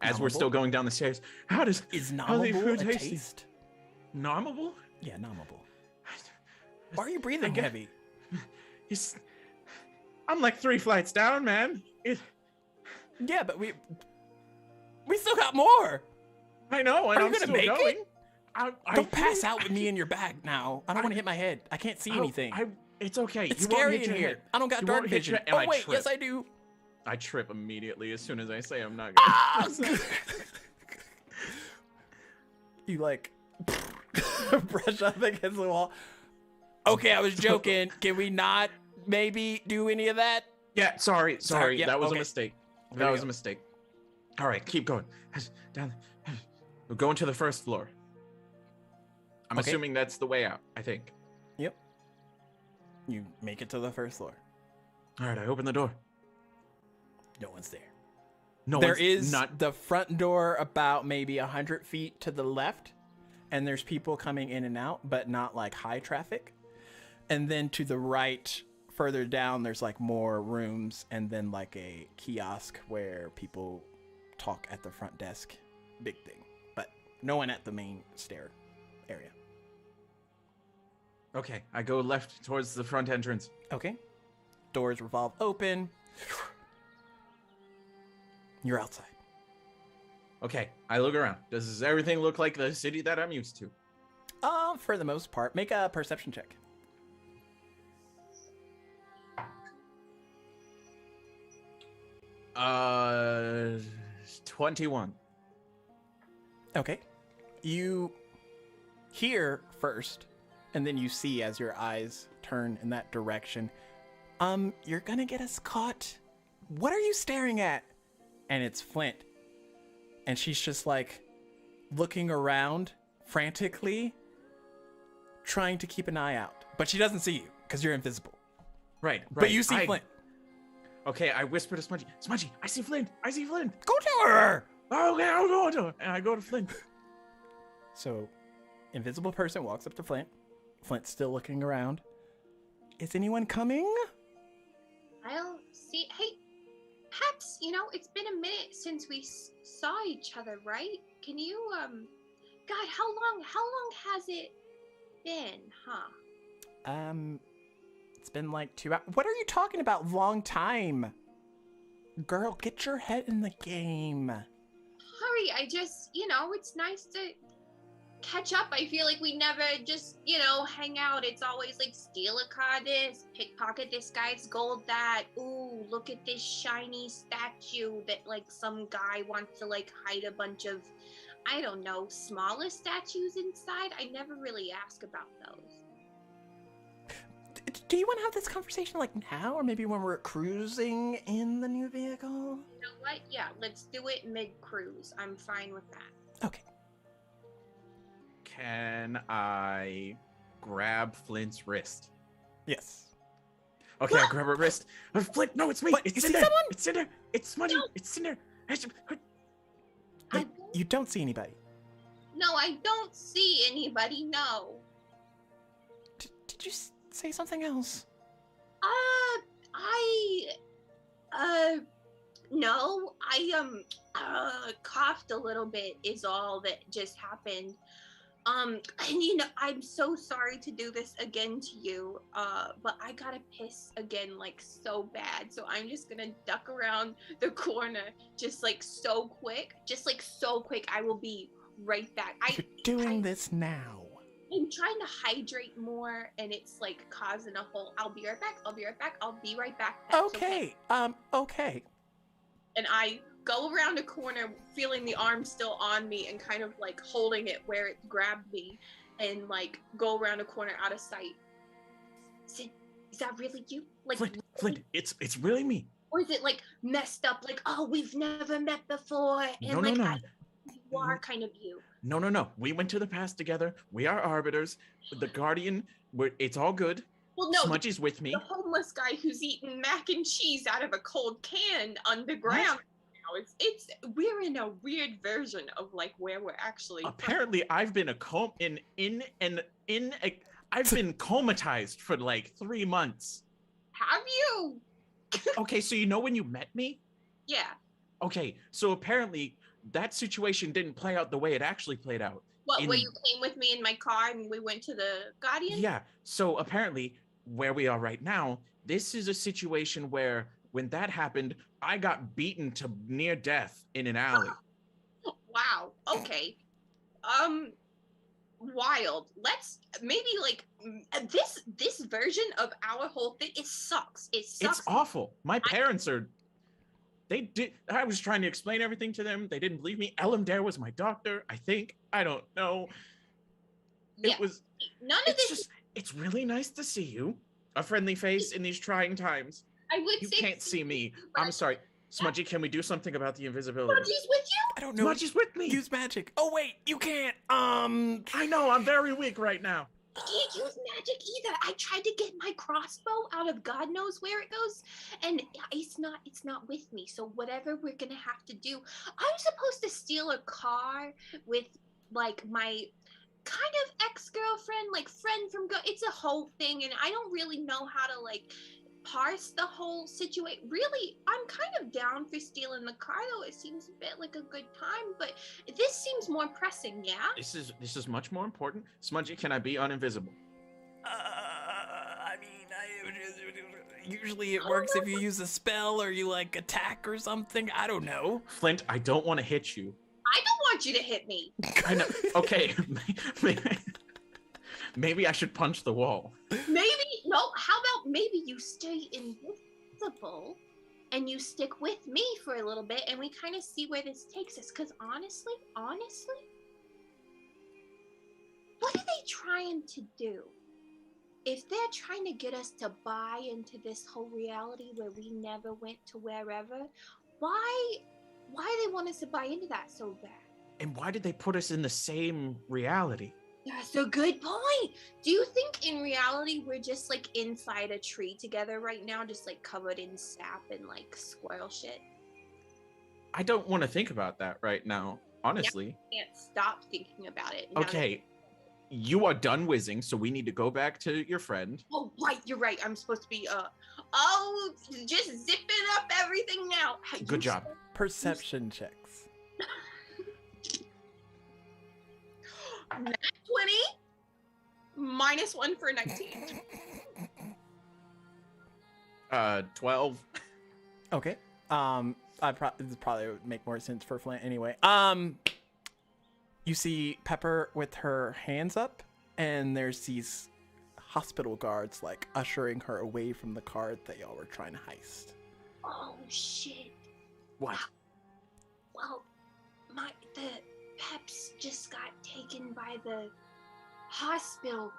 [SPEAKER 3] As we're still going down the stairs,
[SPEAKER 1] Is
[SPEAKER 3] healthy
[SPEAKER 1] nommable
[SPEAKER 3] food
[SPEAKER 1] a
[SPEAKER 3] taste?
[SPEAKER 1] taste?
[SPEAKER 3] Nommable?
[SPEAKER 1] Yeah, nommable. Why are you breathing
[SPEAKER 3] get-
[SPEAKER 1] heavy?
[SPEAKER 3] I'm like 3 flights down, man.
[SPEAKER 1] Yeah, but we still got more.
[SPEAKER 3] I know, and
[SPEAKER 1] Are you
[SPEAKER 3] I'm
[SPEAKER 1] gonna
[SPEAKER 3] still
[SPEAKER 1] make it?
[SPEAKER 3] going.
[SPEAKER 1] Don't pass out with me in your bag now. I don't want to hit my head. I can't see anything.
[SPEAKER 3] It's okay.
[SPEAKER 1] It's
[SPEAKER 3] You won't
[SPEAKER 1] scary
[SPEAKER 3] hit
[SPEAKER 1] in
[SPEAKER 3] your
[SPEAKER 1] here.
[SPEAKER 3] head.
[SPEAKER 1] I don't got
[SPEAKER 3] You
[SPEAKER 1] dark
[SPEAKER 3] won't hit
[SPEAKER 1] vision.
[SPEAKER 3] your- and
[SPEAKER 1] Oh
[SPEAKER 3] I
[SPEAKER 1] wait,
[SPEAKER 3] trip.
[SPEAKER 1] yes I do.
[SPEAKER 3] I trip immediately as soon as I say I'm not
[SPEAKER 1] Ah!
[SPEAKER 3] gonna.
[SPEAKER 1] You like brush up against the wall. Okay, I was joking. Can we not maybe do any of that?
[SPEAKER 3] Yeah, sorry.
[SPEAKER 1] yeah,
[SPEAKER 3] that was
[SPEAKER 1] okay.
[SPEAKER 3] a mistake.
[SPEAKER 1] There
[SPEAKER 3] That
[SPEAKER 1] we
[SPEAKER 3] was
[SPEAKER 1] go.
[SPEAKER 3] a mistake. All right, keep going. Down. We're going to the first floor. I'm
[SPEAKER 1] Okay.
[SPEAKER 3] assuming that's the way out. I think.
[SPEAKER 1] Yep. You make it to the first floor.
[SPEAKER 3] All right, I open the door.
[SPEAKER 1] No one's there.
[SPEAKER 3] No,
[SPEAKER 1] There
[SPEAKER 3] one's
[SPEAKER 1] is
[SPEAKER 3] not.
[SPEAKER 1] the front door about maybe 100 feet to the left, and there's people coming in and out, but not like high traffic. And then to the right, further down, there's like more rooms, and then like a kiosk where people talk at the front desk. Big thing, but no one at the main stair area.
[SPEAKER 3] Okay, I go left towards the front entrance.
[SPEAKER 1] Okay. Doors revolve open. You're outside.
[SPEAKER 3] Okay, I look around. Does everything look like the city that I'm used to?
[SPEAKER 1] For the most part, make a perception check.
[SPEAKER 3] Uh, 21.
[SPEAKER 1] Okay. You hear first, and then you see as your eyes turn in that direction. You're gonna get us caught. What are you staring at? And it's Flint. And she's just like looking around frantically, trying to keep an eye out. But she doesn't see you because you're invisible.
[SPEAKER 3] Right.
[SPEAKER 1] But you see
[SPEAKER 3] I-
[SPEAKER 1] Flint.
[SPEAKER 3] Okay, I whisper to Smudgy. Smudgy, I see Flint. I see Flint.
[SPEAKER 1] Go to her!
[SPEAKER 3] Okay, I'll go to her. And I go to Flint.
[SPEAKER 1] So, invisible person walks up to Flint. Flint's still looking around. Is anyone coming?
[SPEAKER 5] I'll see. Hey, Peps, it's been a minute since we saw each other, right? Can you, God, how long has it been, huh?
[SPEAKER 1] It's been like 2 hours. What are you talking about? Long time. Girl, get your head in the game.
[SPEAKER 5] Hurry, I just, it's nice to catch up. I feel like we never just, hang out. It's always like steal a car this, pickpocket this guy's gold that, ooh, look at this shiny statue that like some guy wants to like hide a bunch of, I don't know, smaller statues inside. I never really ask about those.
[SPEAKER 1] Do you want to have this conversation like now, or maybe when we're cruising in the new vehicle?
[SPEAKER 5] You know what? Yeah, let's do it mid-cruise. I'm fine with that.
[SPEAKER 1] Okay.
[SPEAKER 3] Can I grab Flint's wrist?
[SPEAKER 1] Yes.
[SPEAKER 3] Okay, I grab her wrist. Flint, no, it's me.
[SPEAKER 1] What?
[SPEAKER 3] It's
[SPEAKER 1] You
[SPEAKER 3] in
[SPEAKER 1] see
[SPEAKER 3] there.
[SPEAKER 1] someone?
[SPEAKER 3] It's in there. It's Smudgy.
[SPEAKER 5] No.
[SPEAKER 3] It's in there.
[SPEAKER 5] I
[SPEAKER 1] You don't see anybody.
[SPEAKER 5] No, I don't see anybody, no.
[SPEAKER 1] Did you say something else?
[SPEAKER 5] No, I coughed a little bit is all that just happened. And you know, I'm so sorry to do this again to you, but I gotta piss again, like so bad. So I'm just gonna duck around the corner, just like so quick, I will be right back.
[SPEAKER 1] You're doing this now.
[SPEAKER 5] I'm trying to hydrate more, and it's like causing a whole. I'll be right back. I'll be right back. I'll be right back. Peps,
[SPEAKER 1] Okay. Okay.
[SPEAKER 5] And I go around a corner, feeling the arm still on me, and kind of like holding it where it grabbed me, and like go around a corner out of sight. Is that really you? Like
[SPEAKER 3] Flint, it's really me.
[SPEAKER 5] Or is it like messed up? Like, oh, we've never met before, and
[SPEAKER 3] No.
[SPEAKER 5] You are kind of you.
[SPEAKER 3] No. We went to the past together. We are arbiters. The Guardian, it's all good.
[SPEAKER 5] Well, no,
[SPEAKER 3] Smudgy's with me.
[SPEAKER 5] the homeless guy who's eating mac and cheese out of a cold can underground. Now we're in a weird version of like where we're actually.
[SPEAKER 3] Apparently, I've been I've been comatized for like 3 months.
[SPEAKER 5] Have you?
[SPEAKER 3] Okay, so you know when you met me?
[SPEAKER 5] Yeah.
[SPEAKER 3] Okay, so apparently that situation didn't play out the way it actually played out.
[SPEAKER 5] Where you came with me in my car and we went to the Guardian?
[SPEAKER 3] Yeah, so apparently where we are right now, this is a situation where when that happened, I got beaten to near death in an alley.
[SPEAKER 5] Wow. Okay. Wild. Let's maybe like this version of our whole thing. It sucks.
[SPEAKER 3] It's awful. My parents are. They did. I was trying to explain everything to them. They didn't believe me. Elamdare was my doctor. I think. I don't know.
[SPEAKER 5] Yeah.
[SPEAKER 3] It was.
[SPEAKER 5] None of this.
[SPEAKER 3] It's really nice to see you. A friendly face in these trying times.
[SPEAKER 5] I would
[SPEAKER 3] You
[SPEAKER 5] say
[SPEAKER 3] can't see me. I'm sorry. Smudgy, can we do something about the invisibility?
[SPEAKER 5] Smudgy's with you?
[SPEAKER 1] I don't know.
[SPEAKER 3] Smudgy's with me.
[SPEAKER 1] Use magic. Oh wait, you can't.
[SPEAKER 3] I know. I'm very weak right now.
[SPEAKER 5] I can't use magic either. I tried to get my crossbow out of God knows where it goes, and it's not with me. So whatever we're gonna have to do, I'm supposed to steal a car with like my kind of ex-girlfriend, like friend from it's a whole thing, and I don't really know how to like parse the whole situation. Really, I'm kind of down for stealing the car, though. It seems a bit like a good time, but this seems more pressing. Yeah.
[SPEAKER 3] This is much more important. Smudgy, can I be uninvisible?
[SPEAKER 1] I mean, usually it works if you use a spell or you like attack or something. I don't know.
[SPEAKER 3] Flint, I don't want to hit you.
[SPEAKER 5] I don't want you to hit me.
[SPEAKER 3] I know. Okay. Maybe I should punch the wall.
[SPEAKER 5] No, how about maybe you stay invisible and you stick with me for a little bit and we kind of see where this takes us. Because honestly, what are they trying to do? If they're trying to get us to buy into this whole reality where we never went to wherever, why they want us to buy into that so bad?
[SPEAKER 3] And why did they put us in the same reality?
[SPEAKER 5] That's a good point. Do you think in reality we're just like inside a tree together right now, just like covered in sap and like squirrel shit?
[SPEAKER 3] I don't want to think about that right now, honestly.
[SPEAKER 5] I can't stop thinking about it.
[SPEAKER 3] Okay, you are done whizzing, so we need to go back to your friend.
[SPEAKER 5] Oh, right, you're right. I'm supposed to be just zipping up everything now.
[SPEAKER 3] Good job.
[SPEAKER 1] Perception checks.
[SPEAKER 5] Nat 20 -1 for 19.
[SPEAKER 3] 12.
[SPEAKER 1] Okay. This probably would make more sense for Flint anyway. You see Pepper with her hands up, and there's these hospital guards like ushering her away from the car that y'all were trying to heist.
[SPEAKER 5] Oh shit.
[SPEAKER 3] What?
[SPEAKER 5] Well, the Peps just got taken by the hospital.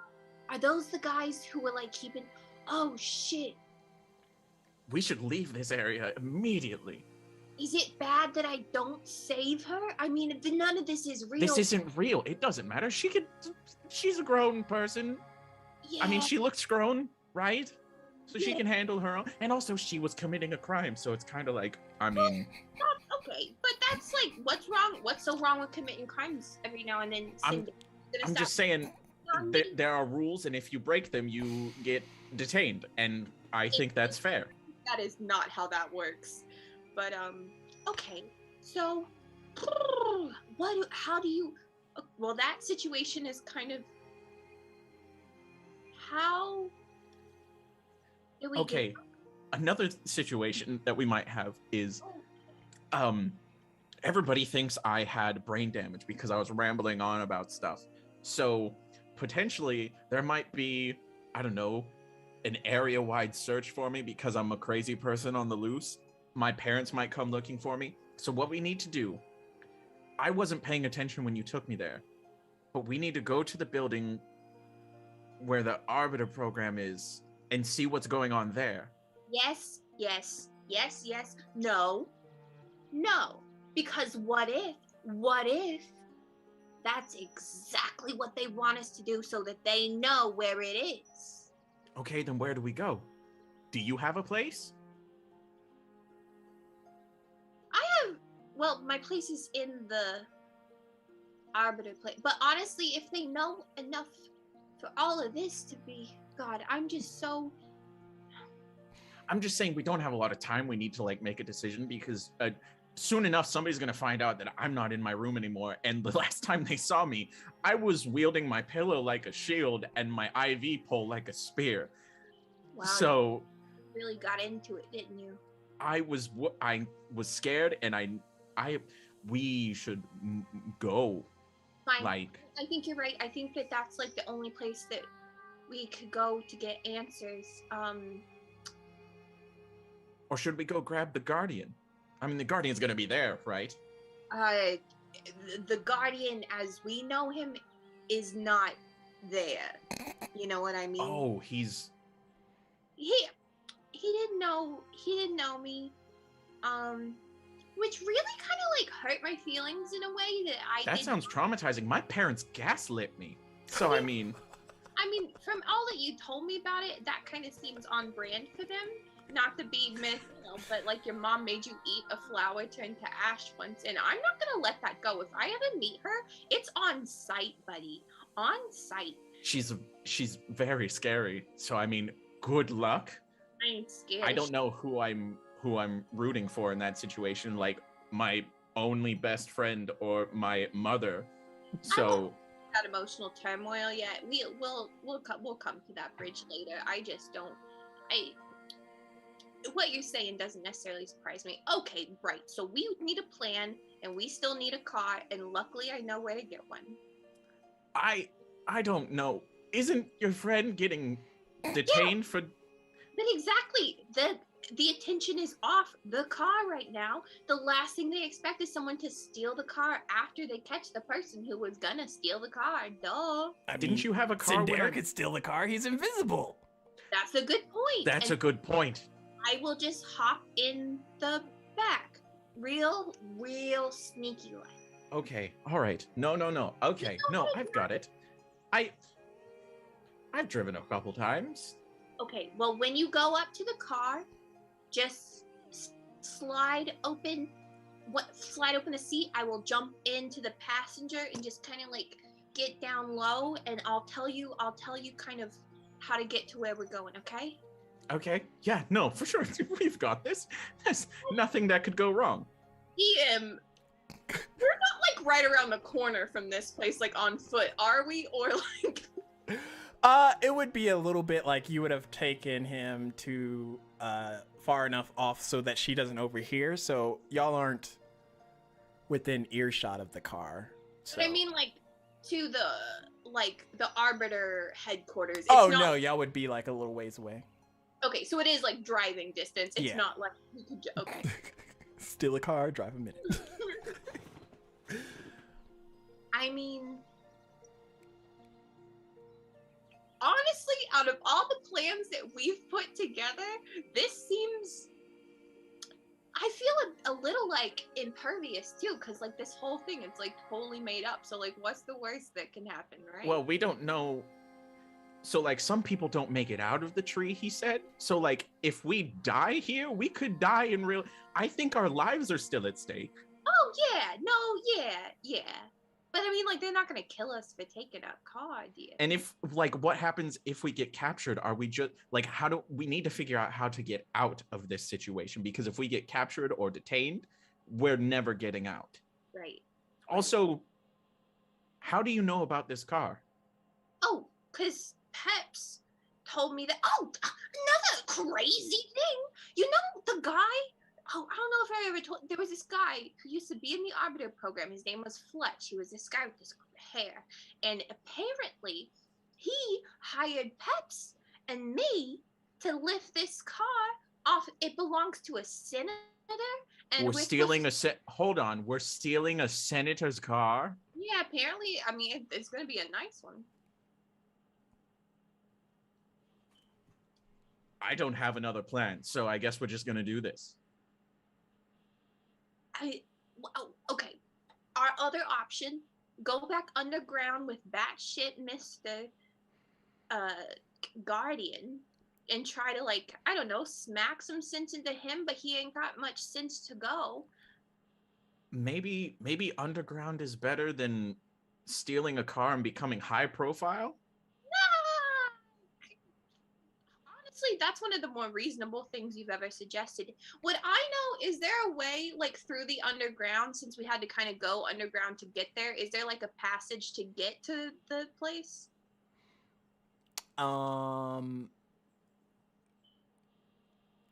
[SPEAKER 5] Are those the guys who were like keeping? Oh shit.
[SPEAKER 3] We should leave this area immediately.
[SPEAKER 5] Is it bad that I don't save her? I mean, none of this is real.
[SPEAKER 3] This isn't real. It doesn't matter. She's a grown person.
[SPEAKER 5] Yeah.
[SPEAKER 3] I mean, she looks grown, right? So she can handle her own. And also, she was committing a crime, so it's kind of like, I mean...
[SPEAKER 5] Okay, but that's like, what's wrong? What's so wrong with committing crimes every now and then?
[SPEAKER 3] I'm just saying, there are rules, and if you break them, you get detained. And I think that's fair.
[SPEAKER 5] That is not how that works. But, okay. So, how do you... Well, that situation is kind of how do we
[SPEAKER 3] Okay, another situation that we might have is everybody thinks I had brain damage because I was rambling on about stuff. So potentially there might be, I don't know, an area-wide search for me because I'm a crazy person on the loose. My parents might come looking for me. So what we need to do, I wasn't paying attention when you took me there, but we need to go to the building where the Arbiter program is and see what's going on there.
[SPEAKER 5] Yes, yes, yes, yes. No, no. Because what if that's exactly what they want us to do so that they know where it is?
[SPEAKER 3] Okay, then where do we go? Do you have a place?
[SPEAKER 5] Well, my place is in the Arbiter place. But honestly, if they know enough for all of this to be, God, I'm just
[SPEAKER 3] saying we don't have a lot of time. We need to like make a decision because soon enough somebody's going to find out that I'm not in my room anymore. And the last time they saw me, I was wielding my pillow like a shield and my IV pole like a spear.
[SPEAKER 5] wow,
[SPEAKER 3] So
[SPEAKER 5] you really got into it, didn't you?
[SPEAKER 3] I was scared, and we should go.
[SPEAKER 5] Fine.
[SPEAKER 3] Like,
[SPEAKER 5] I think you're right. I think that that's like the only place that we could go to get answers.
[SPEAKER 3] or should we go grab the Guardian? I mean, the Guardian's gonna be there, right?
[SPEAKER 5] The Guardian, as we know him, is not there. You know what I mean?
[SPEAKER 3] Oh,
[SPEAKER 5] He didn't know me. Which really kind of like hurt my feelings in a way that
[SPEAKER 3] that sounds traumatizing. My parents gaslit me. So I mean,
[SPEAKER 5] from all that you told me about it, that kind of seems on brand for them. Not to be but like your mom made you eat a flower turned to ash once, and I'm not gonna let that go. If I ever meet her, it's on sight, buddy. On sight.
[SPEAKER 3] she's very scary. So I mean, good luck.
[SPEAKER 5] I ain't scared.
[SPEAKER 3] I don't know who I'm rooting for in that situation, like my only best friend or my mother. So
[SPEAKER 5] that emotional turmoil yet. We'll come to that bridge later. I just don't. What you're saying doesn't necessarily surprise me. Okay, right. So we need a plan, and we still need a car, and luckily I know where to get one.
[SPEAKER 3] I don't know. Isn't your friend getting detained for?
[SPEAKER 5] But exactly, the attention is off the car right now. The last thing they expect is someone to steal the car after they catch the person who was gonna steal the car. Duh.
[SPEAKER 3] Didn't you have a car?
[SPEAKER 1] Sindare could steal the car. He's invisible.
[SPEAKER 5] That's a good point.
[SPEAKER 3] That's a good point.
[SPEAKER 5] I will just hop in the back. Real sneaky like.
[SPEAKER 3] Okay. All right. No. Okay. No, I've got it. I've driven a couple times.
[SPEAKER 5] Okay, well, when you go up to the car, just slide open the seat. I will jump into the passenger and just kind of like get down low, and I'll tell you kind of how to get to where we're going, okay?
[SPEAKER 3] Okay. Yeah, no, for sure. We've got this. There's nothing that could go wrong.
[SPEAKER 5] We're not like right around the corner from this place, like on foot, are we? Or like
[SPEAKER 1] It would be a little bit like you would have taken him to far enough off so that she doesn't overhear, so y'all aren't within earshot of the car. So.
[SPEAKER 5] But I mean, like to the Arbiter headquarters. It's
[SPEAKER 1] oh
[SPEAKER 5] not...
[SPEAKER 1] no, y'all would be like a little ways away.
[SPEAKER 5] Okay, so it is like driving distance. It's not like we could. Okay.
[SPEAKER 1] Steal a car, drive a minute.
[SPEAKER 5] I mean, honestly, out of all the plans that we've put together, this seems, I feel a little like impervious too, because like this whole thing, it's like totally made up. So like, what's the worst that can happen, right?
[SPEAKER 3] Well, we don't know. So like some people don't make it out of the tree, he said. So like if we die here, we could die in real. I think our lives are still at stake.
[SPEAKER 5] Oh yeah, no, yeah. But I mean, like, they're not gonna kill us for taking a car, dear.
[SPEAKER 3] And if, like, what happens if we get captured? Are we just, like, how do we need to figure out how to get out of this situation? Because if we get captured or detained, we're never getting out.
[SPEAKER 5] Right.
[SPEAKER 3] Also, How do you know about this car?
[SPEAKER 5] Oh, because Peps told me that. Oh, another crazy thing. You know the guy? Oh, I don't know if I ever told. There was this guy who used to be in the Arbiter program. His name was Fletch. He was this guy with this hair. And apparently, he hired Peps and me to lift this car off. It belongs to a senator. And
[SPEAKER 3] We're stealing
[SPEAKER 5] supposed
[SPEAKER 3] hold on. We're stealing a senator's car?
[SPEAKER 5] Yeah, apparently. I mean, it's going to be a nice one.
[SPEAKER 3] I don't have another plan, so I guess we're just gonna do this.
[SPEAKER 5] Okay. Our other option, go back underground with batshit Mr. Guardian and try to, like, I don't know, smack some sense into him, but he ain't got much sense to go.
[SPEAKER 3] Maybe underground is better than stealing a car and becoming high profile?
[SPEAKER 5] Honestly, that's one of the more reasonable things you've ever suggested. What I know, is there a way, like, through the underground, since we had to kind of go underground to get there, is there, like, a passage to get to the place?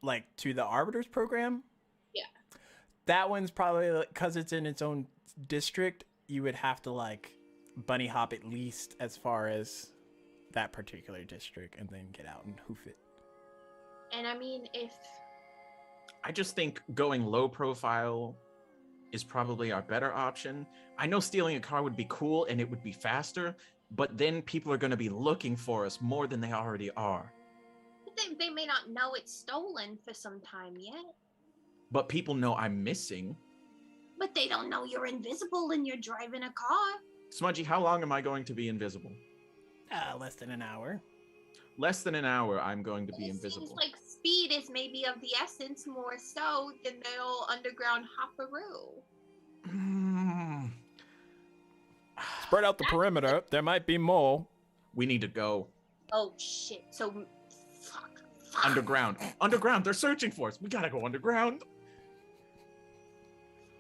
[SPEAKER 1] Like to the Arbiters program?
[SPEAKER 5] Yeah.
[SPEAKER 1] That one's probably because it's in its own district. You would have to like bunny hop at least as far as that particular district and then get out and hoof it.
[SPEAKER 5] And I mean, if
[SPEAKER 3] I just think going low profile is probably our better option. I know stealing a car would be cool and it would be faster, but then people are going to be looking for us more than they already are.
[SPEAKER 5] they may not know it's stolen for some time yet.
[SPEAKER 3] But people know I'm missing.
[SPEAKER 5] But they don't know you're invisible and you're driving a car.
[SPEAKER 3] Smudgy, how long am I going to be invisible?
[SPEAKER 1] Less than an hour.
[SPEAKER 3] Less than an hour, I'm going to be
[SPEAKER 5] It
[SPEAKER 3] invisible.
[SPEAKER 5] seems like speed is maybe of the essence more so than the old underground hopperoo.
[SPEAKER 1] Spread out the perimeter. There might be more.
[SPEAKER 3] We need to go.
[SPEAKER 5] Oh shit. So, fuck.
[SPEAKER 3] Underground. Underground, they're searching for us. We gotta go underground.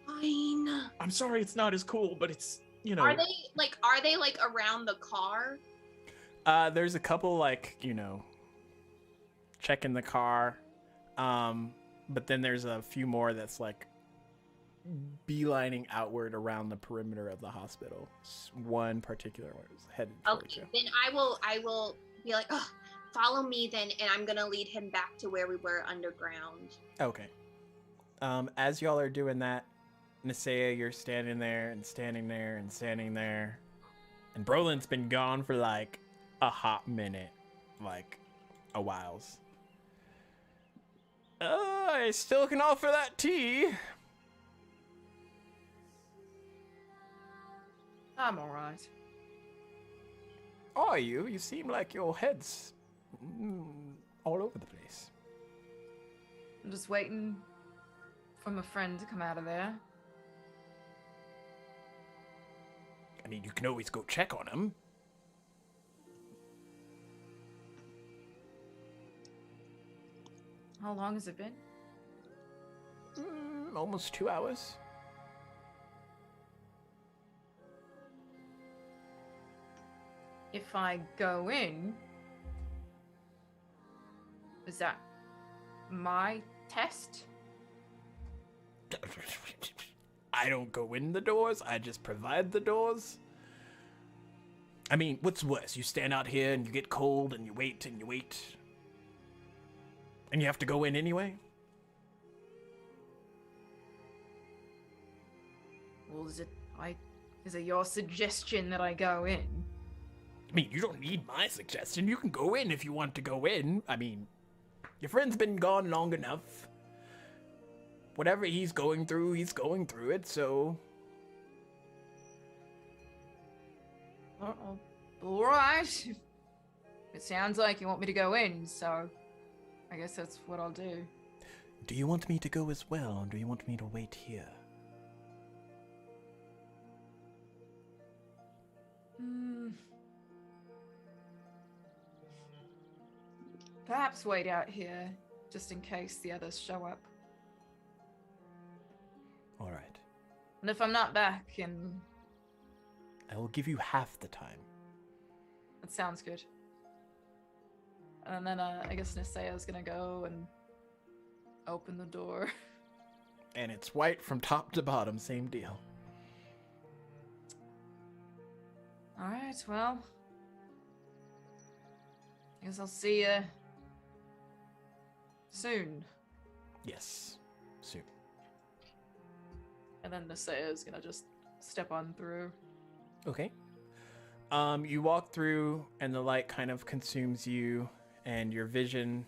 [SPEAKER 5] Fine.
[SPEAKER 3] I'm sorry it's not as cool, but it's, you know.
[SPEAKER 5] Are they like around the car?
[SPEAKER 1] There's a couple like, you know, checking the car. But then there's a few more that's like beelining outward around the perimeter of the hospital. One particular one is headed towards
[SPEAKER 5] Okay,
[SPEAKER 1] you.
[SPEAKER 5] then I will be like, oh, follow me then, and I'm gonna lead him back to where we were underground.
[SPEAKER 1] Okay. As y'all are doing that, Nisea, you're standing there and standing there and standing there. And Brolin's been gone for like a hot minute. Like a whiles. I still can offer that tea.
[SPEAKER 4] I'm alright.
[SPEAKER 1] Are you? You seem like your head's all over the place.
[SPEAKER 4] I'm just waiting for my friend to come out of there.
[SPEAKER 1] I mean, you can always go check on him.
[SPEAKER 4] How long has it been?
[SPEAKER 1] Almost 2 hours.
[SPEAKER 4] If I go in, is that my test?
[SPEAKER 1] I don't go in the doors. I just provide the doors. I mean, what's worse? You stand out here and you get cold and you wait and you wait. And you have to go in anyway?
[SPEAKER 4] Well, is it your suggestion that I go in?
[SPEAKER 1] I mean, you don't need my suggestion. You can go in if you want to go in. I mean, your friend's been gone long enough. Whatever he's going through it, so...
[SPEAKER 4] Alright. It sounds like you want me to go in, so I guess that's what I'll do.
[SPEAKER 1] Do you want me to go as well, or do you want me to wait here?
[SPEAKER 4] Perhaps wait out here, just in case the others show up.
[SPEAKER 1] All right.
[SPEAKER 4] And if I'm not back in
[SPEAKER 1] I will give you half the time.
[SPEAKER 4] That sounds good. And then I guess Nisaya's gonna go and open the door.
[SPEAKER 1] And it's white from top to bottom, same deal.
[SPEAKER 4] Alright, well. I guess I'll see you soon.
[SPEAKER 1] Yes, soon.
[SPEAKER 4] And then Nisaya's gonna just step on through.
[SPEAKER 1] Okay. You walk through, and the light kind of consumes you, and your vision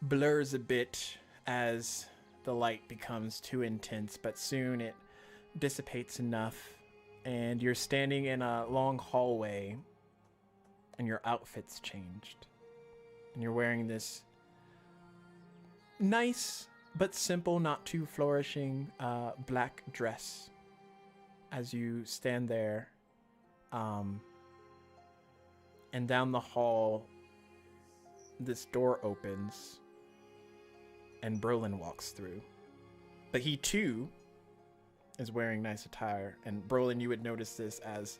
[SPEAKER 1] blurs a bit as the light becomes too intense, but soon it dissipates enough, and you're standing in a long hallway, and your outfit's changed. And you're wearing this nice but simple, not too flourishing black dress as you stand there. And down the hall, this door opens, and Brolin walks through. But he too is wearing nice attire, and Brolin, you would notice this as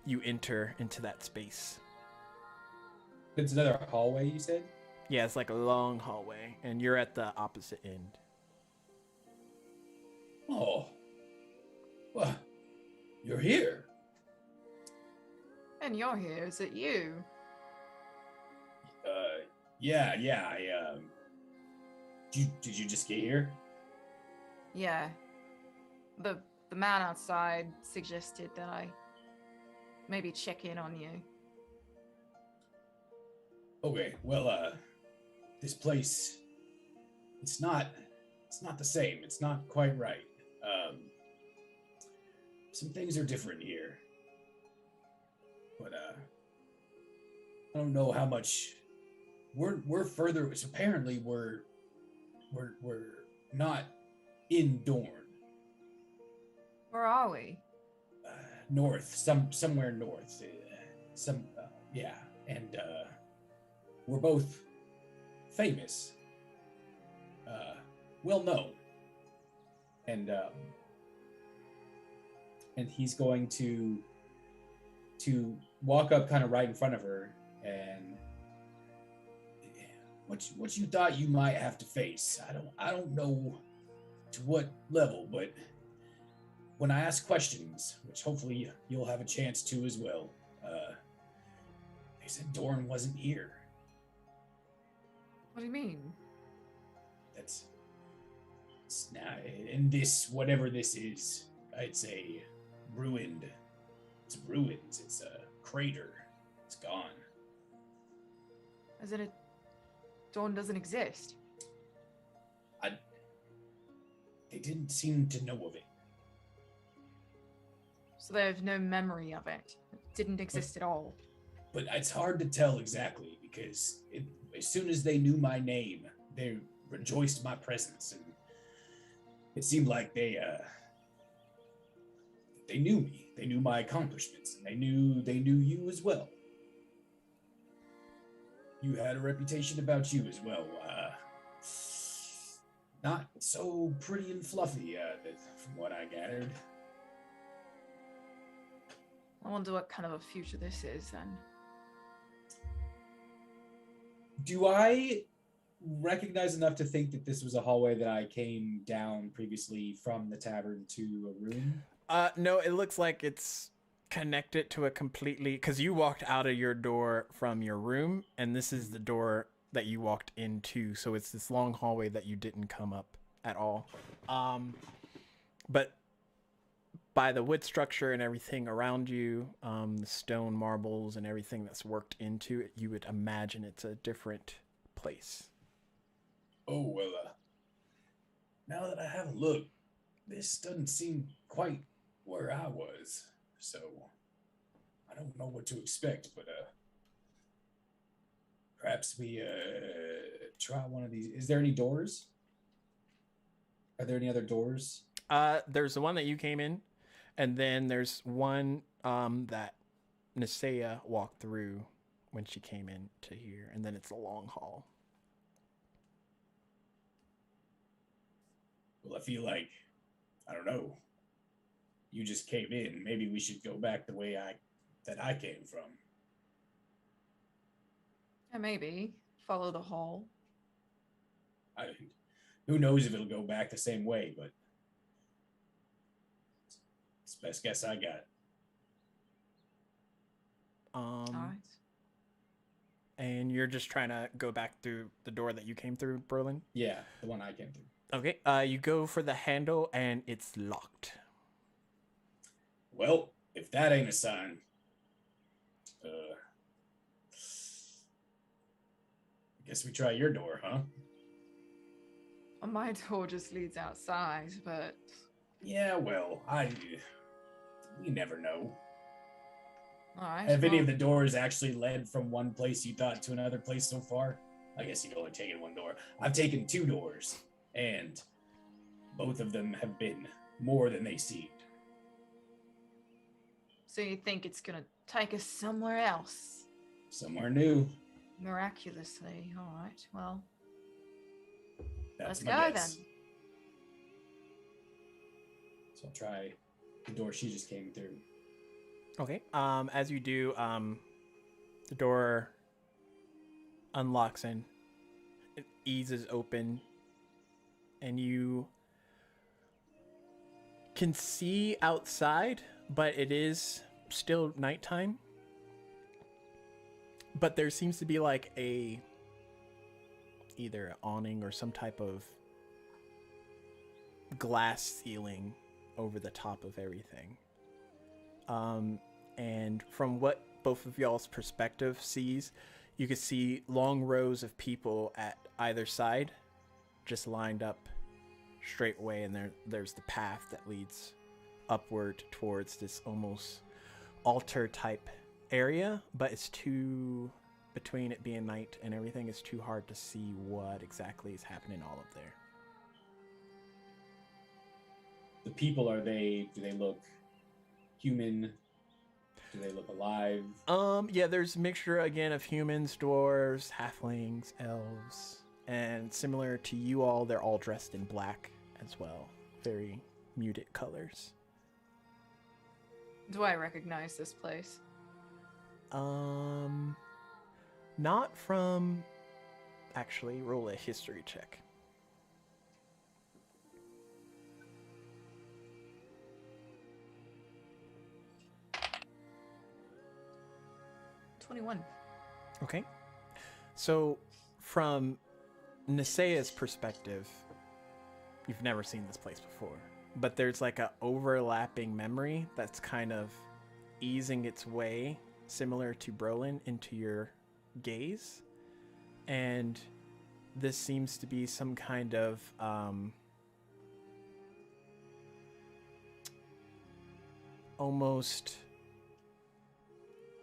[SPEAKER 1] you enter into that space.
[SPEAKER 2] It's another hallway, you said?
[SPEAKER 1] Yeah, it's like a long hallway, and you're at the opposite end.
[SPEAKER 2] Oh. Well, you're here.
[SPEAKER 4] And you're here, is it you?
[SPEAKER 2] Yeah, did you just get here?
[SPEAKER 4] Yeah. The man outside suggested that I maybe check in on you.
[SPEAKER 2] Okay, well, this place, it's not the same. It's not quite right. Some things are different here. But, I don't know how much we're further. So apparently we're not in Dorne.
[SPEAKER 4] Where are we?
[SPEAKER 2] North, somewhere north. Yeah, and we're both famous, well known, and he's going to walk up kind of right in front of her, and what you thought you might have to face. I don't know to what level, but when I ask questions, which hopefully you'll have a chance to as well, they said Dorne wasn't here.
[SPEAKER 4] What do you mean?
[SPEAKER 2] It's now in this, whatever this is, it's a ruined. It's ruins. It's a crater. It's gone.
[SPEAKER 4] As in Dawn doesn't exist?
[SPEAKER 2] They didn't seem to know of it.
[SPEAKER 4] So they have no memory of it. It didn't exist at all.
[SPEAKER 2] But it's hard to tell exactly because as soon as they knew my name, they rejoiced my presence, and it seemed like they knew me. They knew my accomplishments, and they knew you as well. You had a reputation about you as well. Not so pretty and fluffy, from what I gathered.
[SPEAKER 4] I wonder what kind of a future this is then.
[SPEAKER 2] Do I recognize enough to think that this was a hallway that I came down previously from the tavern to a room?
[SPEAKER 1] No, it looks like it's connected to a completely, because you walked out of your door from your room, and this is the door that you walked into, so it's this long hallway that you didn't come up at all. But by the wood structure and everything around you, the stone marbles and everything that's worked into it, you would imagine it's a different place.
[SPEAKER 2] Oh, well, now that I have a look, this doesn't seem quite where I was, so I don't know what to expect, but perhaps we try one of these. Is there any doors? Are there any other doors?
[SPEAKER 1] There's the one that you came in, and then there's one that Nisea walked through when she came in to here, and then it's a long hall.
[SPEAKER 2] Well, I feel like, I don't know, you just came in. Maybe we should go back the way I came from.
[SPEAKER 4] Yeah, maybe follow the hall.
[SPEAKER 2] Who knows if it'll go back the same way, but it's the best guess I got.
[SPEAKER 4] All right.
[SPEAKER 1] And you're just trying to go back through the door that you came through, Berlin?
[SPEAKER 2] Yeah, the one I came through.
[SPEAKER 1] Okay, you go for the handle and it's locked.
[SPEAKER 2] Well, if that ain't a sign, I guess we try your door, huh?
[SPEAKER 4] Well, my door just leads outside, but
[SPEAKER 2] Yeah, well, we never know.
[SPEAKER 4] all right.
[SPEAKER 2] Have any
[SPEAKER 4] well,
[SPEAKER 2] of the doors actually led from one place you thought to another place so far? I guess you've only taken one door. I've taken 2 doors, and both of them have been more than they seemed.
[SPEAKER 4] So you think it's gonna take us somewhere else?
[SPEAKER 2] Somewhere new.
[SPEAKER 4] Miraculously. All right. Well,
[SPEAKER 2] That's
[SPEAKER 4] let's
[SPEAKER 2] my
[SPEAKER 4] go
[SPEAKER 2] guess.
[SPEAKER 4] then.
[SPEAKER 2] So I'll try the door she just came through.
[SPEAKER 1] Okay. As you do, the door unlocks and it eases open, and you can see outside, but it is still nighttime. But there seems to be like either an awning or some type of glass ceiling over the top of everything. And from what both of y'all's perspective sees, you can see long rows of people at either side, just lined up straight away, and there's the path that leads upward towards this almost altar type area, but it's too, between it being night and everything, it's too hard to see what exactly is happening all up there.
[SPEAKER 2] The people, do they look human? Do they look alive?
[SPEAKER 1] Yeah, there's a mixture again of humans, dwarves, halflings, elves, and similar to you all, they're all dressed in black as well. Very muted colors.
[SPEAKER 4] Do I recognize this place?
[SPEAKER 1] Not from, actually, roll a history check.
[SPEAKER 4] 21.
[SPEAKER 1] Okay. So, from Nisea's perspective, you've never seen this place before, but there's like a overlapping memory that's kind of easing its way, similar to Brolin, into your gaze. And this seems to be some kind of almost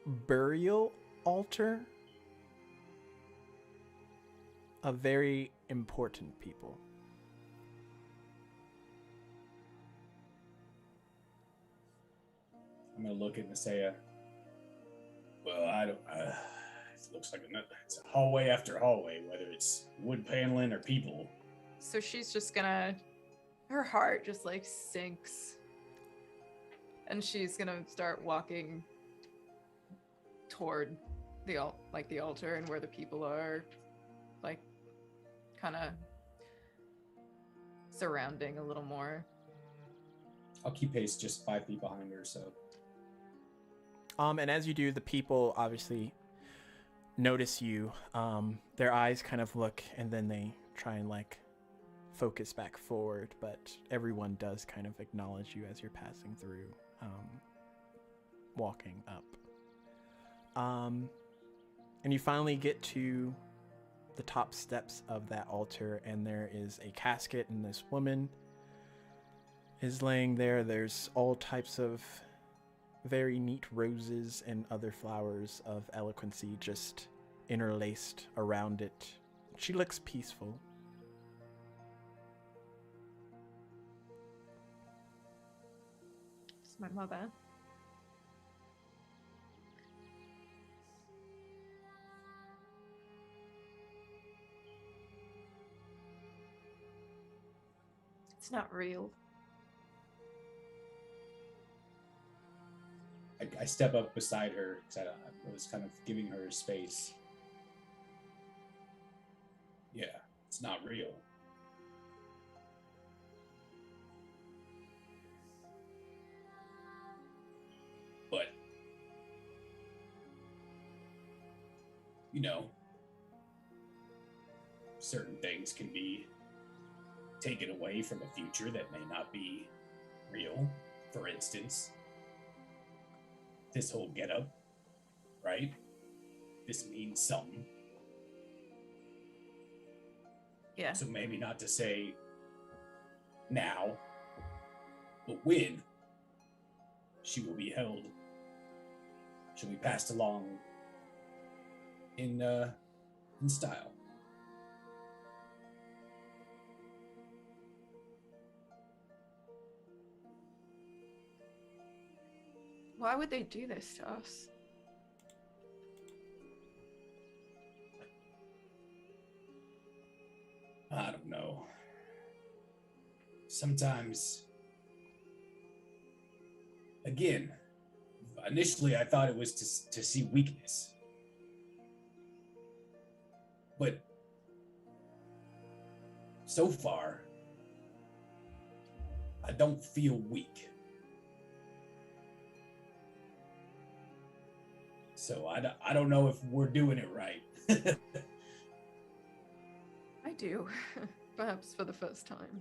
[SPEAKER 1] burial altar of very important people.
[SPEAKER 2] I'm gonna look at Nisea. Well, I don't. It looks like it's a hallway after hallway, whether it's wood paneling or people.
[SPEAKER 4] So she's just gonna, her heart just like sinks, and she's gonna start walking toward the altar and where the people are, like kind of surrounding a little more.
[SPEAKER 2] I'll keep pace, just 5 feet behind her. So.
[SPEAKER 1] And as you do, the people obviously notice you. Their eyes kind of look, and then they try and like focus back forward, but everyone does kind of acknowledge you as you're passing through, walking up. And you finally get to the top steps of that altar, and there is a casket, and this woman is laying there. There's all types of very neat roses and other flowers of eloquency just interlaced around it. She looks peaceful.
[SPEAKER 4] It's my mother. It's not real.
[SPEAKER 2] I step up beside her because I was kind of giving her space. Yeah, it's not real. But, you know, certain things can be taken away from a future that may not be real. For instance, this whole getup, right? This means something.
[SPEAKER 4] Yeah.
[SPEAKER 2] So maybe not to say now, but when she will be held, she'll be passed along in style.
[SPEAKER 4] Why would they do this to us?
[SPEAKER 2] I don't know. Sometimes, again, initially I thought it was to see weakness. But so far, I don't feel weak. So I don't know if we're doing it right.
[SPEAKER 4] I do. Perhaps for the first time.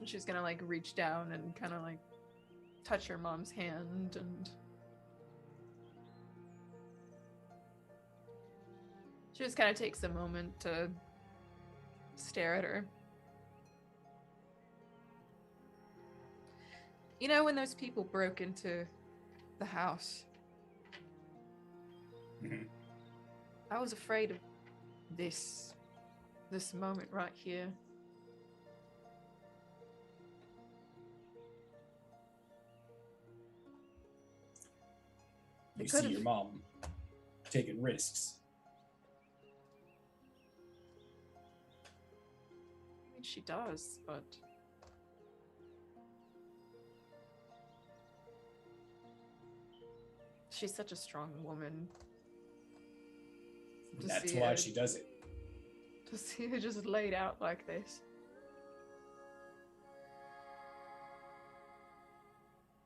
[SPEAKER 4] She's gonna like reach down and kind of like touch her mom's hand, and she just kind of takes a moment to stare at her. You know, when those people broke into the house,
[SPEAKER 2] Mhm.
[SPEAKER 4] I was afraid of this moment right here.
[SPEAKER 2] You
[SPEAKER 4] It
[SPEAKER 2] see
[SPEAKER 4] could've-
[SPEAKER 2] your mom taking risks.
[SPEAKER 4] I mean, she does, but she's such a strong woman. To
[SPEAKER 2] That's
[SPEAKER 4] see
[SPEAKER 2] why
[SPEAKER 4] her-
[SPEAKER 2] she does it.
[SPEAKER 4] To see her just laid out like this.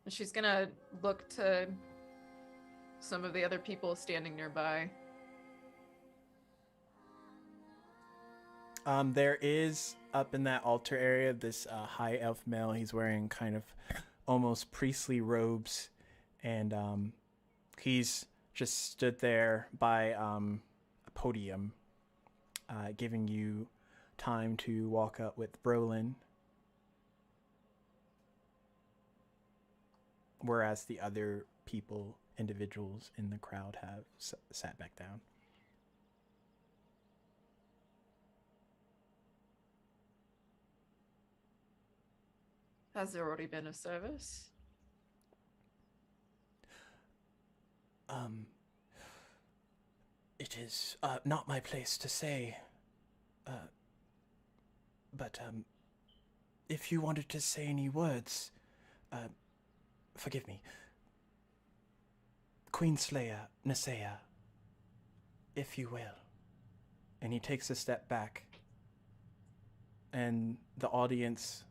[SPEAKER 4] And she's gonna look to some of the other people standing nearby.
[SPEAKER 1] There is up in that altar area this high elf male. He's wearing kind of almost priestly robes, and he's just stood there by a podium, giving you time to walk up with Brolin, whereas the other individuals in the crowd have sat back down.
[SPEAKER 4] Has there already been a service?
[SPEAKER 1] It is not my place to say, but if you wanted to say any words, forgive me. Queenslayer, Nasea, if you will. And he takes a step back, and the audience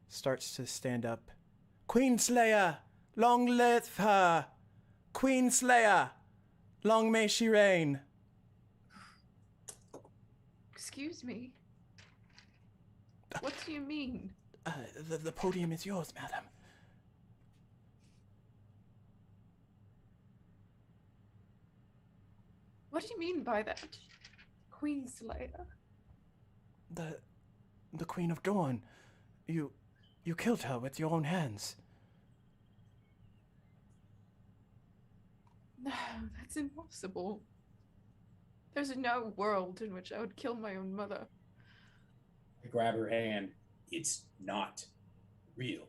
[SPEAKER 1] starts to stand up. Queenslayer, long live her! Queenslayer, long may she reign!
[SPEAKER 4] Excuse me? What do you mean?
[SPEAKER 1] The podium is yours, madam.
[SPEAKER 4] What do you mean by that? Queenslayer?
[SPEAKER 1] The Queen of Dawn. You killed her with your own hands.
[SPEAKER 4] No, that's impossible. There's no world in which I would kill my own mother.
[SPEAKER 2] I grab her hand. It's not real.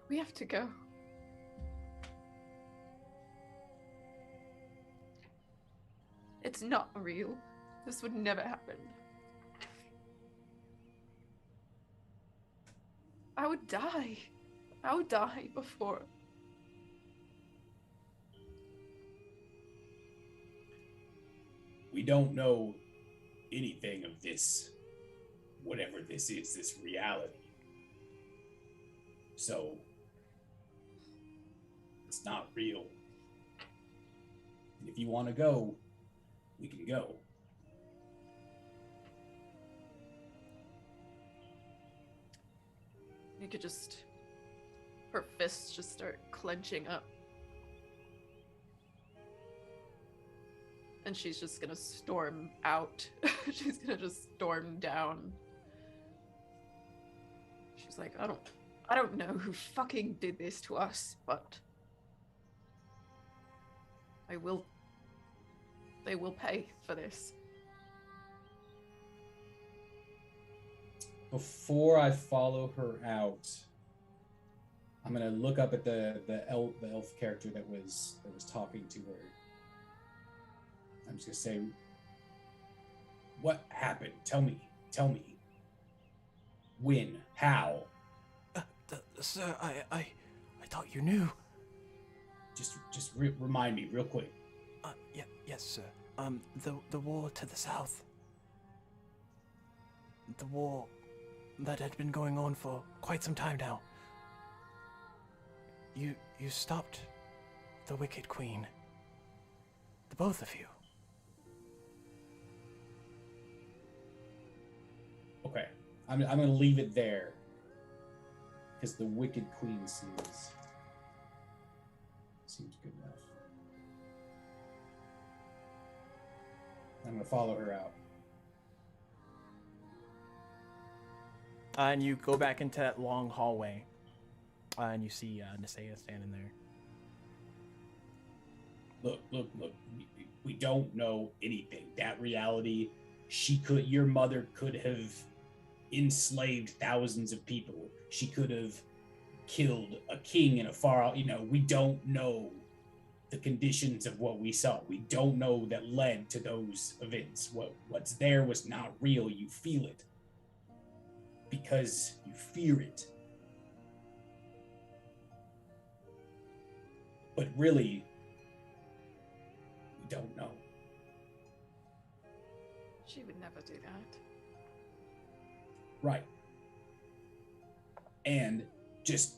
[SPEAKER 4] We have to go. It's not real. This would never happen. I would die. I would die before.
[SPEAKER 2] We don't know anything of this, whatever this is, this reality. So, it's not real. And if you want to go, we can go.
[SPEAKER 4] You could just... Her fists just start clenching up. And she's just gonna storm out. She's gonna just storm down. She's like, I don't know who fucking did this to us, but they will pay for this.
[SPEAKER 2] Before I follow her out, I'm gonna look up at the elf character that was talking to her. I'm just gonna say, what happened? Tell me. When? How?
[SPEAKER 1] Sir, I thought you knew.
[SPEAKER 2] Just remind me real quick.
[SPEAKER 1] Yes, sir. The war to the south. The war that had been going on for quite some time now. You stopped the Wicked Queen. The both of you.
[SPEAKER 2] Okay, I'm gonna leave it there because the Wicked Queen seems good enough. I'm gonna follow her out.
[SPEAKER 1] And you go back into that long hallway, and you see Nisea standing there.
[SPEAKER 2] Look. We don't know anything. That reality, your mother could have enslaved thousands of people. She could have killed a king in a far out, we don't know the conditions of what we saw. We don't know that led to those events. What's there was not real. You feel it because you fear it. But really, we don't know.
[SPEAKER 4] She would never do that.
[SPEAKER 2] Right. And just...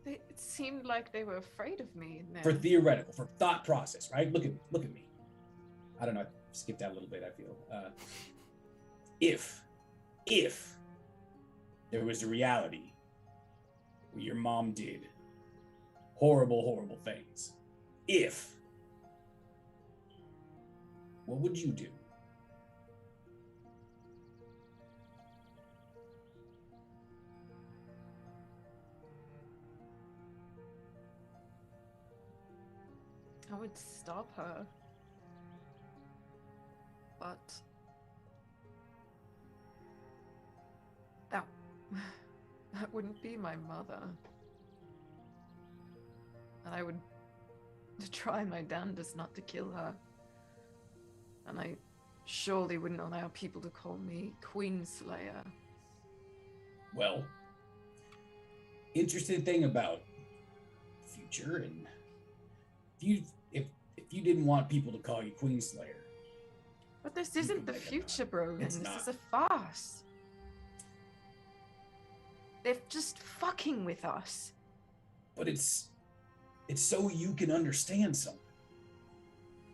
[SPEAKER 4] It seemed like they were afraid of me in there.
[SPEAKER 2] For theoretical, for thought process, right? Look at me. I don't know, I skipped that a little bit, I feel. If there was a reality where your mom did horrible things, what would you do?
[SPEAKER 4] I would stop her. But that wouldn't be my mother. And I would try my damnedest not to kill her. And I surely wouldn't allow people to call me Queen Slayer.
[SPEAKER 2] Well, interesting thing about future, and if you didn't want people to call you Queen Slayer.
[SPEAKER 4] But this isn't the future, bro. This
[SPEAKER 2] not.
[SPEAKER 4] is a farce. They're just fucking with us.
[SPEAKER 2] But it's so you can understand something.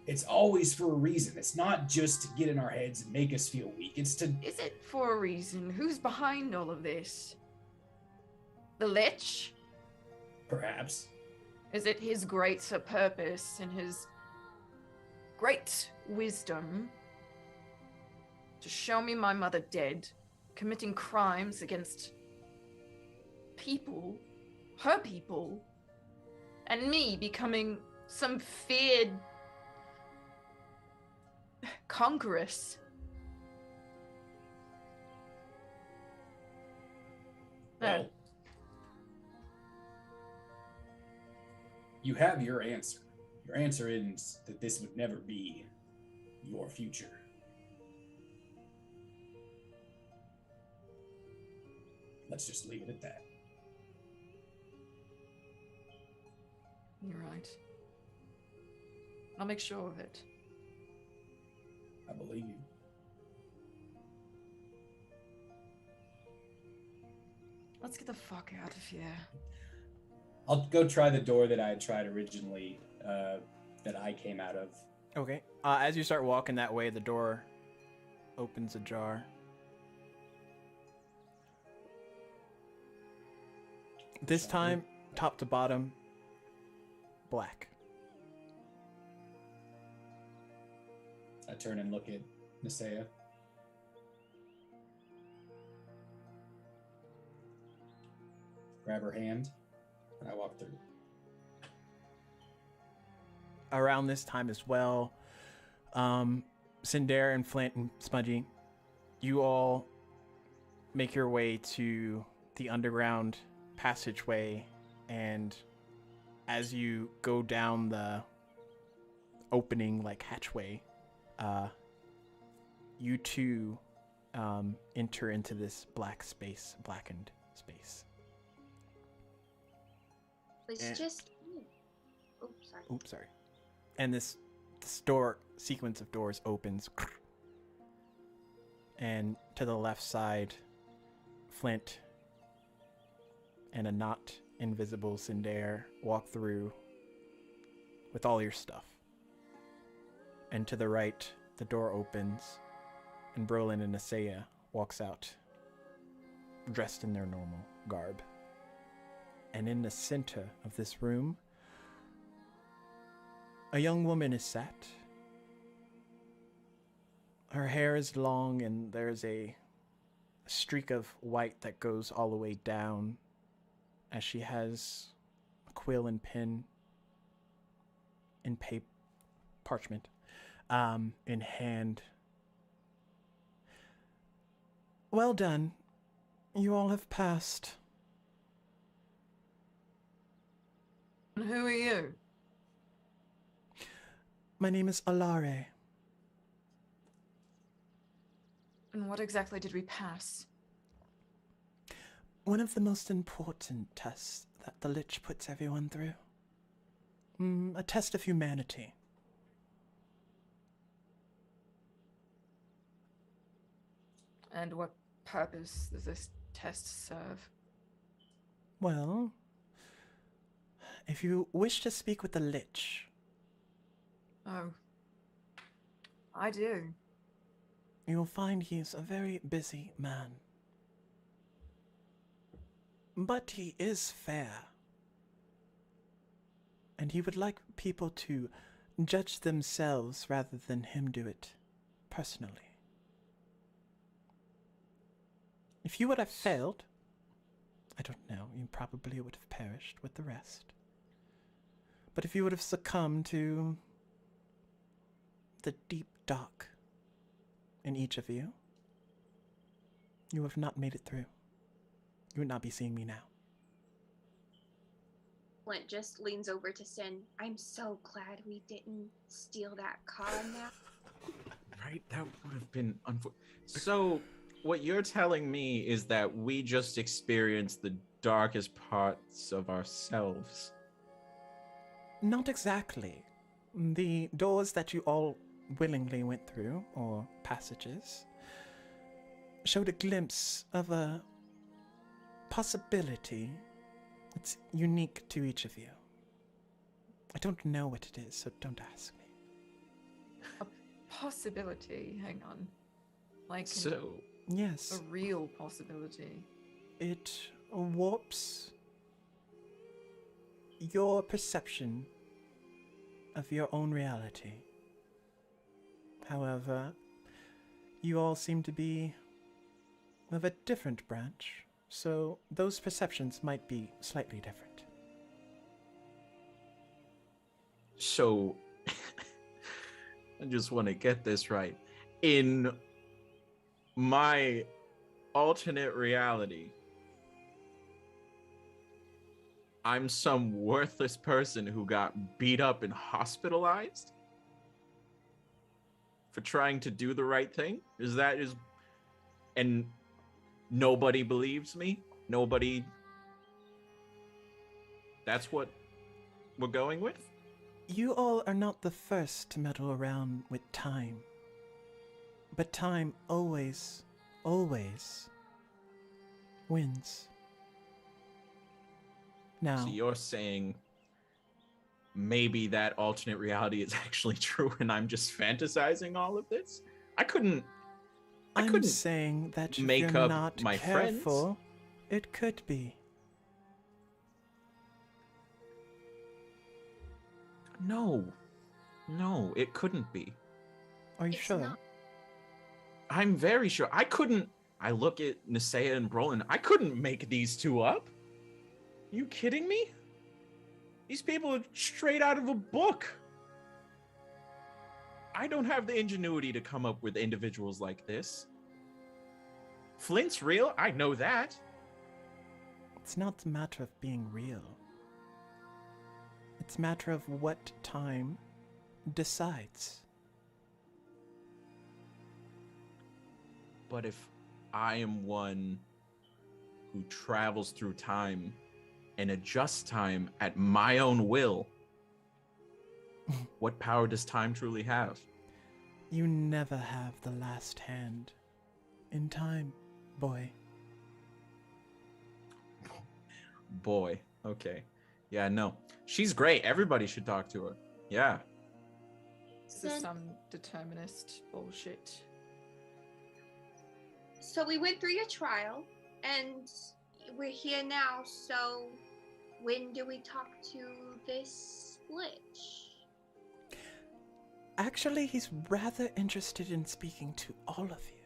[SPEAKER 2] It's always for a reason. It's not just to get in our heads and make us feel weak. It's to...
[SPEAKER 4] Is it for a reason? Who's behind all of this? The Lich?
[SPEAKER 2] Perhaps.
[SPEAKER 4] Is it his greater purpose and his great wisdom to show me my mother dead, committing crimes against people, her people, and me becoming some feared conqueress?
[SPEAKER 2] Well, you have your answer. Your answer is that this would never be your future. Let's just leave it at that.
[SPEAKER 7] You're right. I'll make sure of it.
[SPEAKER 2] I believe you.
[SPEAKER 7] Let's get the fuck out of here.
[SPEAKER 2] I'll go try the door that I had tried originally, that I came out of.
[SPEAKER 1] Okay. As you start walking that way, the door opens ajar. This time, top to bottom, black.
[SPEAKER 2] I turn and look at Nisea. Grab her hand, and I walk through.
[SPEAKER 1] Around this time as well, Cinder and Flint and Smudgy, you all make your way to the underground passageway, and as you go down the opening like hatchway, you too enter into this blackened space.
[SPEAKER 5] It's
[SPEAKER 1] And-
[SPEAKER 5] just. Sorry.
[SPEAKER 1] Oops, sorry. And this door sequence of doors opens, and to the left side, Flint and a not invisible Cinder walk through with all your stuff. And to the right, the door opens, and Brolin and Nisea walks out, dressed in their normal garb. And in the center of this room, a young woman is sat. Her hair is long, and there's a streak of white that goes all the way down as she has a quill and pen in parchment in hand. Well done. You all have passed.
[SPEAKER 7] And who are you?
[SPEAKER 1] My name is Alare.
[SPEAKER 7] And what exactly did we pass?
[SPEAKER 1] One of the most important tests that the Lich puts everyone through. A test of humanity.
[SPEAKER 7] And what purpose does this test serve?
[SPEAKER 1] Well, if you wish to speak with the Lich,
[SPEAKER 7] Oh. I do.
[SPEAKER 1] you will find he is a very busy man. But he is fair. And he would like people to judge themselves rather than him do it personally. If you would have failed, I don't know, you probably would have perished with the rest. But if you would have succumbed to the deep dark in each of you, you have not made it through. You would not be seeing me now.
[SPEAKER 5] Flint just leans over to Sin. I'm so glad we didn't steal that car now.
[SPEAKER 3] Right? That would have been So, what you're telling me is that we just experienced the darkest parts of ourselves.
[SPEAKER 1] Not exactly. The doors that you all willingly went through, or passages, showed a glimpse of a possibility that's unique to each of you. I don't know what it is, so don't ask me.
[SPEAKER 7] Possibility. Hang on. Like
[SPEAKER 3] So,
[SPEAKER 1] Yes,
[SPEAKER 7] a real possibility.
[SPEAKER 1] it warps your perception of your own reality. However, you all seem to be of a different branch, so those perceptions might be slightly different.
[SPEAKER 3] so I just want to get this right. In my alternate reality, I'm some worthless person who got beat up and hospitalized for trying to do the right thing? And nobody believes me? Nobody... That's what we're going with?
[SPEAKER 1] You all are not the first to meddle around with time. But time always, always wins. Now,
[SPEAKER 3] So you're saying maybe that alternate reality is actually true and I'm just fantasizing all of this? I couldn't
[SPEAKER 1] I'm saying that if
[SPEAKER 3] make
[SPEAKER 1] you're
[SPEAKER 3] up
[SPEAKER 1] not
[SPEAKER 3] my
[SPEAKER 1] careful, it could be.
[SPEAKER 3] No, it couldn't be.
[SPEAKER 1] Are you
[SPEAKER 5] It's
[SPEAKER 1] sure?
[SPEAKER 5] not.
[SPEAKER 3] I'm very sure. I look at Nisea and Brolin. I couldn't make these two up. You kidding me? These people are straight out of a book. I don't have the ingenuity to come up with individuals like this. Flint's real. I know that.
[SPEAKER 1] It's not a matter of being real. It's a matter of what time decides.
[SPEAKER 3] But if I am one who travels through time and adjusts time at my own will, what power does time truly have?
[SPEAKER 1] You never have the last hand in time, boy.
[SPEAKER 3] Boy, okay. Yeah, no. She's great. Everybody should talk to her. Yeah.
[SPEAKER 7] This is
[SPEAKER 5] Then-
[SPEAKER 7] some determinist bullshit.
[SPEAKER 5] So we went through your trial, and we're here now. So when do we talk to this Lich?
[SPEAKER 1] Actually, he's rather interested in speaking to all of you,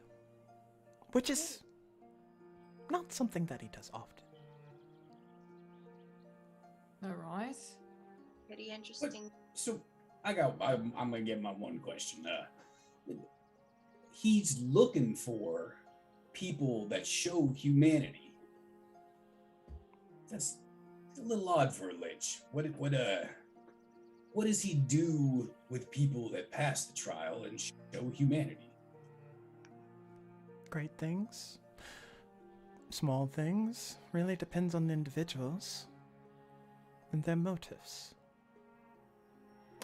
[SPEAKER 1] which is not something that he does often.
[SPEAKER 7] Alright.
[SPEAKER 5] Pretty interesting.
[SPEAKER 2] So I'm gonna get my one question. He's looking for people that show humanity. That's a little odd for a lich. What does he do with people that pass the trial and show humanity?
[SPEAKER 1] Great things, small things, really depends on the individuals and their motives.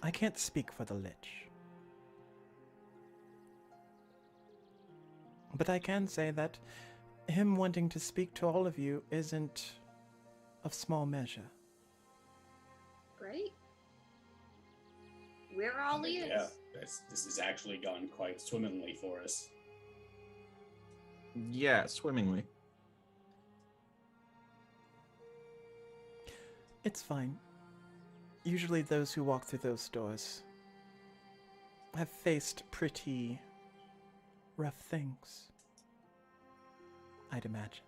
[SPEAKER 1] I can't speak for the Lich. But I can say that him wanting to speak to all of you isn't of small measure.
[SPEAKER 5] Great. We're all ears.
[SPEAKER 2] Yeah, this has actually gone quite swimmingly for us.
[SPEAKER 3] Yeah, swimmingly.
[SPEAKER 1] It's fine. Usually those who walk through those doors have faced pretty rough things, I'd imagine.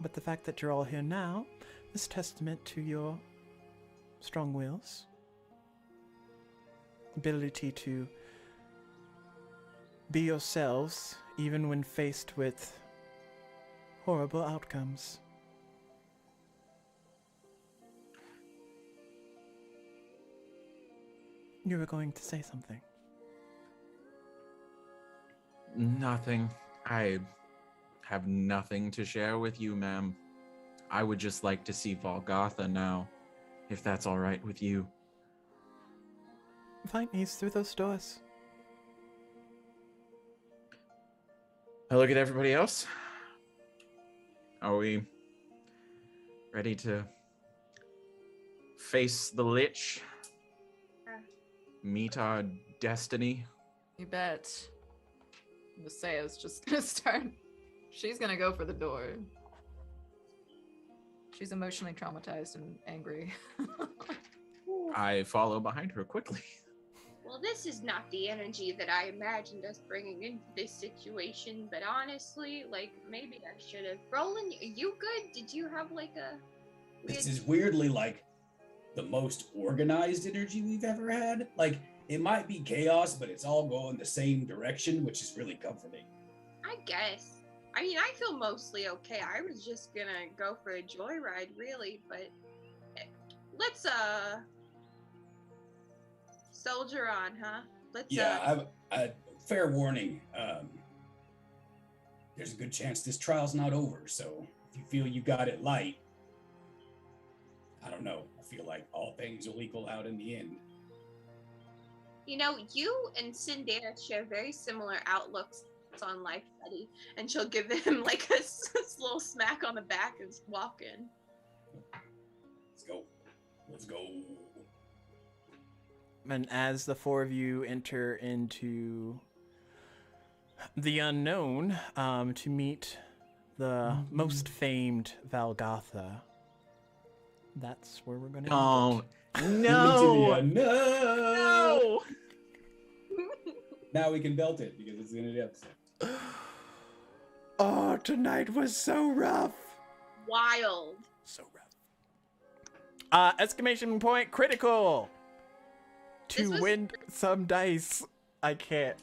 [SPEAKER 1] But the fact that you're all here now is testament to your strong wills, ability to be yourselves even when faced with horrible outcomes. You were going to say something.
[SPEAKER 3] Nothing. I have nothing to share with you, ma'am. I would just like to see Volgotha now, if that's all right with you.
[SPEAKER 1] Fine, he's through those doors.
[SPEAKER 3] I look at everybody else. Are we ready to face the Lich? Meet our destiny?
[SPEAKER 7] You bet. Masaya's just gonna start. She's gonna go for the door. She's emotionally traumatized and angry.
[SPEAKER 3] I follow behind her quickly.
[SPEAKER 5] Well, this is not the energy that I imagined us bringing into this situation, but honestly, like, maybe I should have. Roland, are you good? Did you have, like, a...
[SPEAKER 2] This is weirdly like the most organized energy we've ever had. Like, it might be chaos, but it's all going the same direction, which is really comforting.
[SPEAKER 5] I guess. I mean, I feel mostly okay. I was just gonna go for a joyride, really, but let's soldier on, huh? Let's
[SPEAKER 2] Yeah, fair warning. There's a good chance this trial's not over, so if you feel you got it light, I don't know. I feel like all things will equal out in the end.
[SPEAKER 5] You know, you and Cinderella share very similar outlooks on life, buddy. And she'll give him like a little smack on the back and walk in.
[SPEAKER 2] Let's go. Let's go.
[SPEAKER 1] And as the four of you enter into the unknown to meet the most famed Valgotha, that's where we're going to
[SPEAKER 3] Oh,
[SPEAKER 2] No.
[SPEAKER 3] no.
[SPEAKER 2] Now we can belt it because it's the end of the episode.
[SPEAKER 1] Oh, tonight was so rough.
[SPEAKER 5] Wild.
[SPEAKER 1] So rough. Exclamation point critical.
[SPEAKER 5] This
[SPEAKER 1] To
[SPEAKER 5] was-
[SPEAKER 1] win some dice. I can't.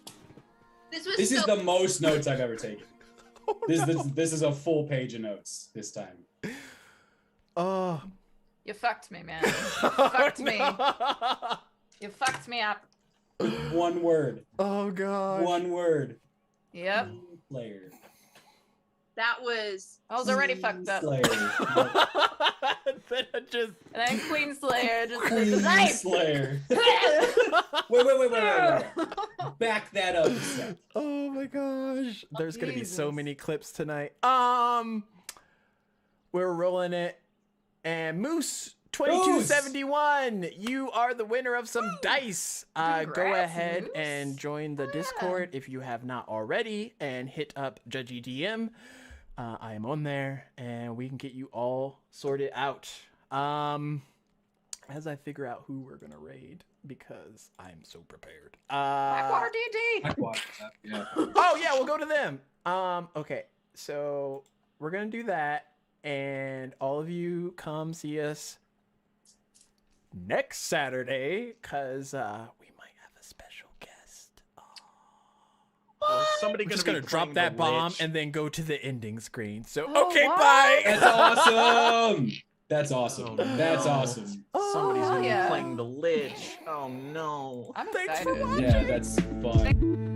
[SPEAKER 5] This was
[SPEAKER 2] This is
[SPEAKER 5] so
[SPEAKER 2] the most notes I've ever taken. This is a full page of notes this time.
[SPEAKER 1] Oh.
[SPEAKER 7] You fucked me, man. You fucked me.
[SPEAKER 1] No.
[SPEAKER 7] You fucked me up.
[SPEAKER 2] One word.
[SPEAKER 1] Oh god.
[SPEAKER 2] One word.
[SPEAKER 7] Yep.
[SPEAKER 2] Slayer.
[SPEAKER 5] that was
[SPEAKER 7] I was already fucked up.
[SPEAKER 2] Slayer.
[SPEAKER 1] Then I just.
[SPEAKER 7] And then Queen Slayer just
[SPEAKER 2] Queen
[SPEAKER 7] the knife.
[SPEAKER 2] Slayer. Wait. Back that up a sec.
[SPEAKER 1] Oh my gosh. There's gonna be so
[SPEAKER 7] Jesus.
[SPEAKER 1] many clips tonight. We're rolling it. And Moose 2271, you are the winner of some dice. Go
[SPEAKER 7] Congrats,
[SPEAKER 1] ahead
[SPEAKER 7] Moose.
[SPEAKER 1] and join the Discord if you have not already, and hit up Judgy DM. I am on there, and we can get you all sorted out. As I figure out who we're gonna raid, because I'm so prepared.
[SPEAKER 7] Blackwater DD.
[SPEAKER 2] Yeah.
[SPEAKER 1] Oh yeah, we'll go to them. Okay, so we're gonna do that, and all of you come see us next Saturday, cause we might have a special guest.
[SPEAKER 3] Oh, is somebody
[SPEAKER 1] We're
[SPEAKER 3] gonna
[SPEAKER 1] just
[SPEAKER 3] be
[SPEAKER 1] gonna drop
[SPEAKER 3] playing
[SPEAKER 1] that
[SPEAKER 3] the
[SPEAKER 1] bomb
[SPEAKER 3] Lich?
[SPEAKER 1] and then go to the ending screen. So
[SPEAKER 7] Oh,
[SPEAKER 1] okay,
[SPEAKER 7] what?
[SPEAKER 1] bye.
[SPEAKER 2] That's awesome. That's awesome.
[SPEAKER 3] Oh,
[SPEAKER 2] That's
[SPEAKER 3] no.
[SPEAKER 2] awesome.
[SPEAKER 3] Somebody's
[SPEAKER 7] hell
[SPEAKER 3] gonna
[SPEAKER 7] yeah.
[SPEAKER 3] be playing the Lich. Oh no.
[SPEAKER 7] I'm
[SPEAKER 1] Thanks
[SPEAKER 7] excited.
[SPEAKER 1] for watching.
[SPEAKER 2] Yeah, that's fun.